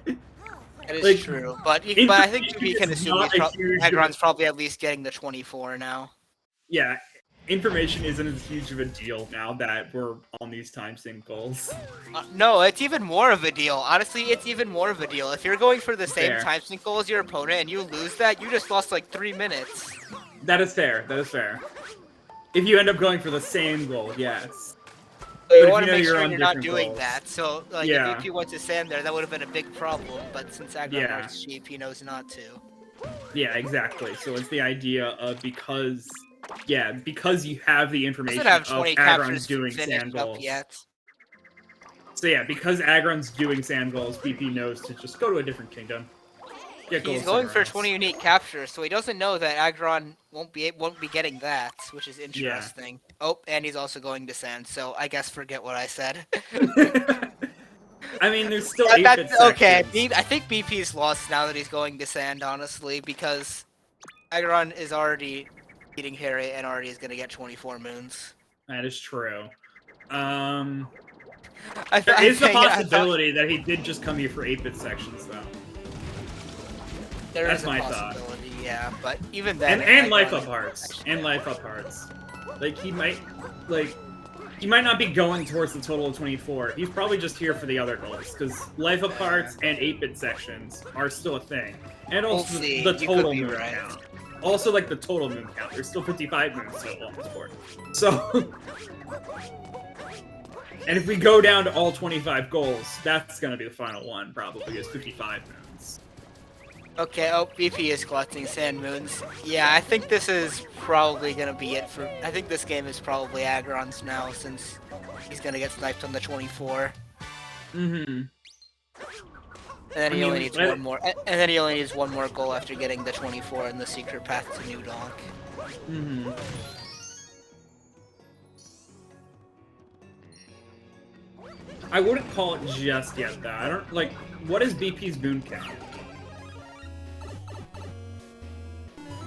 Speaker 2: That is
Speaker 1: Like,
Speaker 2: true, but I think BP can
Speaker 1: is
Speaker 2: assume
Speaker 1: not a huge
Speaker 2: Aggron's probably at least getting the 24 now.
Speaker 1: Yeah, information isn't as huge of a deal now that we're on these time sync goals.
Speaker 2: No, it's even more of a deal. Honestly, it's even more of a deal. If you're going for the same
Speaker 1: Fair.
Speaker 2: time sync goal as your opponent and you lose that, you just lost like 3 minutes.
Speaker 1: That is fair. That is fair. If you end up going for the same goal, yes.
Speaker 2: So you
Speaker 1: But if
Speaker 2: want to
Speaker 1: you know
Speaker 2: make
Speaker 1: you're
Speaker 2: sure
Speaker 1: on
Speaker 2: you're not
Speaker 1: different
Speaker 2: doing
Speaker 1: goals.
Speaker 2: that. So, like,
Speaker 1: Yeah.
Speaker 2: if BP went to sand there, that would have been a big problem. But since Aggron
Speaker 1: Yeah.
Speaker 2: marks sheep, he knows not to.
Speaker 1: Yeah, exactly. So it's the idea of because you have the information
Speaker 2: Doesn't have
Speaker 1: of
Speaker 2: 20
Speaker 1: Aggron's
Speaker 2: captures
Speaker 1: doing sand
Speaker 2: finished up
Speaker 1: goals.
Speaker 2: yet.
Speaker 1: So yeah, because Aggron's doing sand goals, BP knows to just go to a different kingdom. Get
Speaker 2: He's
Speaker 1: goals
Speaker 2: going for
Speaker 1: somewhere
Speaker 2: 20
Speaker 1: else.
Speaker 2: unique captures, so he doesn't know that Aggron won't be getting that, which is interesting. Oh, and he's also going to sand, so I guess forget what I said.
Speaker 1: I mean, there's still
Speaker 2: That-
Speaker 1: 8-bit
Speaker 2: that's okay.
Speaker 1: sections.
Speaker 2: I think BP's lost now that he's going to sand, honestly, because Aggron is already beating Harry and already is going to get 24 moons.
Speaker 1: That is true.
Speaker 2: I
Speaker 1: There is the
Speaker 2: think- I thought-
Speaker 1: possibility that he did just come here for 8-bit sections, though.
Speaker 2: There
Speaker 1: That's
Speaker 2: is a
Speaker 1: my thought.
Speaker 2: possibility, yeah, but even then...
Speaker 1: And life
Speaker 2: Aggron-
Speaker 1: up hearts. And life up hearts. Like, he might not be going towards the total of 24. He's probably just here for the other goals, because life up hearts and 8-bit sections are still a thing. And also
Speaker 2: We'll see.
Speaker 1: the
Speaker 2: You
Speaker 1: total
Speaker 2: could be
Speaker 1: moon
Speaker 2: right.
Speaker 1: count. Also, like, the total moon count. There's still 55 moons total on this board. So... And if we go down to all 25 goals, that's gonna be the final one, probably, is 55 moons.
Speaker 2: Okay, oh, BP is collecting sand moons. Yeah, I think this is probably gonna be it for... I think this game is probably Aggron's now, since he's gonna get sniped on the 24.
Speaker 1: Mm-hmm.
Speaker 2: And then he only needs one more. And then he only needs one more goal after getting the 24 and the secret path to New Donk.
Speaker 1: Mm-hmm. I wouldn't call it just yet, though. I don't, like, what is BP's moon count?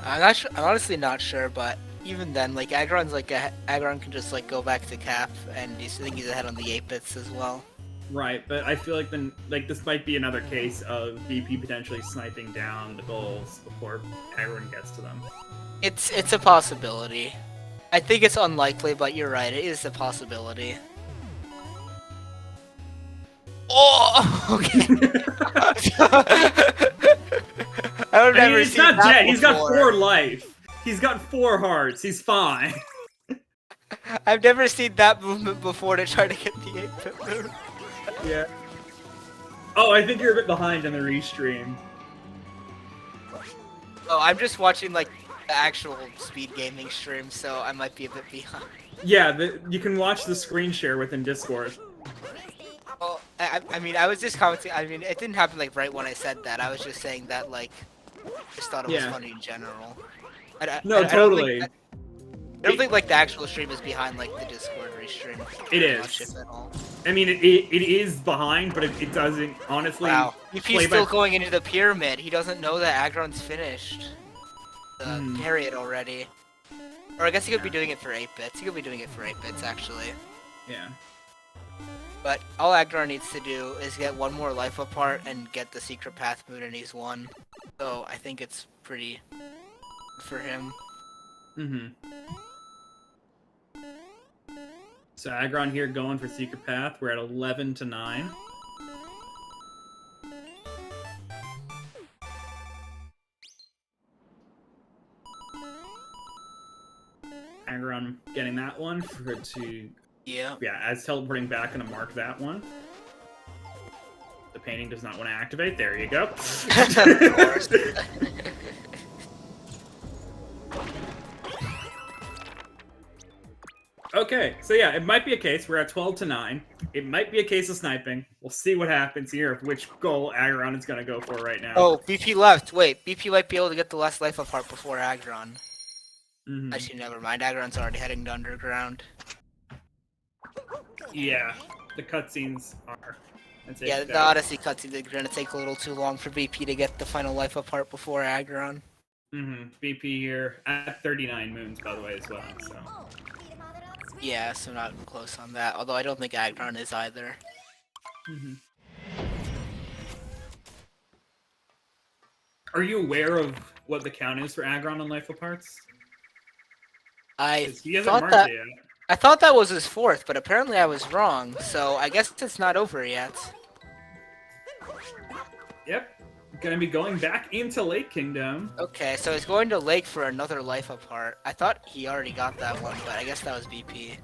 Speaker 2: I'm not sure, I'm honestly not sure, but even then, like, Aggron's like, Aggron can just, like, go back to cap, and I think he's ahead on the 8-bits as well.
Speaker 1: Right, but I feel like then, like, this might be another case of BP potentially sniping down the goals before Aggron gets to them.
Speaker 2: It's a possibility. I think it's unlikely, but you're right, it is a possibility. Oh, okay. I've never
Speaker 1: he's
Speaker 2: seen
Speaker 1: not
Speaker 2: that
Speaker 1: dead. He's got
Speaker 2: before.
Speaker 1: 4 life. He's got 4 hearts. He's fine.
Speaker 2: I've never seen that movement before to try to get the 8-bit move.
Speaker 1: Yeah. Oh, I think you're a bit behind on the restream.
Speaker 2: Oh, I'm just watching like the actual SpeedGaming stream, so I might be a bit behind.
Speaker 1: Yeah, you can watch the screen share within Discord.
Speaker 2: Well, I mean, I was just commenting. I mean, it didn't happen like right when I said that. I was just saying that like, just thought it was funny in general.
Speaker 1: No, totally.
Speaker 2: I don't think like the actual stream is behind like the Discord restream.
Speaker 1: It is.
Speaker 2: Much, if at all.
Speaker 1: I mean, it is behind, but it doesn't, honestly...
Speaker 2: Wow. If he's still going into the pyramid, he doesn't know that Aggron's finished. Carry it already. Or I guess he could be doing it for 8-bits. He could be doing it for 8-bits, actually.
Speaker 1: Yeah.
Speaker 2: But all Aggron needs to do is get one more life apart and get the secret path moon, and he's won. So I think it's pretty for him.
Speaker 1: Mm-hmm. So Aggron here going for Secret Path. We're at 11-9. Aggron getting that one
Speaker 2: Yeah.
Speaker 1: as teleporting back, gonna mark that one. The painting does not want to activate. There you go.
Speaker 2: Of course.
Speaker 1: Okay, so yeah, it might be a case. We're at 12-9. It might be a case of sniping. We'll see what happens here, of which goal Aggron is gonna go for right now.
Speaker 2: Oh, BP left. Wait, BP might be able to get the last life apart before Aggron.
Speaker 1: Mhm.
Speaker 2: Actually, never mind. Aggron's already heading to underground.
Speaker 1: Yeah, the cutscenes are.
Speaker 2: Yeah, the Odyssey cutscenes are gonna take a little too long for BP to get the final life apart before Aggron.
Speaker 1: BP here at 39 moons, by the way, as well. So.
Speaker 2: Yeah, so not close on that. Although I don't think Aggron is either.
Speaker 1: Are you aware of what the count is for Aggron on life aparts?
Speaker 2: I
Speaker 1: He hasn't
Speaker 2: thought
Speaker 1: marked
Speaker 2: that
Speaker 1: it yet.
Speaker 2: I thought that was his fourth, but apparently I was wrong. So I guess it's not over yet.
Speaker 1: Yep. Gonna be going back into Lake Kingdom.
Speaker 2: Okay, so he's going to Lake for another life apart. I thought he already got that one, but I guess that was BP.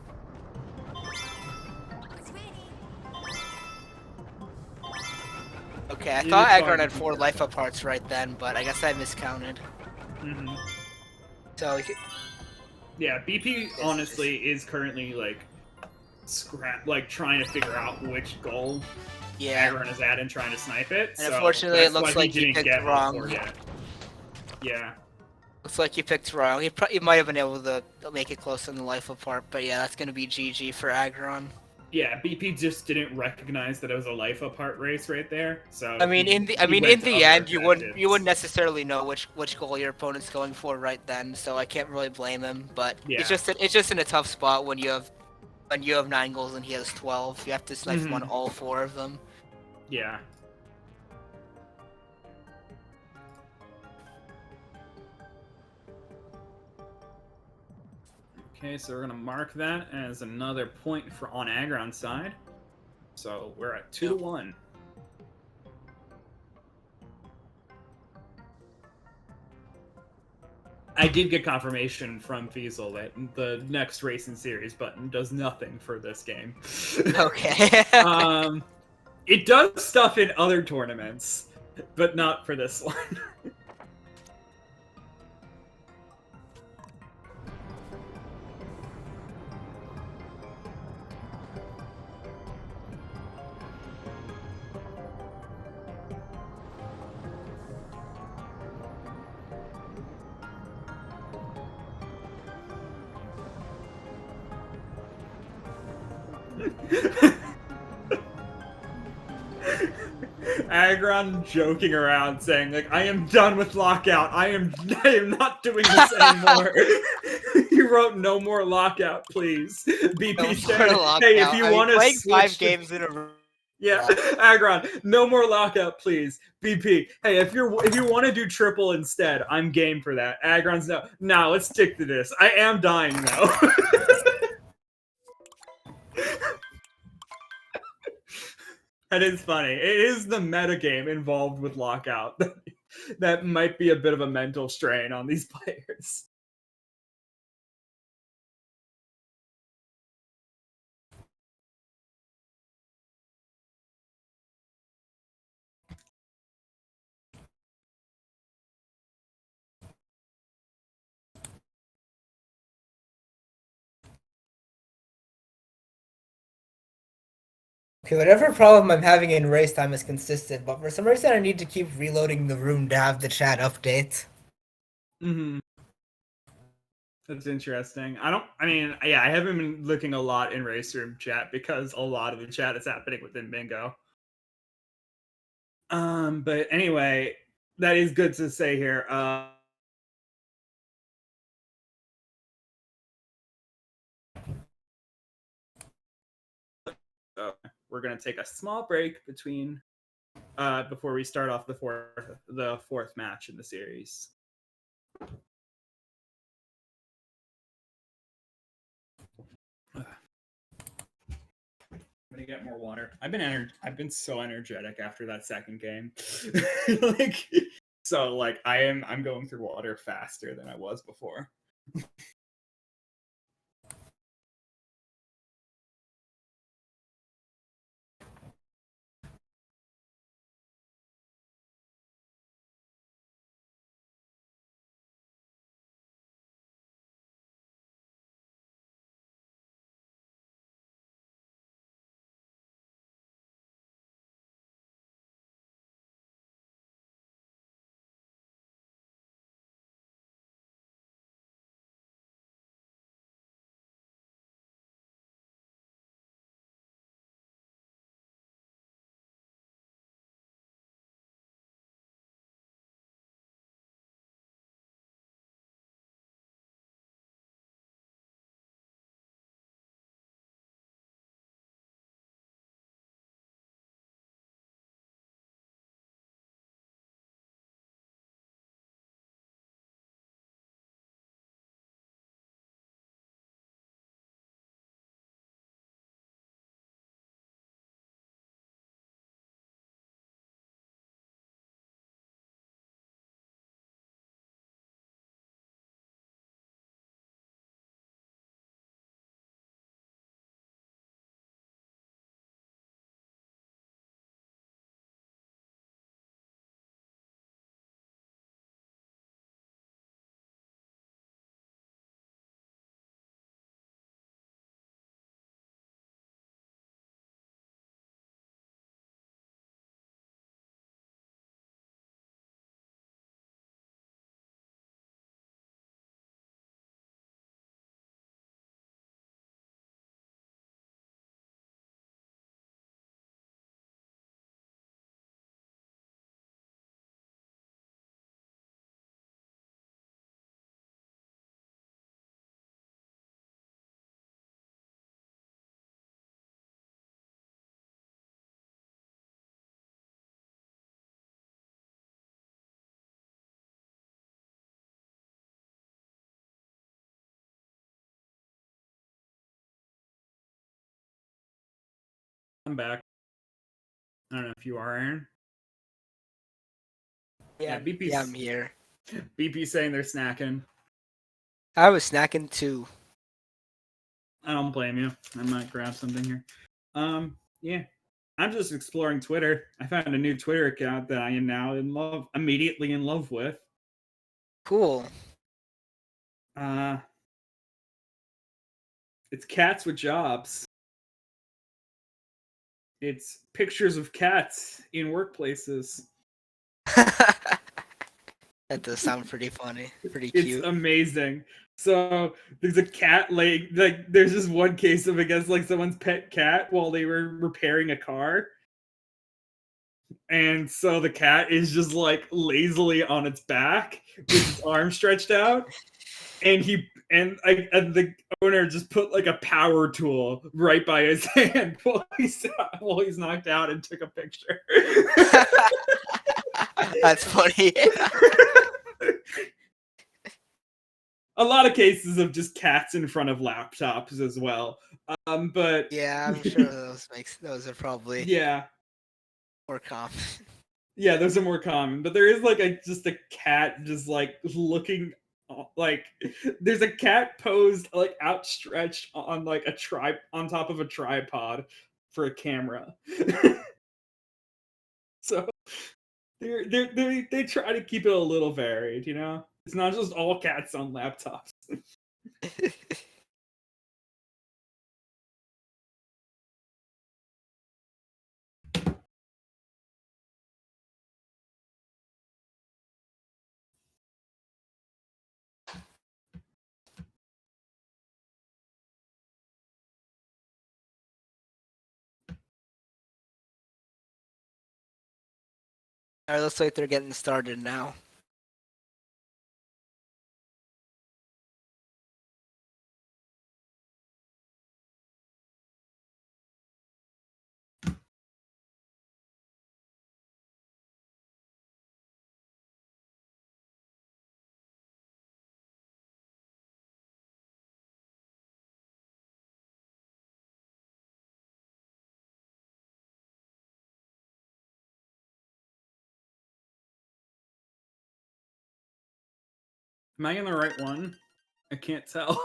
Speaker 2: Okay, I thought Aggron had 4 life aparts right then, but I guess I miscounted. So,
Speaker 1: yeah, BP honestly is currently trying to figure out which goal Aggron is at and trying to snipe it.
Speaker 2: And unfortunately, it looks like he picked wrong.
Speaker 1: Yeah.
Speaker 2: Looks like he picked wrong. He might have been able to make it close on the life apart, but yeah, that's gonna be GG for Aggron.
Speaker 1: Yeah, BP just didn't recognize that it was a life apart race right there. So
Speaker 2: I mean, in the end, you wouldn't necessarily know which goal your opponent's going for right then. So I can't really blame him. But it's just in a tough spot when you have 9 goals and he has 12. You have to snipe on all 4 of them.
Speaker 1: Yeah. Okay, so we're gonna mark that as another point on Aggron's side. So we're at 2-1. I did get confirmation from Fiesel that the next Racing Series button does nothing for this game.
Speaker 2: Okay.
Speaker 1: It does stuff in other tournaments, but not for this one. Aggron joking around saying, like, I am done with Lockout. I am not doing this anymore. He wrote no more Lockout, please. BP said, hey, if you want to switch
Speaker 2: 5 games in a row.
Speaker 1: Yeah, Aggron, no more Lockout, please. BP, hey, if you want to do triple instead, I'm game for that. Aggron's no, let's stick to this. I am dying though. That is funny. It is the metagame involved with Lockout that might be a bit of a mental strain on these players.
Speaker 3: Okay, whatever problem I'm having in race time is consistent, but for some reason I need to keep reloading the room to have the chat update.
Speaker 1: That's interesting. I haven't been looking a lot in race room chat because a lot of the chat is happening within Bingo. But anyway, that is good to say here. We're gonna take a small break between before we start off the fourth match in the series. gonna get more water. I've been so energetic after that second game. Like so like I'm going through water faster than I was before. I'm back. I don't know if you are, Aaron.
Speaker 2: Yeah,
Speaker 1: BP's,
Speaker 2: yeah, I'm here.
Speaker 1: BP saying they're snacking.
Speaker 2: I was snacking too.
Speaker 1: I don't blame you. I might grab something here. Yeah. I'm just exploring Twitter. I found a new Twitter account that I am now immediately in love with.
Speaker 2: Cool.
Speaker 1: It's cats with jobs. It's pictures of cats in workplaces.
Speaker 2: That does sound pretty funny. Pretty
Speaker 1: It's
Speaker 2: cute.
Speaker 1: amazing. So there's a cat like there's this one case of against like someone's pet cat while they were repairing a car. And so the cat is just like lazily on its back with its arms stretched out. And the owner just put like a power tool right by his hand while he's knocked out and took a picture.
Speaker 2: That's funny.
Speaker 1: A lot of cases of just cats in front of laptops as well. But
Speaker 2: yeah, I'm sure those are probably
Speaker 1: yeah,
Speaker 2: more common.
Speaker 1: yeah, those are more common. But there is like just a cat just like looking like there's a cat posed like outstretched on like on top of a tripod for a camera. So they try to keep it a little varied, you know? It's not just all cats on laptops.
Speaker 2: Alright, looks like they're getting started now.
Speaker 1: Am I in the right one? I can't tell.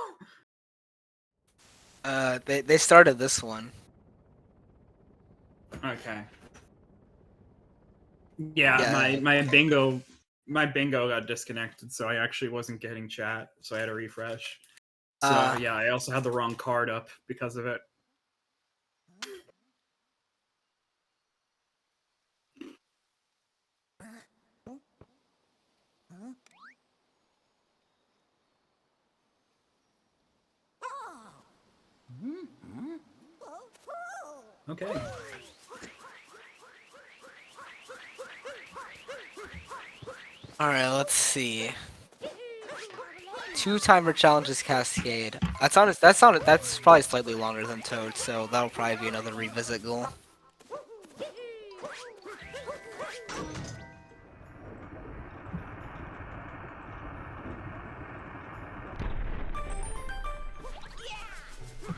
Speaker 2: They started this one.
Speaker 1: Okay. Yeah,
Speaker 2: Yeah.
Speaker 1: my bingo got disconnected, so I actually wasn't getting chat, so I had to refresh. So
Speaker 2: Uh,
Speaker 1: yeah, I also had the wrong card up because of it. Okay.
Speaker 2: Alright, let's see. 2 timer challenges cascade. That's probably slightly longer than Toad, so that'll probably be another revisit goal.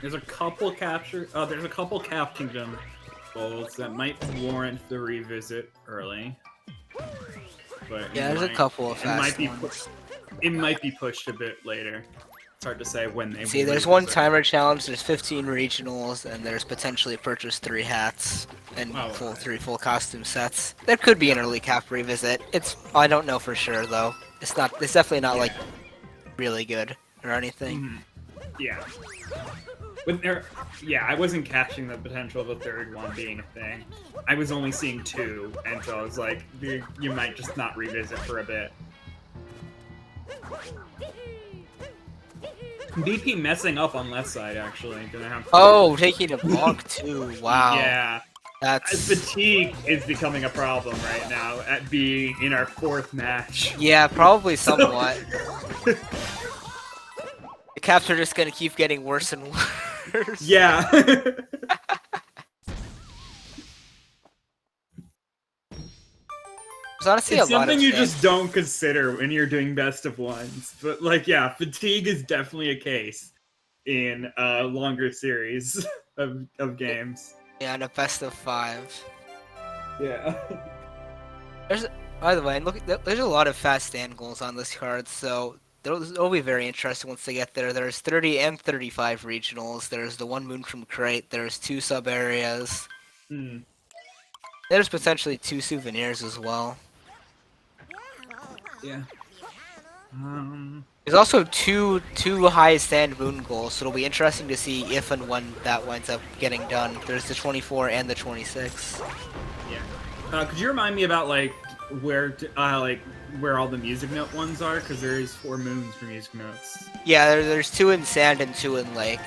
Speaker 1: There's a couple Calf Kingdom goals that might warrant the revisit early. But
Speaker 2: Yeah, there's a couple of fast ones.
Speaker 1: It might be pushed a bit later. It's hard to say when they
Speaker 2: See,
Speaker 1: will
Speaker 2: there's one
Speaker 1: revisit.
Speaker 2: timer challenge, there's 15 regionals, and there's potentially purchase 3 hats and
Speaker 1: Oh,
Speaker 2: 3 full costume sets. There could be an early cap revisit. I don't know for sure though. It's definitely not like really good or anything.
Speaker 1: Mhm. Yeah. I wasn't catching the potential of the third one being a thing. I was only seeing 2, and so I was like, you might just not revisit for a bit. BP messing up on left side, actually. Gonna have to...
Speaker 2: Oh, taking a bonk too. Wow.
Speaker 1: Yeah.
Speaker 2: That's...
Speaker 1: Fatigue is becoming a problem right now at being in our 4th match.
Speaker 2: Yeah, probably somewhat. The caps are just gonna keep getting worse and worse.
Speaker 1: Yeah.
Speaker 2: There's honestly
Speaker 1: It's
Speaker 2: a lot of
Speaker 1: something you
Speaker 2: things.
Speaker 1: just don't consider when you're doing best of ones. But, like, yeah, fatigue is definitely a case in a longer series of games.
Speaker 2: Yeah, and a best of 5.
Speaker 1: Yeah.
Speaker 2: By the way, there's a lot of fast stand goals on this card, so it'll be very interesting once they get there. There's 30 and 35 regionals. There's the 1 moon from crate. There's 2 sub areas.
Speaker 1: Hmm.
Speaker 2: There's potentially 2 souvenirs as well.
Speaker 1: Yeah.
Speaker 2: There's also two high stand moon goals, so it'll be interesting to see if and when that winds up getting done. There's the 24 and the 26.
Speaker 1: Yeah. Could you remind me about where all the music note ones are? Because there is 4 moons for music notes.
Speaker 2: Yeah, there's 2 in sand and 2 in lake.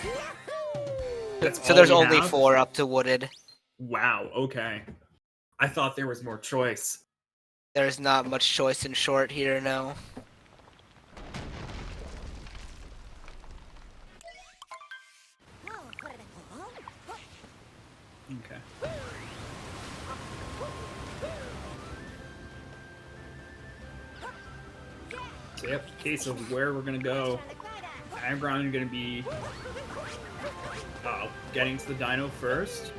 Speaker 1: That's
Speaker 2: So
Speaker 1: all
Speaker 2: there's
Speaker 1: we
Speaker 2: only
Speaker 1: have?
Speaker 2: 4 up to wooded.
Speaker 1: Wow. Okay. I thought there was more choice.
Speaker 2: There's not much choice in short here, no.
Speaker 1: Okay. So yep, case of where we're gonna go. Aggron gonna be getting to the dino first.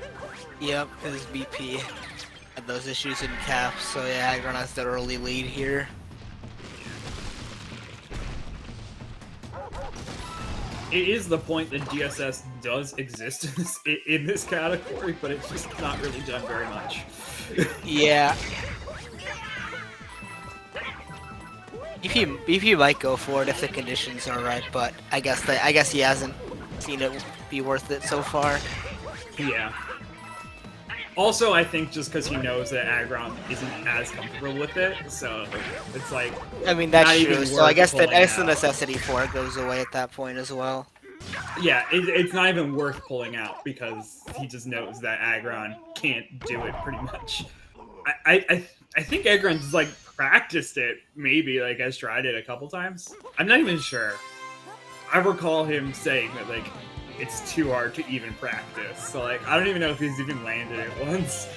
Speaker 2: Yep, because BP had those issues in caps, so yeah, Aggron has the early lead here.
Speaker 1: It is the point that DSS does exist in this category, but it's just not really done very much.
Speaker 2: Yeah. BP might go for it if the conditions are right, but I guess he hasn't seen it be worth it so far.
Speaker 1: Yeah. Also, I think just because he knows that Aggron isn't as comfortable with it, so it's like...
Speaker 2: I mean, that's
Speaker 1: not
Speaker 2: true,
Speaker 1: even
Speaker 2: so I
Speaker 1: worth
Speaker 2: guess
Speaker 1: pulling
Speaker 2: the
Speaker 1: out.
Speaker 2: necessity for it goes away at that point as well.
Speaker 1: Yeah, it's not even worth pulling out because he just knows that Aggron can't do it pretty much. I think Aggron's like practiced it, maybe has tried it a couple times. I'm not even sure. I recall him saying that it's too hard to even practice. So I don't even know if he's even landed it once.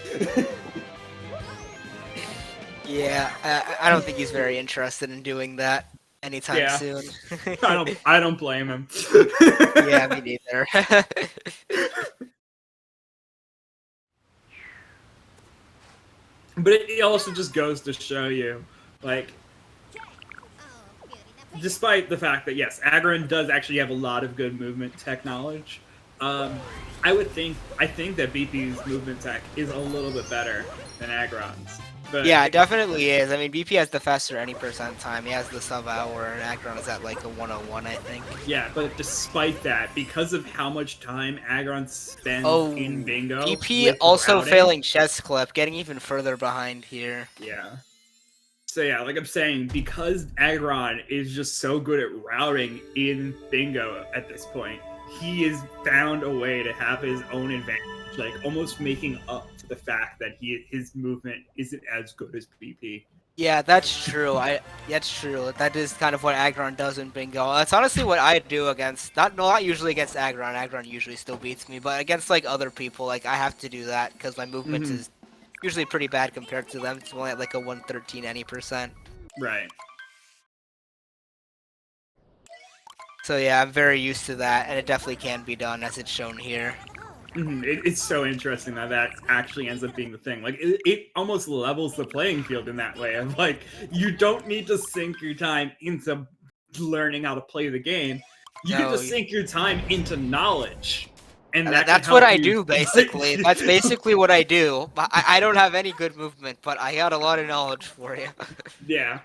Speaker 2: Yeah, I don't think he's very interested in doing that anytime soon.
Speaker 1: I don't blame him.
Speaker 2: Yeah, me neither.
Speaker 1: But it also just goes to show you, despite the fact that yes, Aggron does actually have a lot of good movement tech knowledge, I think that BP's movement tech is a little bit better than Aggron's. But
Speaker 2: Yeah, it definitely is. I mean, BP has the faster any percent time. He has the sub-hour, and Aggron is at like a 101, I think.
Speaker 1: yeah, but despite that, because of how much time Aggron spends in bingo,
Speaker 2: BP
Speaker 1: with
Speaker 2: also
Speaker 1: routing,
Speaker 2: failing chess clip, getting even further behind here.
Speaker 1: Yeah. So yeah, like I'm saying, because Aggron is just so good at routing in bingo at this point, he has found a way to have his own advantage, like almost making up for the fact that his movement isn't as good as BP.
Speaker 2: Yeah, that's true. That's true. That is kind of what Aggron does in bingo. That's honestly what I do against not usually against Aggron. Aggron usually still beats me, but against like other people, like I have to do that because my movement is usually pretty bad compared to them. It's only at like a 113 any percent.
Speaker 1: Right.
Speaker 2: So yeah, I'm very used to that, and it definitely can be done as it's shown here.
Speaker 1: It's so interesting that actually ends up being the thing. Like, it almost levels the playing field in that way of, like, you don't need to sink your time into learning how to play the game. You can just sink your time into knowledge. And
Speaker 2: that's what I do, basically. That's basically what I do. I don't have any good movement, but I got a lot of knowledge for you.
Speaker 1: Yeah.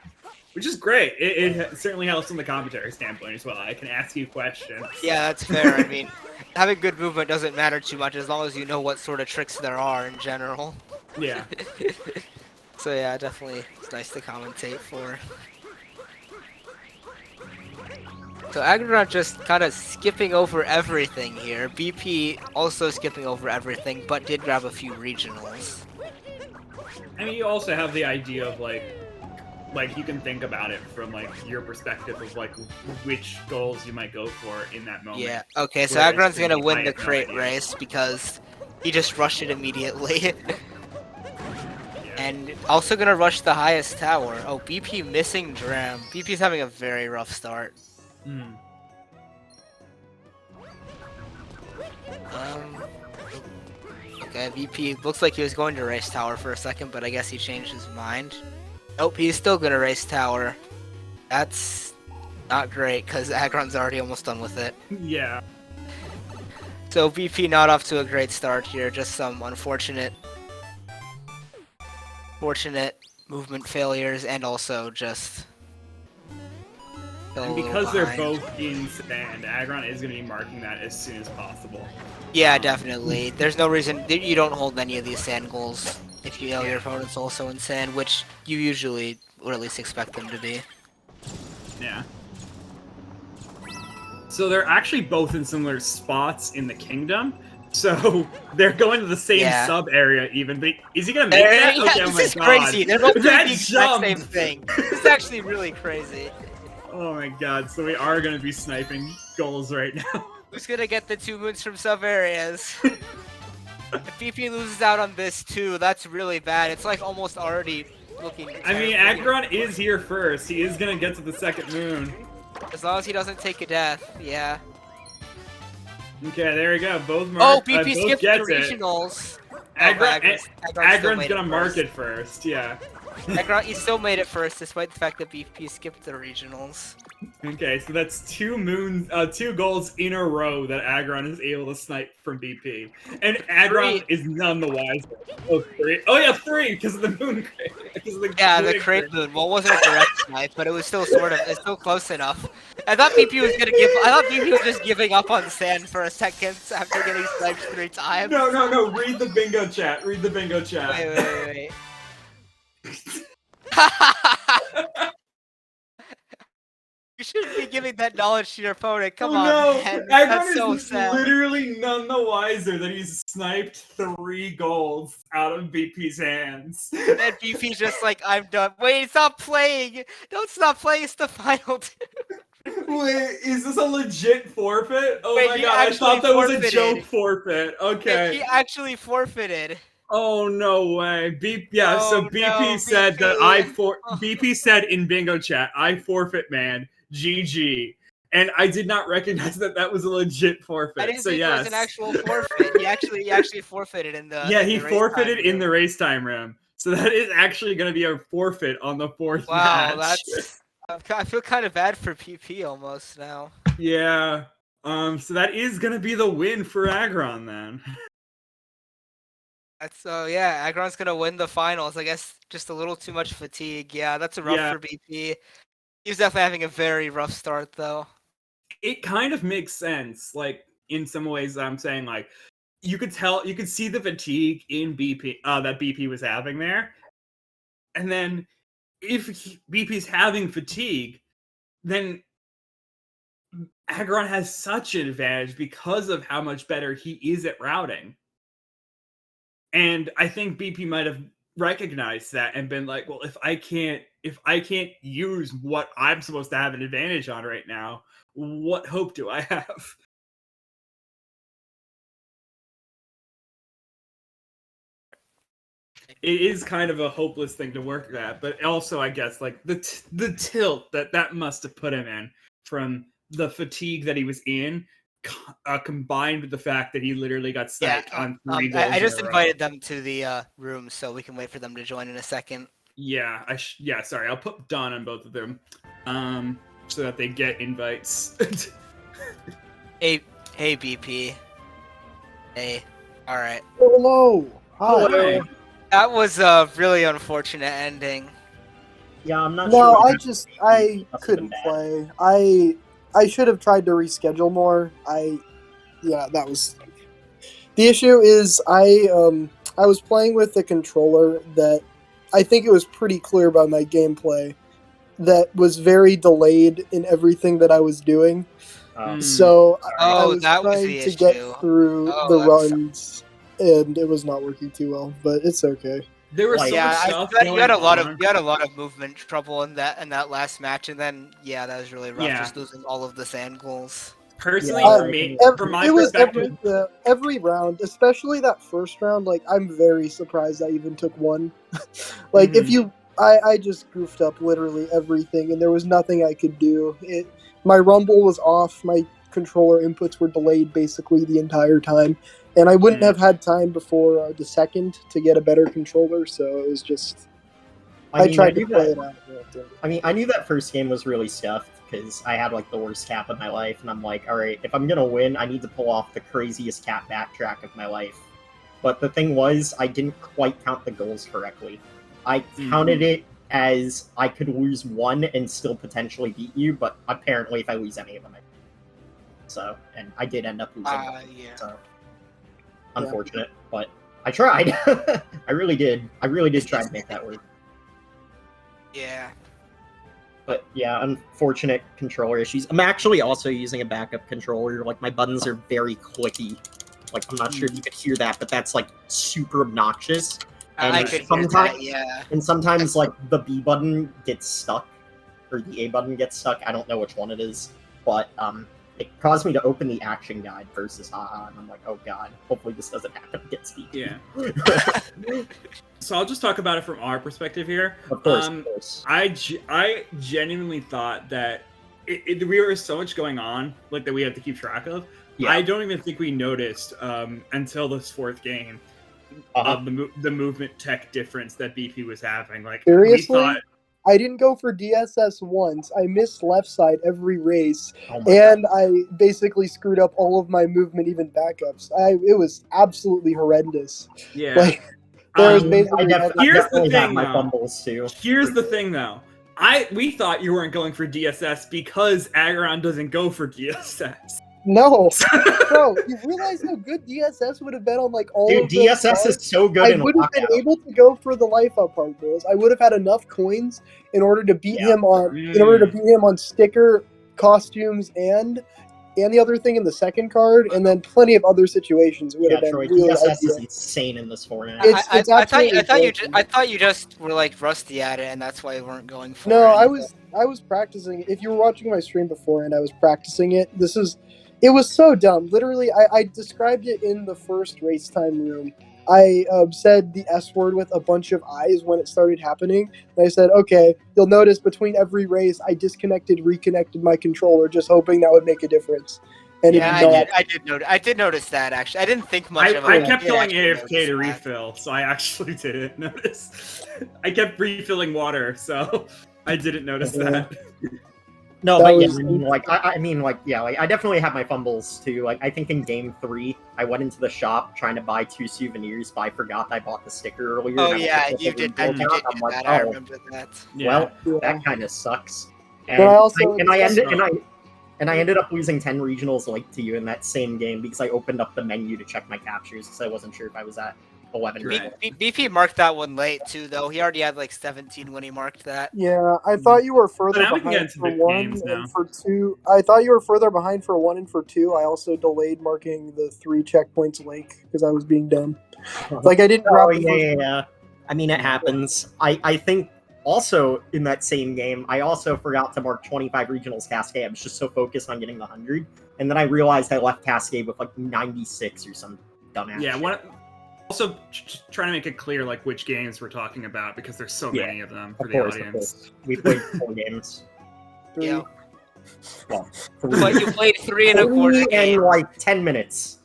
Speaker 1: Which is great. It certainly helps from the commentary standpoint as well. I can ask you questions.
Speaker 2: Yeah, that's fair. I mean, having good movement doesn't matter too much as long as you know what sort of tricks there are in general.
Speaker 1: Yeah.
Speaker 2: So yeah, definitely it's nice to commentate for. So Aggron just kind of skipping over everything here. BP also skipping over everything, but did grab a few regionals.
Speaker 1: I mean, you also have the idea of, like you can think about it from, like, your perspective of, like, which goals you might go for in that moment.
Speaker 2: Yeah, okay, so
Speaker 1: Whereas
Speaker 2: Aggron's gonna
Speaker 1: I
Speaker 2: win the
Speaker 1: have no
Speaker 2: crate
Speaker 1: idea.
Speaker 2: race because he just rushed it immediately.
Speaker 1: Yeah.
Speaker 2: And also gonna rush the highest tower. Oh, BP missing Dram. BP's having a very rough start. Okay, BP looks like he was going to race tower for a second, but I guess he changed his mind. Nope, he's still gonna race tower. That's not great, because Aggron's already almost done with it.
Speaker 1: Yeah.
Speaker 2: So BP not off to a great start here, just some unfortunate movement failures, and also just...
Speaker 1: And because they're both in sand, Aggron is going to be marking that as soon as possible.
Speaker 2: Yeah, definitely. There's no reason you don't hold any of these sand goals if you know your opponent's also in sand, which you usually would at least expect them to be.
Speaker 1: Yeah. So they're actually both in similar spots in the kingdom. So they're going to the same sub area even. But is he going to make that?
Speaker 2: Yeah,
Speaker 1: Okay, oh
Speaker 2: this
Speaker 1: my
Speaker 2: is
Speaker 1: God.
Speaker 2: crazy. They're both doing
Speaker 1: That
Speaker 2: the exact
Speaker 1: jump!
Speaker 2: same thing. This is actually really crazy.
Speaker 1: Oh my God, so we are going to be sniping goals right now.
Speaker 2: Who's gonna get the 2 moons from sub areas? If BP loses out on this too, that's really bad. It's like almost already looking
Speaker 1: I mean,
Speaker 2: terrible.
Speaker 1: Aggron is here first. He is going to get to the second moon.
Speaker 2: As long as he doesn't take a death, yeah.
Speaker 1: Okay, there we go. Both
Speaker 2: BP
Speaker 1: both
Speaker 2: skipped the
Speaker 1: gets it.
Speaker 2: regionals.
Speaker 1: Aggron's gonna mark it first, yeah.
Speaker 2: Aggron, he still made it first, despite the fact that BP skipped the regionals.
Speaker 1: Okay, so that's 2 goals in a row that Aggron is able to snipe from BP. And Aggron is none the wiser. Oh, 3. Oh yeah, 3, because of the moon crate.
Speaker 2: The crate moon. Well, it wasn't a direct snipe, but it was still it's still close enough. I thought BP was just giving up on sand for a second after getting sniped 3 times.
Speaker 1: No, read the bingo chat. Read the bingo chat.
Speaker 2: Wait. You shouldn't be giving that knowledge to your opponent. Come on, man. That's so sad.
Speaker 1: Literally none the wiser that he's sniped 3 goals out of BP's hands.
Speaker 2: And BP's just like, I'm done. Wait, stop playing! Don't stop playing, it's the final.
Speaker 1: Wait, is this a legit forfeit? Oh
Speaker 2: Wait,
Speaker 1: my
Speaker 2: he
Speaker 1: God, I thought that was a
Speaker 2: forfeited.
Speaker 1: joke forfeit. Okay.
Speaker 2: He actually forfeited.
Speaker 1: Oh no way! BP said that BP said in bingo chat, I forfeit, man. GG. And I did not recognize that was a legit forfeit.
Speaker 2: I didn't
Speaker 1: so
Speaker 2: think it was an actual forfeit. He actually forfeited in the
Speaker 1: he forfeited in the race time room. So that is actually going to be a forfeit on the 4th match.
Speaker 2: Wow, I feel kind of bad for PP almost now.
Speaker 1: Yeah. So that is gonna be the win for Aggron then.
Speaker 2: That's yeah, Aggron's gonna win the finals. I guess just a little too much fatigue. Yeah, that's a rough
Speaker 1: Yeah.
Speaker 2: for BP. He's definitely having a very rough start though.
Speaker 1: It kind of makes sense. Like in some ways, I'm saying like you could see the fatigue in BP that BP was having there, and then if BP's having fatigue, then Aggron has such an advantage because of how much better he is at routing. And I think BP might have recognized that and been like, well, if I can't use what I'm supposed to have an advantage on right now, what hope do I have? It is kind of a hopeless thing to work at, but also I guess like the tilt that must have put him in from the fatigue that he was in, combined with the fact that he literally got sniped on 3 goals.
Speaker 2: I just
Speaker 1: in a row.
Speaker 2: invited them to the room, so we can wait for them to join in a second.
Speaker 1: Yeah, sorry, I'll put Don on both of them, so that they get invites.
Speaker 2: Hey BP. Hey. All right.
Speaker 4: Hello. Hi.
Speaker 1: Hi.
Speaker 2: That was a really unfortunate ending.
Speaker 5: Yeah, I'm not
Speaker 4: No,
Speaker 5: sure.
Speaker 4: I couldn't play. I should have tried to reschedule more. That was the issue. Is I was playing with a controller that I think it was pretty clear by my gameplay that was very delayed in everything that I was doing. So I was
Speaker 2: that was
Speaker 4: trying
Speaker 2: the
Speaker 4: to
Speaker 2: issue.
Speaker 4: get through the runs, and it was not working too well. But it's okay.
Speaker 1: There was
Speaker 5: Like,
Speaker 1: so much stuff
Speaker 2: you had a lot
Speaker 1: going
Speaker 2: of you had a lot of movement trouble in that last match, and then that was really rough.
Speaker 1: Yeah.
Speaker 2: Just losing all of the sand goals.
Speaker 1: Personally,
Speaker 5: Yeah,
Speaker 1: for me, from my
Speaker 4: It was
Speaker 1: perspective,
Speaker 4: every round, especially that first round. Like, I'm very surprised I even took one. Like, if you, I just goofed up literally everything, and there was nothing I could do. My rumble was off. My controller inputs were delayed basically the entire time, and I wouldn't have had time before the second to get a better controller. So it was just. I tried to play it out.
Speaker 5: I mean, I knew that first game was really stuffed because I had like the worst cap of my life, and I'm like, all right, if I'm gonna win, I need to pull off the craziest cap backtrack of my life. But the thing was, I didn't quite count the goals correctly. I counted it as I could lose one and still potentially beat you, but apparently, if I lose any of them, and I did end up losing. So unfortunate, but I tried. I really did. I really did try to make that work.
Speaker 2: Yeah.
Speaker 5: But yeah, unfortunate controller issues. I'm actually also using a backup controller. Like, my buttons are very clicky. Like, I'm not sure if you could hear that, but that's like super obnoxious. And
Speaker 2: I could hear that, yeah.
Speaker 5: And sometimes like the B button gets stuck, or the A button gets stuck. I don't know which one it is, but it caused me to open the action guide versus haha, and I'm like, oh god, hopefully this doesn't happen again, Steve.
Speaker 1: Yeah. So I'll just talk about it from our perspective here.
Speaker 5: Of course.
Speaker 1: I genuinely thought that we were so much going on, like, that we had to keep track of.
Speaker 5: Yeah.
Speaker 1: I don't even think we noticed until this fourth game of the movement tech difference that BP was having. Like,
Speaker 4: seriously,
Speaker 1: we thought,
Speaker 4: I didn't go for DSS once. I missed left side every race,
Speaker 5: God.
Speaker 4: I basically screwed up all of my movement, even backups. It was absolutely horrendous.
Speaker 1: yeah.
Speaker 4: Like, there was basically
Speaker 1: Here's the thing,
Speaker 5: my
Speaker 1: though.
Speaker 5: fumbles too.
Speaker 1: Here's the thing, though. We thought you weren't going for DSS because Aggron doesn't go for DSS.
Speaker 4: No, bro, you realize how good DSS would have been on like all of those
Speaker 5: DSS
Speaker 4: cards?
Speaker 5: is so good.
Speaker 4: I would have been able to go for the life up part goals. I would have had enough coins in order to beat him on sticker, costumes, and the other thing in the second card, and then plenty of other situations. It would have been
Speaker 5: Troy,
Speaker 4: really
Speaker 5: DSS is
Speaker 4: ideal.
Speaker 5: insane in this format.
Speaker 4: It's
Speaker 2: I thought you just were like rusty at it, and that's why you weren't going for it.
Speaker 4: No, I was practicing. If you were watching my stream before and I was practicing it, it was so dumb. Literally, I described it in the first race time room. I said the S word with a bunch of eyes when it started happening. And I said, okay, you'll notice between every race, I reconnected my controller, just hoping that would make a difference. And
Speaker 2: I did notice that, actually. I didn't think much of it.
Speaker 1: I kept going AFK to refill, so I actually didn't notice. I kept refilling water, so... I didn't notice
Speaker 4: Yeah.
Speaker 1: that.
Speaker 5: No,
Speaker 4: That
Speaker 5: but yeah,
Speaker 4: was-
Speaker 5: I definitely had my fumbles too. Like, I think in game 3, I went into the shop trying to buy 2 souvenirs, but I forgot I bought the sticker earlier.
Speaker 2: Oh
Speaker 5: and I
Speaker 2: yeah,
Speaker 5: looked
Speaker 2: you
Speaker 5: at the
Speaker 2: did.
Speaker 5: reroll
Speaker 2: You did
Speaker 5: count,
Speaker 2: do
Speaker 5: I'm like,
Speaker 2: that. I
Speaker 5: oh,
Speaker 2: remember that.
Speaker 1: Yeah.
Speaker 5: well,
Speaker 4: Yeah.
Speaker 5: that kind of sucks.
Speaker 4: But
Speaker 5: And
Speaker 4: I also
Speaker 5: I ended up losing 10 regionals like to you in that same game because I opened up the menu to check my captures because I wasn't sure if I was at 11 or
Speaker 1: Right.
Speaker 2: BP marked that one late too, though. He already had like 17 when he marked that.
Speaker 4: Yeah, I thought you were further
Speaker 1: now we can get
Speaker 4: behind
Speaker 1: into
Speaker 4: for
Speaker 1: big
Speaker 4: 1
Speaker 1: games now.
Speaker 4: and for 2. I thought you were further behind for 1 and for 2. I also delayed marking the 3 checkpoints late because I was being dumb. Like I didn't grab
Speaker 5: Oh,
Speaker 4: the
Speaker 5: yeah,
Speaker 4: first
Speaker 5: yeah,
Speaker 4: one.
Speaker 5: yeah. I mean, it happens. I think also in that same game, I also forgot to mark 25 regionals Cascade. I was just so focused on getting the 100. And then I realized I left Cascade with like 96 or some dumbass
Speaker 1: Yeah,
Speaker 5: shit.
Speaker 1: also trying to make it clear like which games we're talking about because there's so
Speaker 5: Yeah,
Speaker 1: many of them for
Speaker 5: Of
Speaker 1: the
Speaker 5: course, of
Speaker 1: audience.
Speaker 5: course. We played 4 games.
Speaker 4: 3.
Speaker 2: Yeah.
Speaker 5: Well,
Speaker 2: But you played 3 and a quarter
Speaker 5: in
Speaker 2: games.
Speaker 5: like 10 minutes.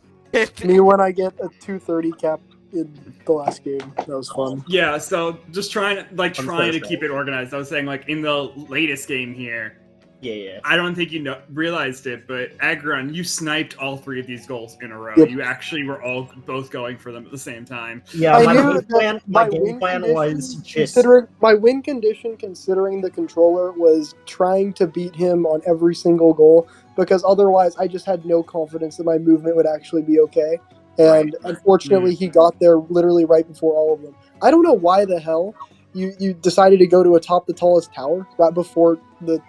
Speaker 4: Me when I get a 230 cap in the last game. That was fun.
Speaker 1: Yeah, so just trying to
Speaker 5: I'm so sorry.
Speaker 1: keep it organized. I was saying like in the latest game here,
Speaker 5: Yeah.
Speaker 1: I don't think you realized it, but Aggron, you sniped all 3 of these goals in a row.
Speaker 4: Yep.
Speaker 1: You actually were all both going for them at the same time.
Speaker 5: Yeah,
Speaker 4: I
Speaker 5: my
Speaker 4: knew
Speaker 5: game
Speaker 4: that
Speaker 5: plan,
Speaker 4: my
Speaker 5: my game
Speaker 4: win
Speaker 5: plan
Speaker 4: condition,
Speaker 5: was just
Speaker 4: considering my win condition, considering the controller, was trying to beat him on every single goal because otherwise I just had no confidence that my movement would actually be okay. And unfortunately, he got there literally right before all of them. I don't know why the hell you decided to go to atop the tallest tower right before the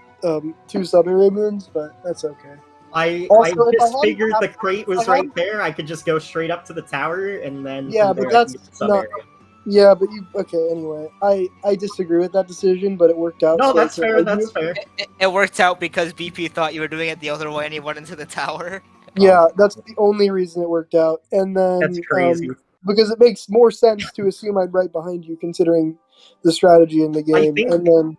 Speaker 4: 2 sub-area moons, but that's okay.
Speaker 5: I
Speaker 4: Also, if I
Speaker 5: just
Speaker 4: hadn't
Speaker 5: figured the
Speaker 4: have-
Speaker 5: crate
Speaker 4: if
Speaker 5: was
Speaker 4: I
Speaker 5: right
Speaker 4: hadn't-
Speaker 5: there. I could just go straight up to the tower and then
Speaker 4: Yeah,
Speaker 5: from
Speaker 4: but
Speaker 5: there I can
Speaker 4: that's
Speaker 5: get the sub
Speaker 4: not-
Speaker 5: area.
Speaker 4: Yeah, but you okay? Anyway, I disagree with that decision, but it worked out.
Speaker 5: No,
Speaker 4: so I
Speaker 5: that's
Speaker 4: can't
Speaker 5: fair.
Speaker 4: argue.
Speaker 5: That's fair.
Speaker 2: It worked out because BP thought you were doing it the other way and he went into the tower.
Speaker 4: Yeah, that's the only reason it worked out. And then
Speaker 5: That's crazy.
Speaker 4: because it makes more sense to assume I'm right behind you, considering the strategy in the game.
Speaker 5: think-
Speaker 4: And then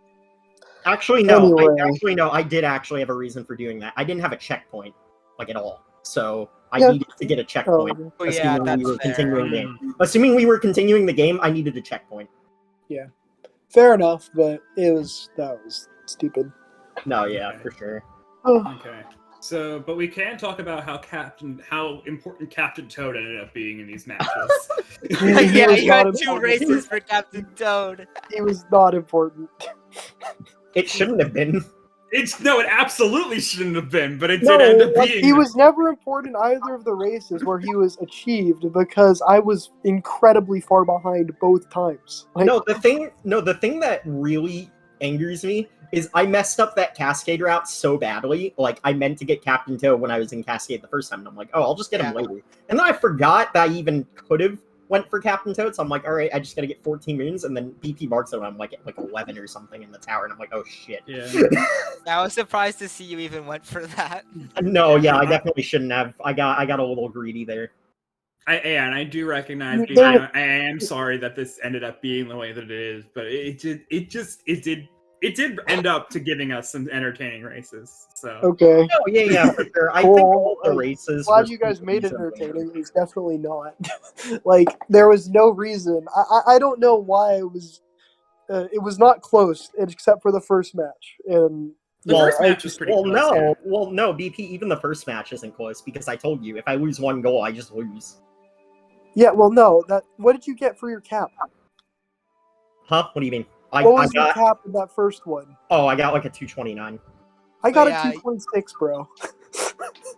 Speaker 5: Actually, no.
Speaker 4: Anyway.
Speaker 5: I did actually have a reason for doing that. I didn't have a checkpoint, like at all. So I
Speaker 4: Yeah.
Speaker 5: needed to get a checkpoint.
Speaker 4: oh,
Speaker 2: Oh yeah,
Speaker 5: assuming we
Speaker 2: that's
Speaker 5: were
Speaker 2: fair.
Speaker 5: continuing the game. Assuming we were continuing the game, I needed a checkpoint.
Speaker 4: fair enough, but that was stupid.
Speaker 5: No, yeah,
Speaker 1: Okay.
Speaker 5: for sure.
Speaker 4: Oh,
Speaker 1: Okay. So, but we can talk about how important Captain Toad ended up being in these matches.
Speaker 4: He
Speaker 2: Yeah,
Speaker 4: was
Speaker 2: you
Speaker 4: not
Speaker 2: had 2
Speaker 4: important.
Speaker 2: races for Captain Toad.
Speaker 4: He was not important.
Speaker 5: It shouldn't have been.
Speaker 1: It absolutely shouldn't have been, but it
Speaker 5: No,
Speaker 1: did end up
Speaker 4: Like,
Speaker 1: being.
Speaker 4: he was never important either of the races where he was achieved because I was incredibly far behind both times. Like,
Speaker 5: The thing that really angers me is I messed up that Cascade route so badly. Like, I meant to get Captain Toad when I was in Cascade the first time, and I'm like, oh, I'll just get him later. And then I forgot that I even could have went for Captain Toad, so I'm like, all right, I just gotta get 14 moons, and then BP marks it when I'm like at like 11 or something in the tower, and I'm like, oh shit.
Speaker 1: Yeah.
Speaker 2: I was surprised to see you even went for that.
Speaker 5: No, yeah, I definitely shouldn't have. I got a little greedy there.
Speaker 1: And I do recognize.
Speaker 4: There-
Speaker 1: I am sorry that this ended up being the way that it is, but it did end up to giving us some entertaining races. So
Speaker 4: okay.
Speaker 5: Oh yeah, for sure. I
Speaker 4: Cool.
Speaker 5: think all the
Speaker 4: Like,
Speaker 5: races.
Speaker 4: Glad
Speaker 5: were
Speaker 4: you guys made it
Speaker 5: reasonably
Speaker 4: entertaining. It was definitely not. Like, there was no reason. I don't know why it was not close, except for the first match. And
Speaker 1: the
Speaker 5: Well,
Speaker 1: first match was pretty
Speaker 5: Well,
Speaker 1: close. yeah.
Speaker 5: no, BP. Even the first match isn't close because I told you if I lose one goal, I just lose.
Speaker 4: yeah, well, no. What did you get for your cap?
Speaker 5: Huh? What do you mean? I
Speaker 4: What was your
Speaker 5: got.
Speaker 4: cap in that first one?
Speaker 5: Oh, I got like a 229.
Speaker 4: I got
Speaker 2: yeah,
Speaker 4: a 2.6, bro.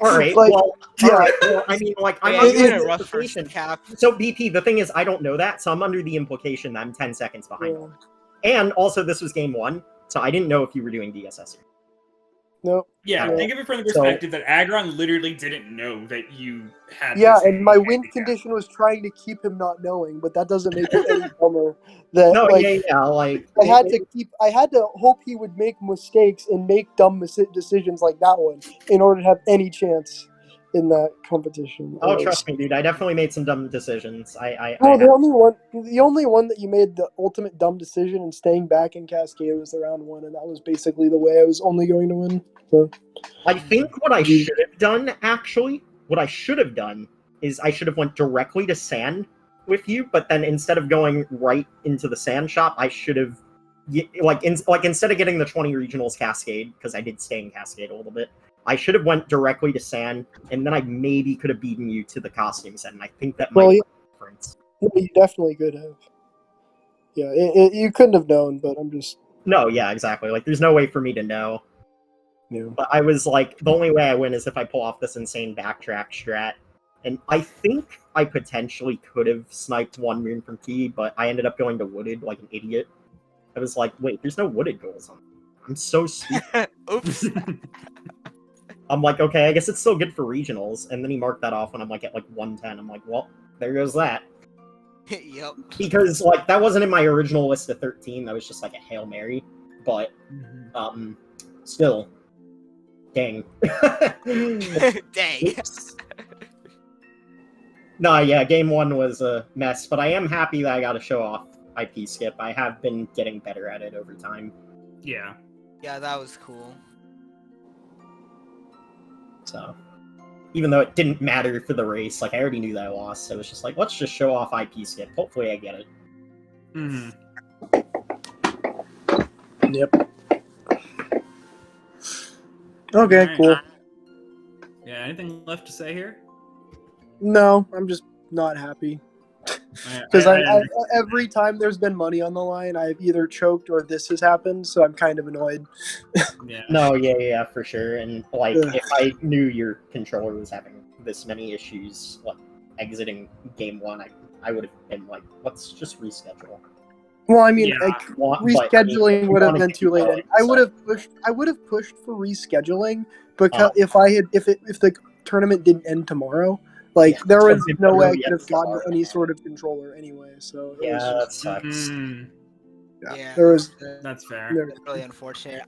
Speaker 5: All right.
Speaker 4: Like,
Speaker 5: well,
Speaker 4: yeah.
Speaker 5: all right. Well, I mean, like, I'm
Speaker 2: Yeah,
Speaker 5: under
Speaker 2: you
Speaker 4: it-
Speaker 2: had
Speaker 5: the
Speaker 2: a rough first
Speaker 5: implication.
Speaker 2: cap.
Speaker 5: So BP, the thing is, I don't know that, so I'm under the implication that I'm 10 seconds behind.
Speaker 4: Yeah.
Speaker 5: And also, this was game 1, so I didn't know if you were doing DSS.
Speaker 4: Nope.
Speaker 1: Yeah,
Speaker 4: Yeah.
Speaker 1: think of it from the
Speaker 5: So-
Speaker 1: perspective that Aggron literally didn't know that you had.
Speaker 4: Yeah,
Speaker 1: this
Speaker 4: and my win
Speaker 1: handicap.
Speaker 4: condition was trying to keep him not knowing, but that doesn't make it any dumber. That
Speaker 5: No,
Speaker 4: like
Speaker 5: yeah, like
Speaker 4: I had to hope he would make mistakes and make dumb decisions like that one in order to have any chance in that competition.
Speaker 5: Oh,
Speaker 4: And
Speaker 5: trust me, dude. I definitely made some dumb decisions.
Speaker 4: No, the only one that you made the ultimate dumb decision and staying back in Cascade was the round 1, and that was basically the way I was only going to win. So
Speaker 5: I think what I should have done, actually, is I should have went directly to sand with you, but then instead of going right into the sand shop, I should have instead of getting the 20 regionals Cascade, because I did stay in Cascade a little bit, I should have went directly to Sand, and then I maybe could have beaten you to the costume set, and I think that might
Speaker 4: Well,
Speaker 5: be the difference.
Speaker 4: Yeah, you definitely could have. Yeah, you couldn't have known, but I'm just.
Speaker 5: No, yeah, exactly. Like, there's no way for me to know.
Speaker 4: Yeah.
Speaker 5: But I was like, the only way I win is if I pull off this insane backtrack strat. And I think I potentially could have sniped one moon from Key, but I ended up going to Wooded like an idiot. I was like, wait, there's no Wooded goals on. I'm so stupid.
Speaker 2: Oops.
Speaker 5: I'm like, okay, I guess it's still good for regionals. And then he marked that off when I'm like at like 110. I'm like, well, there goes that.
Speaker 2: Yep.
Speaker 5: Because like that wasn't in my original list of 13. That was just like a Hail Mary. But still. Dang.
Speaker 2: Dang.
Speaker 5: Oops. No, yeah, game 1 was a mess, but I am happy that I got to show off IP skip. I have been getting better at it over time.
Speaker 1: Yeah.
Speaker 2: Yeah, that was cool.
Speaker 5: So, even though it didn't matter for the race, like I already knew that I lost, so it was just like, let's just show off IP skip. Hopefully I get it.
Speaker 1: Mm-hmm.
Speaker 4: Yep. Okay,
Speaker 1: Alright.
Speaker 4: cool.
Speaker 1: Yeah, anything left to say here?
Speaker 4: No, I'm just not happy. Because every time there's been money on the line, I've either choked or this has happened, so I'm kind of annoyed.
Speaker 1: Yeah.
Speaker 5: No, yeah, for sure. And like,
Speaker 4: Ugh.
Speaker 5: if I knew your controller was having this many issues, like exiting game 1, I would have been like, let's just reschedule.
Speaker 4: Well, I mean,
Speaker 1: Yeah.
Speaker 4: rescheduling would have been too late. And I would have pushed for rescheduling because if the tournament didn't end tomorrow, like
Speaker 5: Yeah,
Speaker 4: there
Speaker 5: so
Speaker 4: was
Speaker 5: it
Speaker 4: no way I
Speaker 5: really
Speaker 4: could have
Speaker 5: is
Speaker 4: gotten
Speaker 5: hard.
Speaker 4: any sort of controller anyway. So it
Speaker 5: Yeah,
Speaker 4: was
Speaker 5: that
Speaker 4: just,
Speaker 5: sucks.
Speaker 1: Mm,
Speaker 2: Yeah.
Speaker 4: there was
Speaker 1: that's fair.
Speaker 2: That's really unfortunate.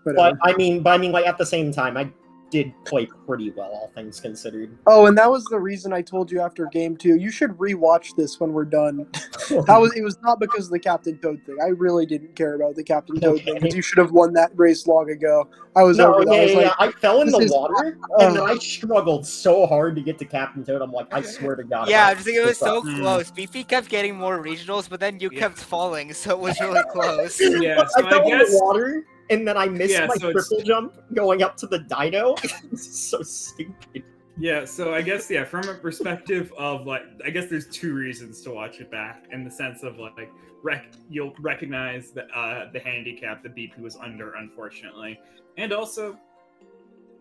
Speaker 4: whatever.
Speaker 5: But I mean, like at the same time, I did play pretty well, all things considered.
Speaker 4: Oh, and that was the reason I told you after game 2. You should rewatch this when we're done. It was not because of the Captain Toad thing. I really didn't care about the Captain Toad thing because you should have won that race long ago. I was over that. I was like,
Speaker 5: I fell in
Speaker 4: this
Speaker 5: the
Speaker 4: is-
Speaker 5: water, and then I struggled so hard to get to Captain Toad. I'm like, I swear to God.
Speaker 2: Yeah,
Speaker 5: if
Speaker 2: I just think it was so
Speaker 1: Hmm.
Speaker 2: close. BP kept getting more regionals, but then you
Speaker 1: Yeah.
Speaker 2: kept falling, so it was really close.
Speaker 1: Yeah, so
Speaker 5: I fell
Speaker 1: I
Speaker 5: in
Speaker 1: guess
Speaker 5: the water, and then I missed
Speaker 1: Yeah,
Speaker 5: my
Speaker 1: so it's-
Speaker 5: triple jump going up to the dino. This is so stupid.
Speaker 1: Yeah, so I guess from a perspective of like, I guess there's 2 reasons to watch it back in the sense of like, you'll recognize the handicap that BP was under, unfortunately, and also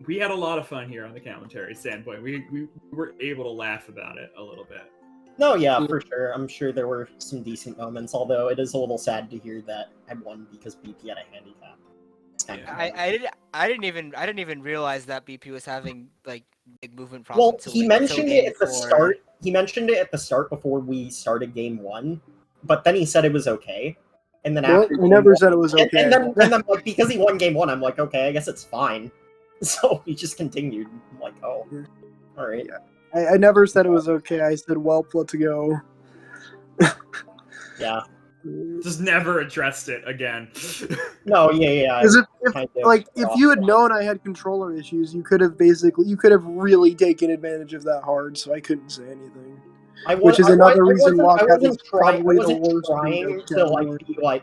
Speaker 1: we had a lot of fun here on the commentary standpoint. We were able to laugh about it a little bit.
Speaker 5: No, yeah, for sure. I'm sure there were some decent moments, although it is a little sad to hear that I won because BP had a handicap. It's kind of
Speaker 2: I didn't even realize that BP was having like big movement
Speaker 5: Well,
Speaker 2: problems.
Speaker 5: he mentioned it at the start. He mentioned it at the start before we started game 1, but then he said it was okay. And then
Speaker 4: What?
Speaker 5: after
Speaker 4: I never said it was
Speaker 5: and,
Speaker 4: okay.
Speaker 5: and then like because he won game 1, I'm like, okay, I guess it's fine. So we just continued. I'm like, oh, all right.
Speaker 4: I never said it was okay. I said, "Well, let's go."
Speaker 5: Yeah.
Speaker 1: Just never addressed it again.
Speaker 5: No, yeah.
Speaker 4: Because
Speaker 5: kind of
Speaker 4: if you had known I had controller issues, you could have really taken advantage of that hard. So I couldn't say anything. Which is another reason lockout is probably the worst.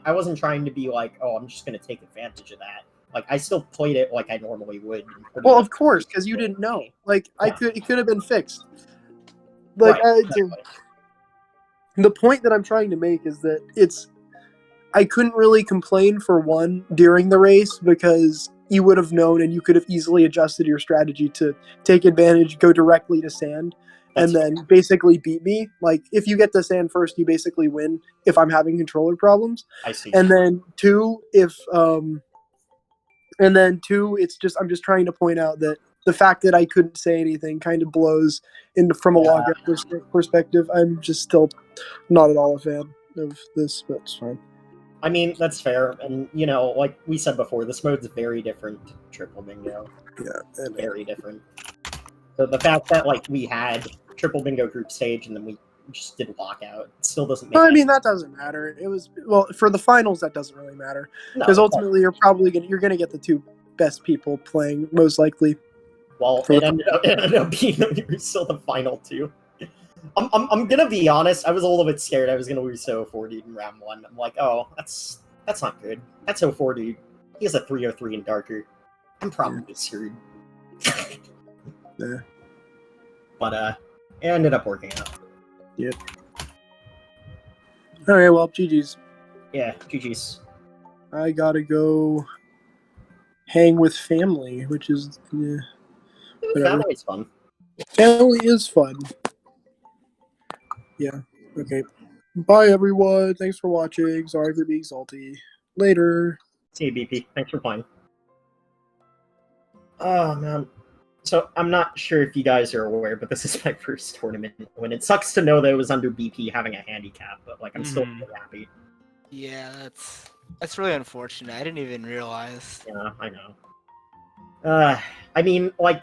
Speaker 5: I wasn't trying to be like, oh, I'm just gonna take advantage of that. Like I still played it like I normally would.
Speaker 4: Well, of course, because you didn't know. Like it could have been fixed. Like
Speaker 5: Right, exactly.
Speaker 4: the point that I'm trying to make is that I couldn't really complain for one during the race because you would have known and you could have easily adjusted your strategy to take advantage, go directly to sand, and then basically beat me. Like if you get to sand first, you basically win if I'm having controller problems.
Speaker 5: I see.
Speaker 4: And then two, it's just I'm just trying to point out that the fact that I couldn't say anything kind of blows from a logger perspective. I'm just still not at all a fan of this, but it's fine.
Speaker 5: I mean, that's fair. And, like we said before, this mode's very different to Triple Bingo.
Speaker 4: Yeah.
Speaker 5: Very different. So the fact that, like, we had Triple Bingo group stage and then we just did lockout, it still doesn't make
Speaker 4: I mean, that doesn't matter. It was, well, for the finals, that doesn't really matter. Because ultimately, you're going to get the 2 best people playing, most likely.
Speaker 5: Well, it ended up being still the final 2. I'm gonna be honest. I was a little bit scared I was gonna lose to 04 dude in round 1. I'm like, oh, that's not good. That's 04 dude. He has a 303 and darker. I'm probably screwed.
Speaker 4: Yeah.
Speaker 5: But it ended up working out.
Speaker 4: Yep. All right. Well, GG's.
Speaker 5: Yeah, GG's.
Speaker 4: I gotta go hang with family, which is whatever.
Speaker 5: Family's fun.
Speaker 4: Family is fun. Yeah. Okay. Bye, everyone. Thanks for watching. Sorry for being salty. Later.
Speaker 5: See you, BP. Thanks for playing. Oh, man. So, I'm not sure if you guys are aware, but this is my first tournament win. It sucks to know that it was under BP having a handicap, but, like, I'm still really happy.
Speaker 2: Yeah, that's really unfortunate. I didn't even realize.
Speaker 5: Yeah, I know. I mean, I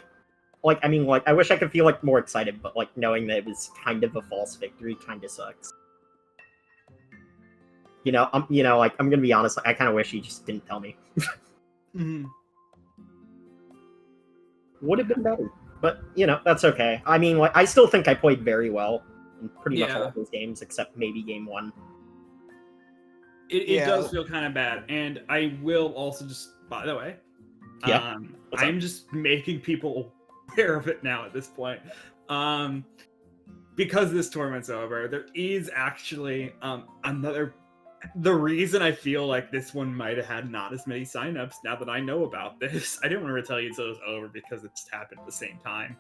Speaker 5: wish I could feel, like, more excited, but, like, knowing that it was kind of a false victory kind of sucks. I'm gonna be honest, I kind of wish he just didn't tell me. Would have been better, but that's okay. I mean, I still think I played very well in pretty much all of those games except maybe game 1.
Speaker 1: It does feel kind of bad, and I will also just, by the way, I'm just making people aware of it now at this point. Because this tournament's over, there is actually the reason I feel like this one might have had not as many signups now that I know about this. I didn't want to tell you until it was over because it just happened at the same time.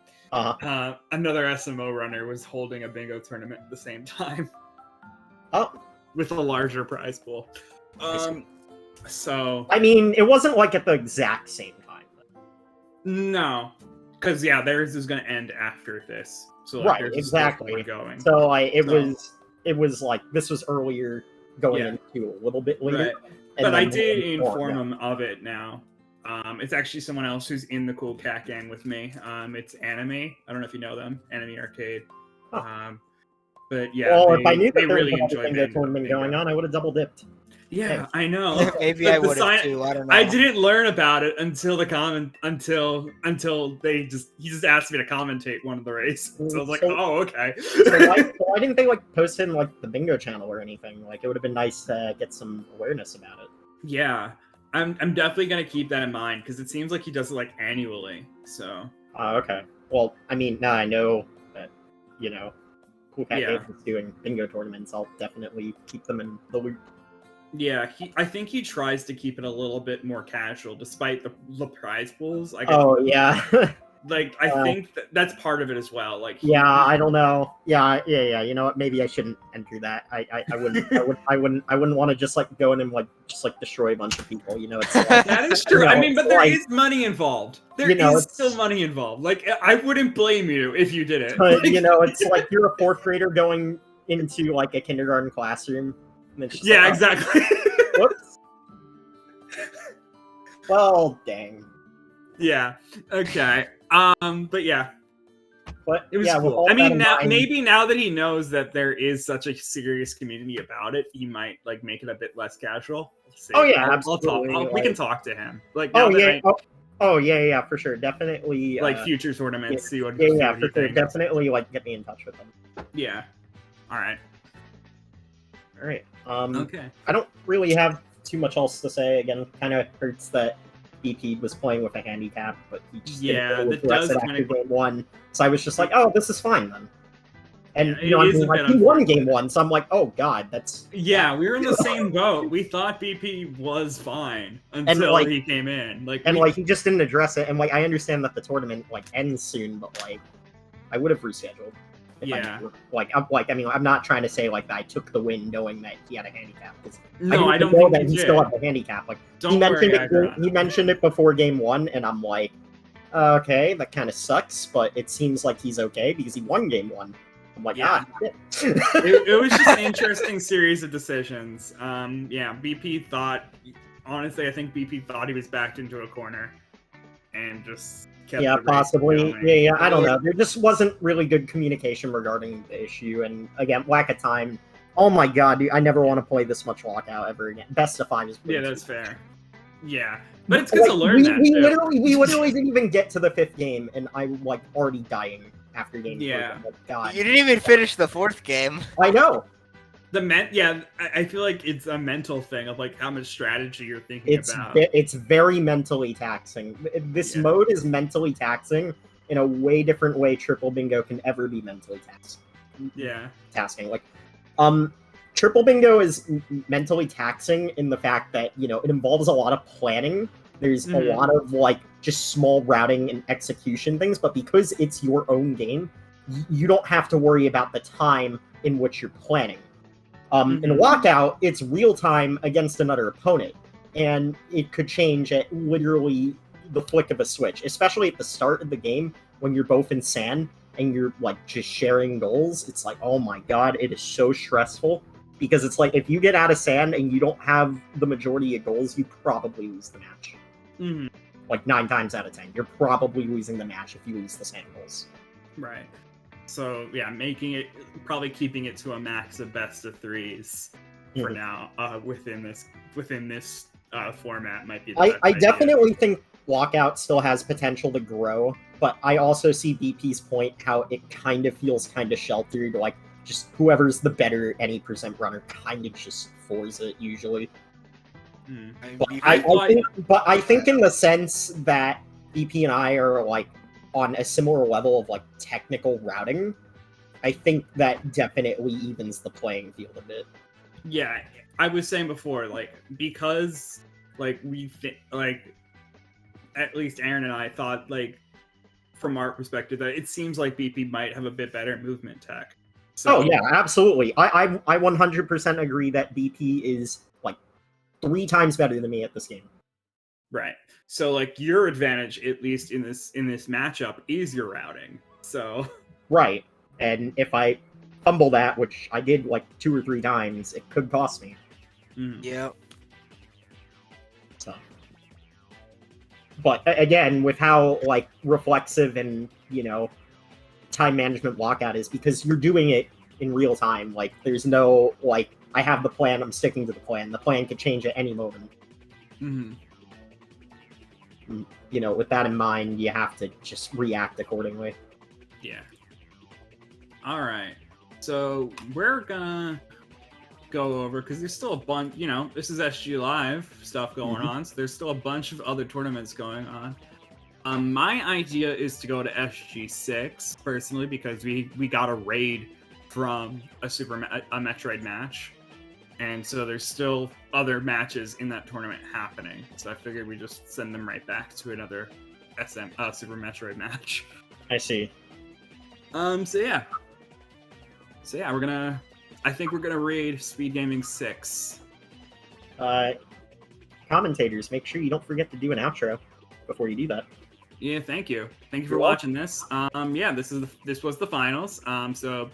Speaker 1: Another SMO runner was holding a bingo tournament at the same time.
Speaker 5: Oh.
Speaker 1: With a larger prize pool. So
Speaker 5: I mean, it wasn't like at the exact same time.
Speaker 1: No. Because theirs is gonna end after this. So
Speaker 5: right, exactly.
Speaker 1: Going.
Speaker 5: So it was like this was earlier going into a little bit later.
Speaker 1: Right. But I did inform him of it now. It's actually someone else who's in the cool cat gang with me. It's Anime. I don't know if you know them. Anime Arcade.
Speaker 5: Oh.
Speaker 1: But yeah,
Speaker 5: well, if I knew that
Speaker 1: they
Speaker 5: there
Speaker 1: really
Speaker 5: was
Speaker 1: enjoy
Speaker 5: a tournament going on, I would have double dipped.
Speaker 1: Yeah,
Speaker 5: Thanks.
Speaker 1: I know.
Speaker 2: Maybe I would have too. I don't know.
Speaker 1: I didn't learn about it until until he just asked me to commentate one of the races. So I was like, oh, okay.
Speaker 5: So why didn't they post it in the bingo channel or anything? It would have been nice to get some awareness about it.
Speaker 1: Yeah, I'm definitely gonna keep that in mind because it seems like he does it annually. So.
Speaker 5: Okay. Well, I mean, now I know that Cool Cat Games is doing bingo tournaments. I'll definitely keep them in the loop.
Speaker 1: Yeah, I think he tries to keep it a little bit more casual, despite the prize pools.
Speaker 5: Yeah.
Speaker 1: I think that's part of it as well.
Speaker 5: I don't know. Yeah. You know what? Maybe I shouldn't enter that. I wouldn't. I wouldn't want to just go in and just destroy a bunch of people. It's
Speaker 1: that is true. I mean, but there is money involved. There is still money involved. I wouldn't blame you if you did it.
Speaker 5: But it's like you're a 4th grader going into a kindergarten classroom.
Speaker 1: Yeah, exactly.
Speaker 5: Whoops. Well, dang.
Speaker 1: Yeah. Okay. But yeah.
Speaker 5: But
Speaker 1: it was cool. I mean, maybe now that he knows that there is such a serious community about it, he might make it a bit less casual.
Speaker 5: Oh yeah, absolutely.
Speaker 1: We can talk to him.
Speaker 5: Oh yeah, for sure, definitely.
Speaker 1: Future tournaments. See what.
Speaker 5: Yeah, for sure. Definitely, get me in touch with him.
Speaker 1: Yeah. All right. Okay.
Speaker 5: I don't really have too much else to say. Again, kind of hurts that BP was playing with a handicap, but he just didn't address it after game 1. So I was just like, oh, this is fine then. And he won game 1, so I'm like, oh god, that's
Speaker 1: we were in the same boat. We thought BP was fine until he came in.
Speaker 5: He just didn't address it. And I understand that the tournament ends soon, but I would have rescheduled. I'm not trying to say that I took the win knowing that he had a handicap.
Speaker 1: No, I don't think
Speaker 5: that he still had a handicap. He mentioned it before game 1, and I'm like, okay, that kind of sucks, but it seems like he's okay because he won game 1. I'm like,
Speaker 1: it was just an interesting series of decisions. BP thought, honestly, I think BP thought he was backed into a corner, and just.
Speaker 5: Possibly. I don't know. There just wasn't really good communication regarding the issue, and again, lack of time. Oh my god, dude, I never want to play this much lockout ever again. Best of 5 is
Speaker 1: that's fair. Yeah, but it's good to learn that.
Speaker 5: We literally didn't even get to the 5th game, and I'm already dying after game
Speaker 1: Yeah.
Speaker 5: 3. I'm like, God,
Speaker 2: You didn't even finish the 4th game.
Speaker 5: I know.
Speaker 1: I feel like it's a mental thing of like how much strategy you're thinking about.
Speaker 5: It's very mentally taxing. This
Speaker 1: Yeah.
Speaker 5: mode is mentally taxing in a way different way Triple Bingo can ever be mentally
Speaker 1: Yeah.
Speaker 5: tasking. Like, Triple Bingo is mentally taxing in the fact that, you know, it involves a lot of planning. There's a lot of, like, just small routing and execution things, but because it's your own game, you don't have to worry about the time in which you're planning. In Lockout, it's real time against another opponent, and it could change at literally the flick of a switch, especially at the start of the game when you're both in sand and you're, like, just sharing goals. It's like, oh my god, it is so stressful. Because it's like, if you get out of sand and you don't have the majority of goals, you probably lose the match. Like, 9 times out of 10. You're probably losing the match if you lose the sand goals.
Speaker 1: Right. So, yeah, probably keeping it to a max of best of 3s for now within this format might be the best
Speaker 5: I
Speaker 1: idea.
Speaker 5: definitely think Lockout still has potential to grow, but I also see BP's point how it kind of feels kind of sheltered, like, just whoever's the better any percent runner kind of just fours it usually. But I think in the sense that BP and I are, like, on a similar level of, like, technical routing, I think that definitely evens the playing field a bit.
Speaker 1: Yeah, I was saying before, like, because, like, at least Aaron and I thought, like, from our perspective, that it seems like BP might have a bit better movement tech. So,
Speaker 5: oh yeah, absolutely. I 100% agree that BP is, like, 3 times better than me at this game.
Speaker 1: Right. So, like, your advantage, at least in this matchup, is your routing. So.
Speaker 5: Right. And if I fumble that, which I did like 2 or 3 times, it could cost me.
Speaker 2: Yep.
Speaker 5: So. But again, with how, like, reflexive and, you know, time management Lockout is, because you're doing it in real time. Like, there's no, like, I have the plan, I'm sticking to the plan. The plan could change at any moment. You know, with that in mind, you have to just react accordingly.
Speaker 1: Yeah. All right. So we're gonna go over, because there's still a bunch, you know, this is SG Live stuff going on, so there's still a bunch of other tournaments going on. My idea is to go to SG6 personally, because we got a raid from a Metroid match, and so there's still other matches in that tournament happening. So I figured we just send them right back to another Super Metroid match.
Speaker 5: I see.
Speaker 1: So yeah, I think we're gonna raid SpeedGaming 6.
Speaker 5: Commentators, make sure you don't forget to do an outro before you do that.
Speaker 1: Yeah, thank you. Thank you for watching this. Yeah, this was the finals. So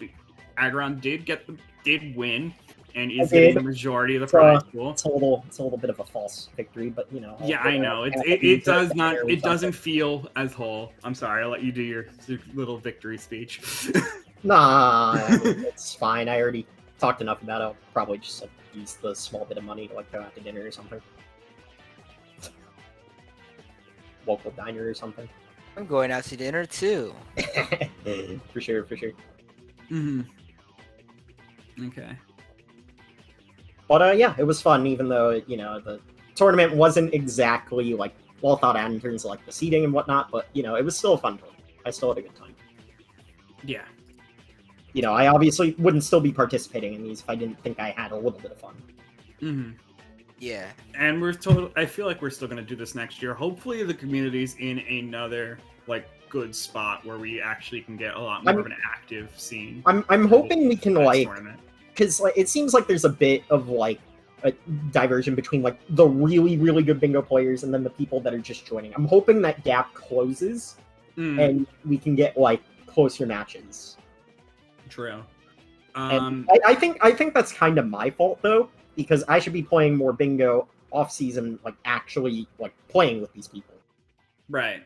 Speaker 1: Aggron did win, and is getting the majority of the prize pool.
Speaker 5: It's a little bit of a false victory, but you know.
Speaker 1: Yeah, I know. It doesn't feel as whole. I'm sorry. I'll let you do your little victory speech.
Speaker 5: Nah, it's fine. I already talked enough about it. I'll probably just, like, use the small bit of money to, like, go out to dinner or something. Local diner or something.
Speaker 2: I'm going out to dinner too.
Speaker 5: For sure.
Speaker 1: Okay.
Speaker 5: But yeah, it was fun, even though, you know, the tournament wasn't exactly, like, well thought out in terms of, like, the seating and whatnot, but, you know, it was still a fun tournament. I still had a good time.
Speaker 1: Yeah.
Speaker 5: You know, I obviously wouldn't still be participating in these if I didn't think I had a little bit of fun.
Speaker 2: Yeah.
Speaker 1: And I feel like we're still going to do this next year. Hopefully the community's in another, like, good spot where we actually can get a lot more of an active scene.
Speaker 5: I'm hoping we can, like,
Speaker 1: tournament.
Speaker 5: Because, like, it seems like there's a bit of, like, a diversion between, like, the really, really good bingo players and then the people that are just joining. I'm hoping that gap closes and we can get, like, closer matches.
Speaker 1: True.
Speaker 5: And I think that's kind of my fault, though, because I should be playing more bingo off-season, like, actually, like, playing with these people.
Speaker 1: Right.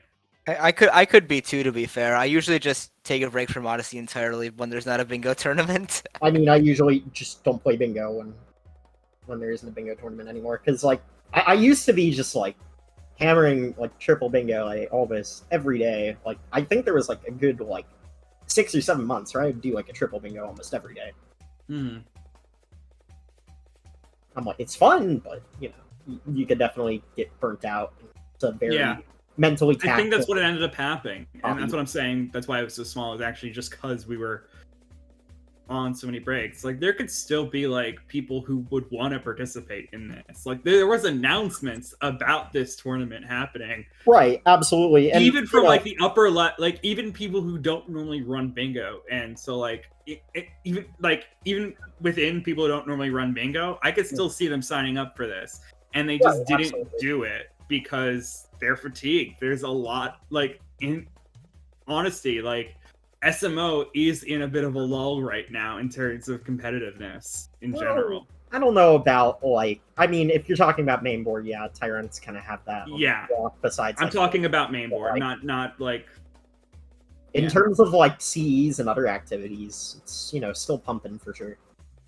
Speaker 2: I could be too, to be fair. I usually just take a break from Odyssey entirely when there's not a bingo tournament.
Speaker 5: I mean, I usually just don't play bingo when there isn't a bingo tournament anymore, because, like, I used to be just, like, hammering, like, triple bingo, like, all this every day. Like, I think there was, like, a good, like, 6 or 7 months where I would do like a triple bingo almost every day.
Speaker 1: Mhm.
Speaker 5: I'm like, it's fun, but you know, you could definitely get burnt out. It's a very mentally
Speaker 1: I think that's
Speaker 5: taxing
Speaker 1: what ended up happening, and
Speaker 5: hobby.
Speaker 1: that's what I'm saying. That's why it was so small. Is actually just because we were on so many breaks. Like there could still be like people who would want to participate in this. Like there was announcements about this tournament happening,
Speaker 5: Right, absolutely. And
Speaker 1: even from
Speaker 5: you know,
Speaker 1: like the upper like even people who don't normally run bingo. And so like even within people who don't normally run bingo, I could still see them signing up for this, and they just didn't
Speaker 5: absolutely.
Speaker 1: do it because they're fatigued. There's a lot, like, in honesty, like SMO is in a bit of a lull right now in terms of competitiveness in general.
Speaker 5: I don't know about, like, I mean, if you're talking about main board, yeah, Tyrants kind of have that.
Speaker 1: Yeah.
Speaker 5: Besides,
Speaker 1: I'm
Speaker 5: like,
Speaker 1: talking about main board,
Speaker 5: like,
Speaker 1: not like
Speaker 5: in terms of like CEs and other activities, it's, you know, still pumping for sure.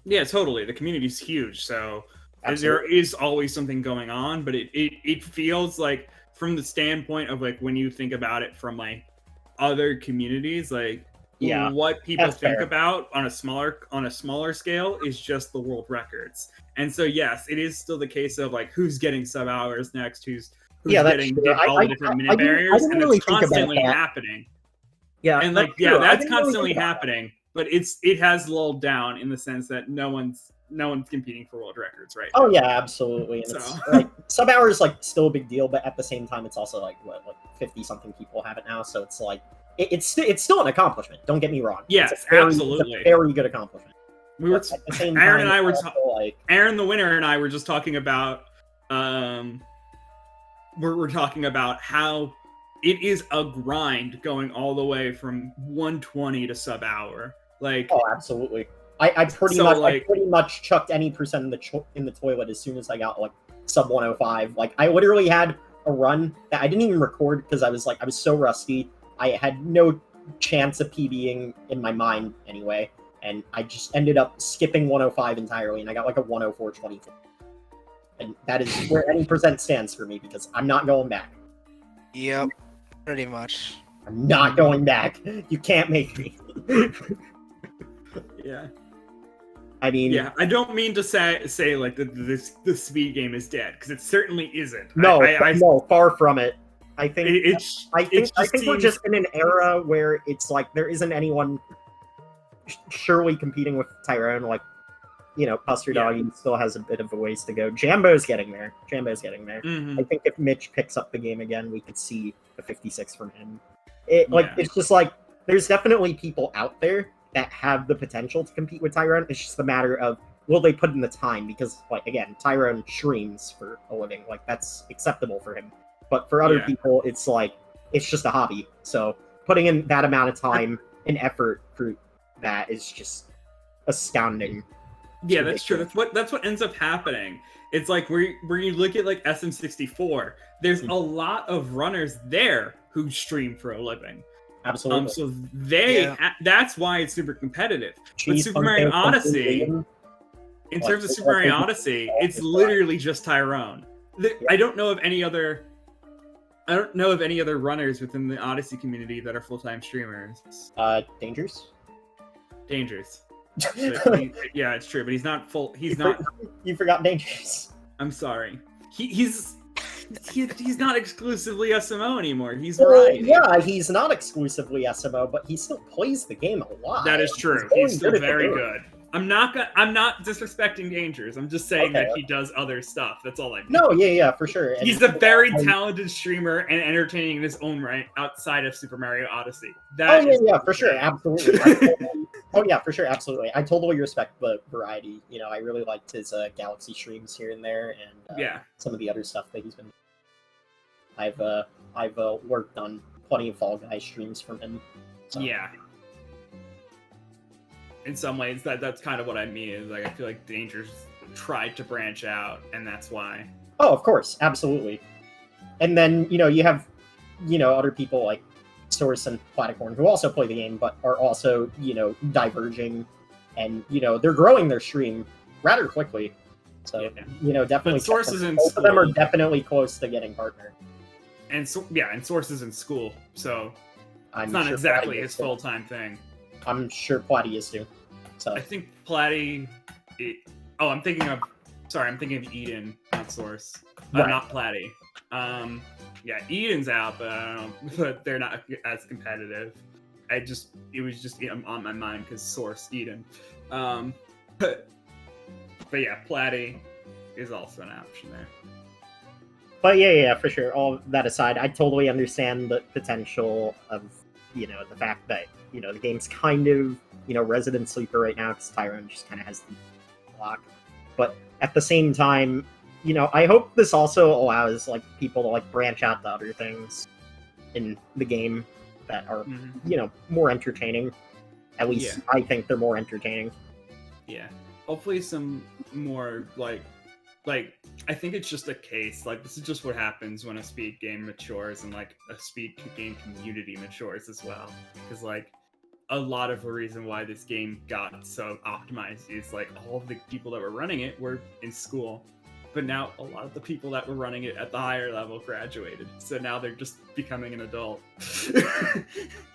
Speaker 1: Yeah, totally. The community's huge, so
Speaker 5: Absolutely.
Speaker 1: there is always something going on, but it feels like, from the standpoint of like when you think about it from like other communities, like what people
Speaker 5: that's
Speaker 1: think
Speaker 5: fair.
Speaker 1: about on a smaller scale is just the world records. And so yes, it is still the case of like who's getting sub hours next, who's
Speaker 5: Yeah, that's
Speaker 1: getting
Speaker 5: true.
Speaker 1: all the different minute barriers,
Speaker 5: didn't
Speaker 1: and
Speaker 5: really
Speaker 1: it's
Speaker 5: think about
Speaker 1: constantly
Speaker 5: that.
Speaker 1: happening.
Speaker 5: Yeah,
Speaker 1: And like
Speaker 5: true. I
Speaker 1: that's
Speaker 5: didn't really
Speaker 1: constantly
Speaker 5: think about that.
Speaker 1: happening, but it has lulled down in the sense that no one's competing for world records right
Speaker 5: Oh
Speaker 1: now.
Speaker 5: yeah, absolutely. And it's
Speaker 1: So.
Speaker 5: like sub hour is like still a big deal, but at the same time, it's also like what, like 50 something people have it now, so it's like it's still an accomplishment. Don't get me wrong.
Speaker 1: Yes,
Speaker 5: it's a
Speaker 1: absolutely.
Speaker 5: very good accomplishment.
Speaker 1: We were
Speaker 5: But at the same
Speaker 1: Aaron
Speaker 5: time,
Speaker 1: and I were
Speaker 5: also, like,
Speaker 1: Aaron the winner and I were just talking about we're talking about how it is a grind going all the way from 120 to sub hour. Like,
Speaker 5: oh, absolutely. I pretty much chucked any percent in the toilet as soon as I got like sub 105. Like I literally had a run that I didn't even record because I was so rusty. I had no chance of PBing in my mind anyway, and I just ended up skipping 105 entirely, and I got like a 104.24. And that is where any percent stands for me, because I'm not going back.
Speaker 2: Yep, pretty much.
Speaker 5: I'm not going back. You can't make me.
Speaker 1: yeah.
Speaker 5: I mean,
Speaker 1: yeah, I don't mean to say like the speed game is dead, because it certainly isn't.
Speaker 5: No, no, far from it. I think I think we're just in an era where it's like there isn't anyone surely competing with Tyrone. Like, you know, Buster Doggy still has a bit of a ways to go. Jambo's getting there.
Speaker 1: Mm-hmm.
Speaker 5: I think if Mitch picks up the game again, we could see the 56 from him. It's just like there's definitely people out there that have the potential to compete with Tyrone. It's just a matter of will they put in the time, because like again, Tyrone streams for a living. Like that's acceptable for him. But for other people, it's like it's just a hobby. So putting in that amount of time and effort for that is just astounding.
Speaker 1: Yeah, that's true. That's what ends up happening. It's like where you look at like SM64, there's a lot of runners there who stream for a living.
Speaker 5: Absolutely.
Speaker 1: So that's why it's super competitive. But Super Mario Odyssey, in terms of Super Mario Odyssey, it's literally just Tyrone. I don't know of any other runners within the Odyssey community that are full-time streamers.
Speaker 5: Dangers.
Speaker 1: Yeah, it's true, but he's not full. He's not.
Speaker 5: You forgot Dangers.
Speaker 1: I'm sorry. He's not exclusively SMO anymore. He's variety.
Speaker 5: Yeah, he's not exclusively SMO, but he still plays the game a lot.
Speaker 1: That is true. He's still very good. I'm not disrespecting Dangers. I'm just saying that he does other stuff. That's all I mean.
Speaker 5: No, yeah, for sure. And
Speaker 1: he's a very talented streamer and entertaining in his own right outside of Super Mario Odyssey.
Speaker 5: For sure, absolutely. For sure, absolutely. I totally respect the variety. You know, I really liked his Galaxy streams here and there, and some of the other stuff that he's been. I've worked on plenty of Fall Guys streams from him. So.
Speaker 1: Yeah. In some ways, that's kind of what I mean. Is like I feel like Dangers tried to branch out, and that's why.
Speaker 5: Oh, of course, absolutely. And then you have other people like Source and Platicorn who also play the game, but are also diverging, and they're growing their stream rather quickly. So definitely.
Speaker 1: But Source is in
Speaker 5: both
Speaker 1: school.
Speaker 5: of them are definitely close to getting partner.
Speaker 1: And Source is in school, so
Speaker 5: I'm
Speaker 1: it's not
Speaker 5: sure
Speaker 1: exactly
Speaker 5: Platy
Speaker 1: his full-time thing.
Speaker 5: I'm sure Platy is too. So
Speaker 1: I think Platy. Oh, I'm thinking of Eden, not Source.
Speaker 5: Right.
Speaker 1: Not Platy. Yeah, Eden's out, but I don't know, but they're not as competitive. It was just on my mind because Source Eden. But yeah, Platy is also an option there.
Speaker 5: But yeah, for sure. All that aside, I totally understand the potential of, the fact that, the game's kind of, resident sleeper right now because Tyrone just kind of has the block. But at the same time, I hope this also allows, like, people to, like, branch out to other things in the game that are, more entertaining. At least I think they're more entertaining.
Speaker 1: Yeah. Hopefully some more, like, I think it's just a case, like, this is just what happens when a speed game matures and, like, a speed game community matures as well. Because, like, a lot of the reason why this game got so optimized is, like, all of the people that were running it were in school. But now a lot of the people that were running it at the higher level graduated. So now they're just becoming an adult.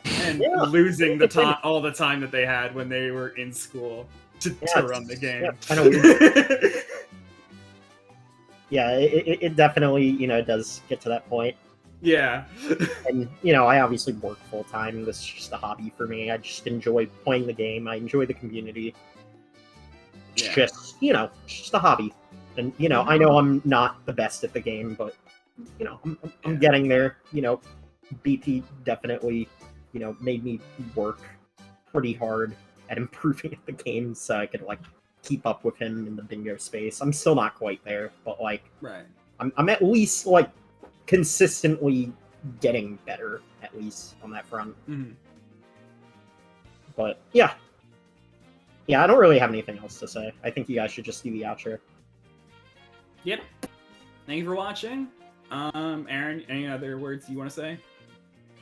Speaker 1: And losing the time, all the time that they had when they were in school to run the game.
Speaker 5: Kind of weird. Yeah, it definitely, does get to that point.
Speaker 1: Yeah.
Speaker 5: And, I obviously work full-time. This is just a hobby for me. I just enjoy playing the game. I enjoy the community. It's just, just a hobby. And, I know I'm not the best at the game, but, I'm getting there. BP definitely, made me work pretty hard at improving at the game so I could, like, keep up with him in the bingo space. I'm still not quite there, but, like, I'm at least, like, consistently getting better, at least on that front. But yeah, I don't really have anything else to say. I think you guys should just do the outro.
Speaker 1: Yep. Thank you for watching. Aaron, any other words you want to say?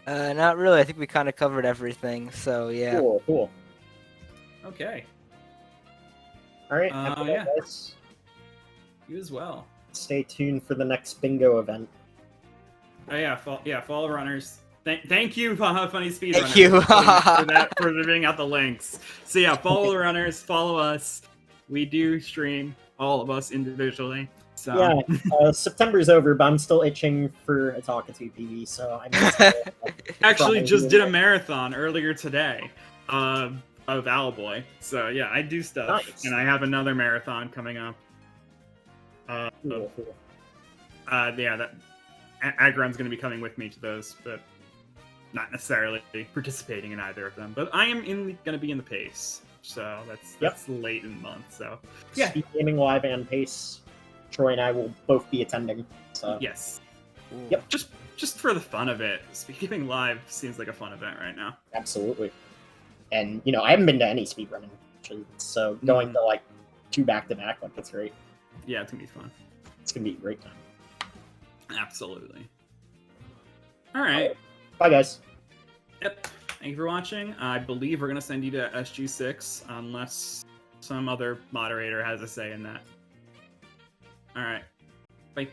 Speaker 2: Not really. I think we kind of covered everything. So yeah.
Speaker 5: Cool.
Speaker 1: Okay.
Speaker 5: All right.
Speaker 1: Yeah. Guys. You as well.
Speaker 5: Stay tuned for the next bingo event.
Speaker 1: Oh yeah, follow runners. Thank you, Funny Speedrunners.
Speaker 2: Thank you
Speaker 1: for giving out the links. So yeah, follow the runners, follow us. We do stream, all of us individually. So
Speaker 5: yeah, September's over, but I'm still itching for a Talkatoo PV. So I'm
Speaker 1: actually just did a marathon earlier today of Owlboy. So yeah, I do stuff, and I have another marathon coming up.
Speaker 5: Cool.
Speaker 1: Yeah, that Aggron's going to be coming with me to those, but not necessarily participating in either of them. But I am going to be in the pace, so that's late in the month. So yeah,
Speaker 5: SpeedGaming Live and Pace. Troy and I will both be attending. So
Speaker 1: yes,
Speaker 5: yep,
Speaker 1: just for the fun of it. SpeedGaming Live seems like a fun event right now.
Speaker 5: Absolutely, and I haven't been to any speedrunning, so going to like 2 back-to-back, like that's great.
Speaker 1: Yeah, it's gonna be fun.
Speaker 5: It's gonna be a great time.
Speaker 1: Absolutely. All right.
Speaker 5: Bye, guys.
Speaker 1: Yep. Thank you for watching. I believe we're going to send you to SG6 unless some other moderator has a say in that. All right. Bye.